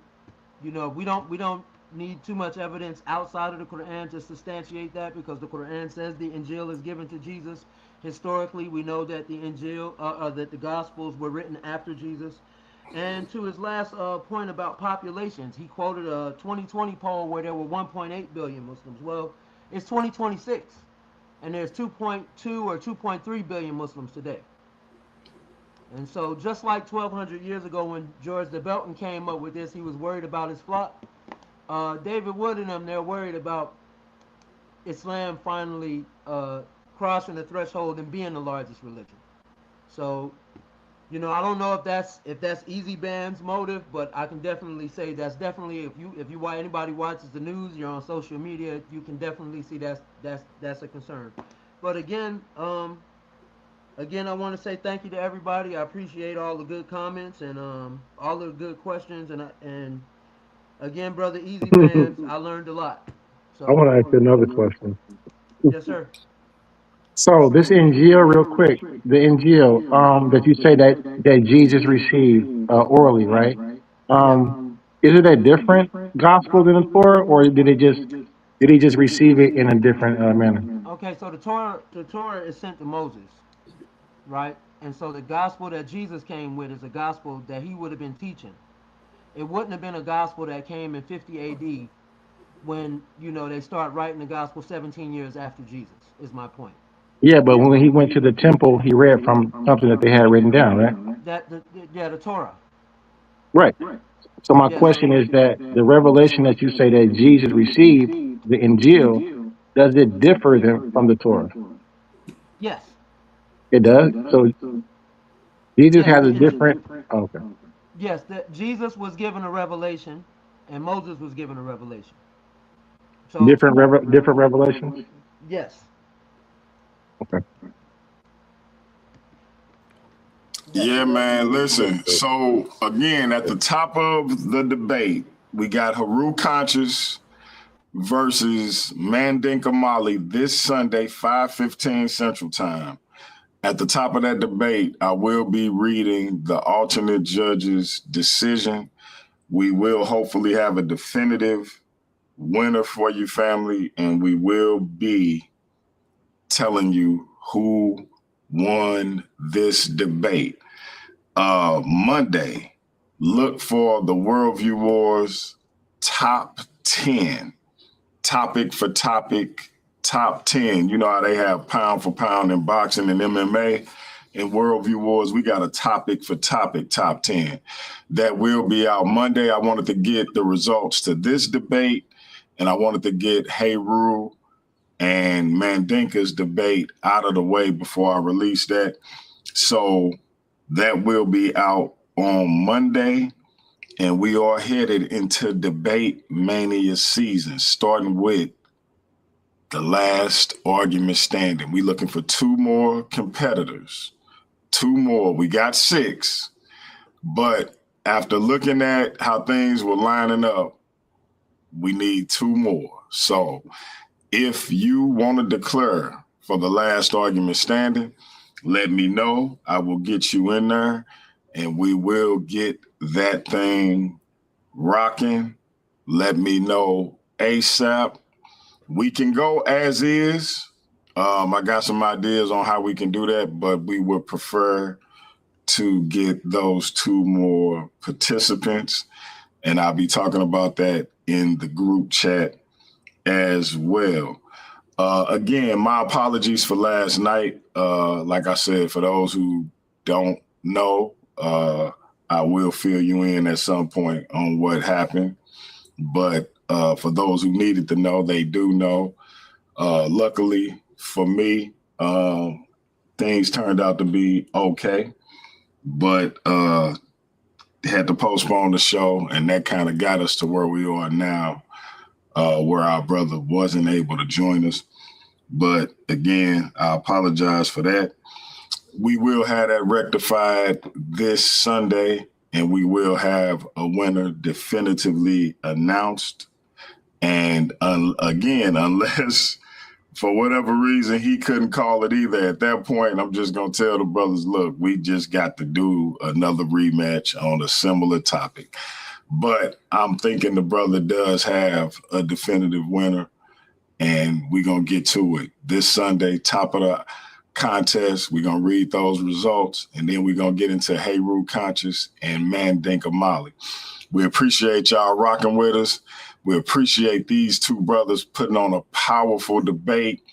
we don't need too much evidence outside of the Quran to substantiate that, because the Quran says the Injil is given to Jesus. Historically, we know that the Injil, that the Gospels were written after Jesus. And to his last point about populations, he quoted a 2020 poll where there were 1.8 billion Muslims. Well, it's 2026, and there's 2.2 or 2.3 billion Muslims today. And so just like 1,200 years ago when George the Belton came up with this, he was worried about his flock. David Wood and them, they're worried about Islam finally crossing the threshold and being the largest religion. So, I don't know if that's Easy Band's motive, but I can definitely say that's definitely, if anybody watches the news, you're on social media, you can definitely see that's a concern. But again, I want to say thank you to everybody. I appreciate all the good comments and all the good questions, and again, brother Easy Bands, I learned a lot. So I want to ask you another question. yes, sir. So this Injil, real quick, the Injil that you say that Jesus received orally, right? Yeah. Is it a different gospel than the Torah, or did he just receive it in a different manner? Okay, so the Torah is sent to Moses, right? And so the gospel that Jesus came with is a gospel that he would have been teaching. It wouldn't have been a gospel that came in 50 AD when, they start writing the gospel 17 years after Jesus, is my point. Yeah, but when he went to the temple, he read from something that they had written down, right? The Torah. Right. So my Yes. question is that the revelation that you say that Jesus received, the Injil, does it differ from the Torah? Yes. It does. So Jesus Yes. has a different. Okay. Yes, that Jesus was given a revelation, and Moses was given a revelation. So Different revelations. yes. Okay. Yeah, man. Listen. So again, at the top of the debate, we got Haru Conscious versus Mandinka Mali this Sunday, 5:15 Central Time. At the top of that debate, I will be reading the alternate judge's decision. We will hopefully have a definitive winner for you, family, and we will be telling you who won this debate. Monday, look for the Worldview Wars top 10. Topic for topic, top 10. You know how they have pound for pound in boxing and MMA? In Worldview Wars, we got a topic for topic, top 10. That will be out Monday. I wanted to get the results to this debate, and I wanted to get Heru and Mandinka's debate out of the way before I release that. So that will be out on Monday, and we are headed into debate mania season, starting with the last argument standing. We're looking for 2 more competitors. 2 more. We got 6, but after looking at how things were lining up, we need 2 more. So if you want to declare for the last argument standing, let me know. I will get you in there, and we will get that thing rocking. Let me know ASAP. We can go as is. I got some ideas on how we can do that, but we would prefer to get those 2 more participants, and I'll be talking about that in the group chat as well. Again, my apologies for last night. Like I said, for those who don't know, I will fill you in at some point on what happened. But for those who needed to know, they do know. Luckily for me, things turned out to be okay, but had to postpone the show, and that kind of got us to where we are now, where our brother wasn't able to join us. But again, I apologize for that. We will have that rectified this Sunday, and we will have a winner definitively announced. And again, unless for whatever reason he couldn't call it either, at that point, I'm just going to tell the brothers, look, we just got to do another rematch on a similar topic. But I'm thinking the brother does have a definitive winner, and we're going to get to it. This Sunday, top of the contest, we're going to read those results, and then we're going to get into Heru Conscious and Mandinka Mali. We appreciate y'all rocking with us. We appreciate these 2 brothers putting on a powerful debate,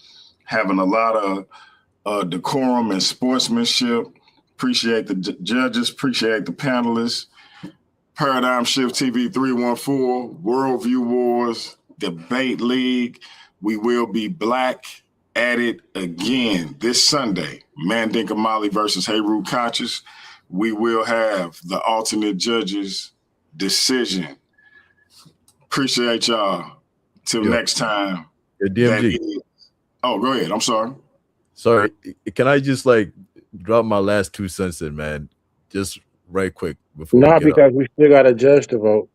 having a lot of decorum and sportsmanship. Appreciate the judges, appreciate the panelists. Paradigm Shift TV 314, Worldview Wars, Debate League. We will be black at it again this Sunday. Mandinka Mali versus Heru Conscious. We will have the alternate judges' decision. Appreciate y'all. Till next time. DMG. Oh, go ahead. I'm sorry. Sorry. Can I just drop my last 2 cents in, man? Just right quick before. Not because we still got a judge to vote.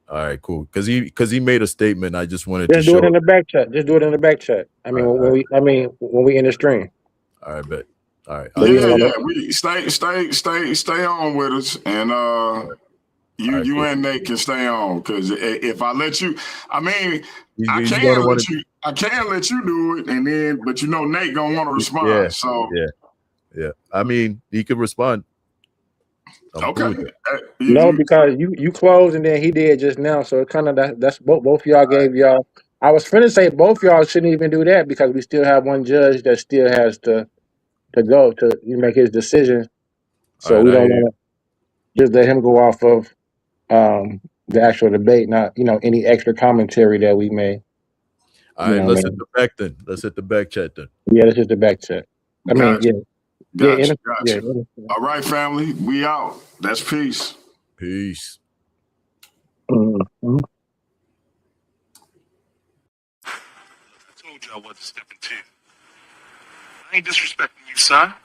All right, cool. Because he made a statement. I just wanted to show it in the back chat. Just do it in the back chat. When we in the stream. All right, bet. All right. We stay on with us, and you and Nate can stay on, because if I let you, I can't let you do it, and then but Nate gonna want to respond. Yeah, so yeah. I mean, he could respond. Okay. No, because you closed and then he did just now, so it kind of that's both y'all gave y'all. I was finna say both y'all shouldn't even do that because we still have one judge that still has to go to make his decision. So we don't want to just let him go off of the actual debate, not any extra commentary that we made. All right, let's hit the back then. Let's hit the back chat then. Yeah, let's hit the back chat. Gotcha. All right, family, we out. That's peace. Peace. I told you I wasn't stepping to. I ain't disrespecting you, son.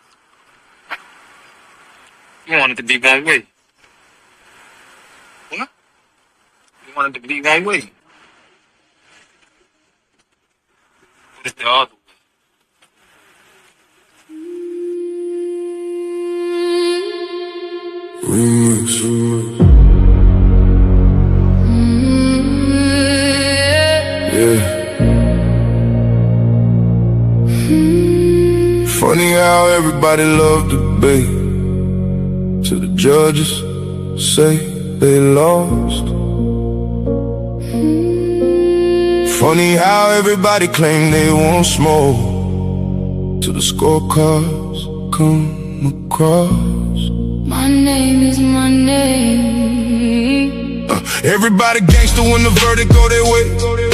You want it to be one way. What? You want it to be one way. What is the other way? Funny how how everybody loved debate, till the judges say they lost. Funny how everybody claimed they want smoke, till the scorecards come across. My name is my name. Everybody gangster when the verdict go their way.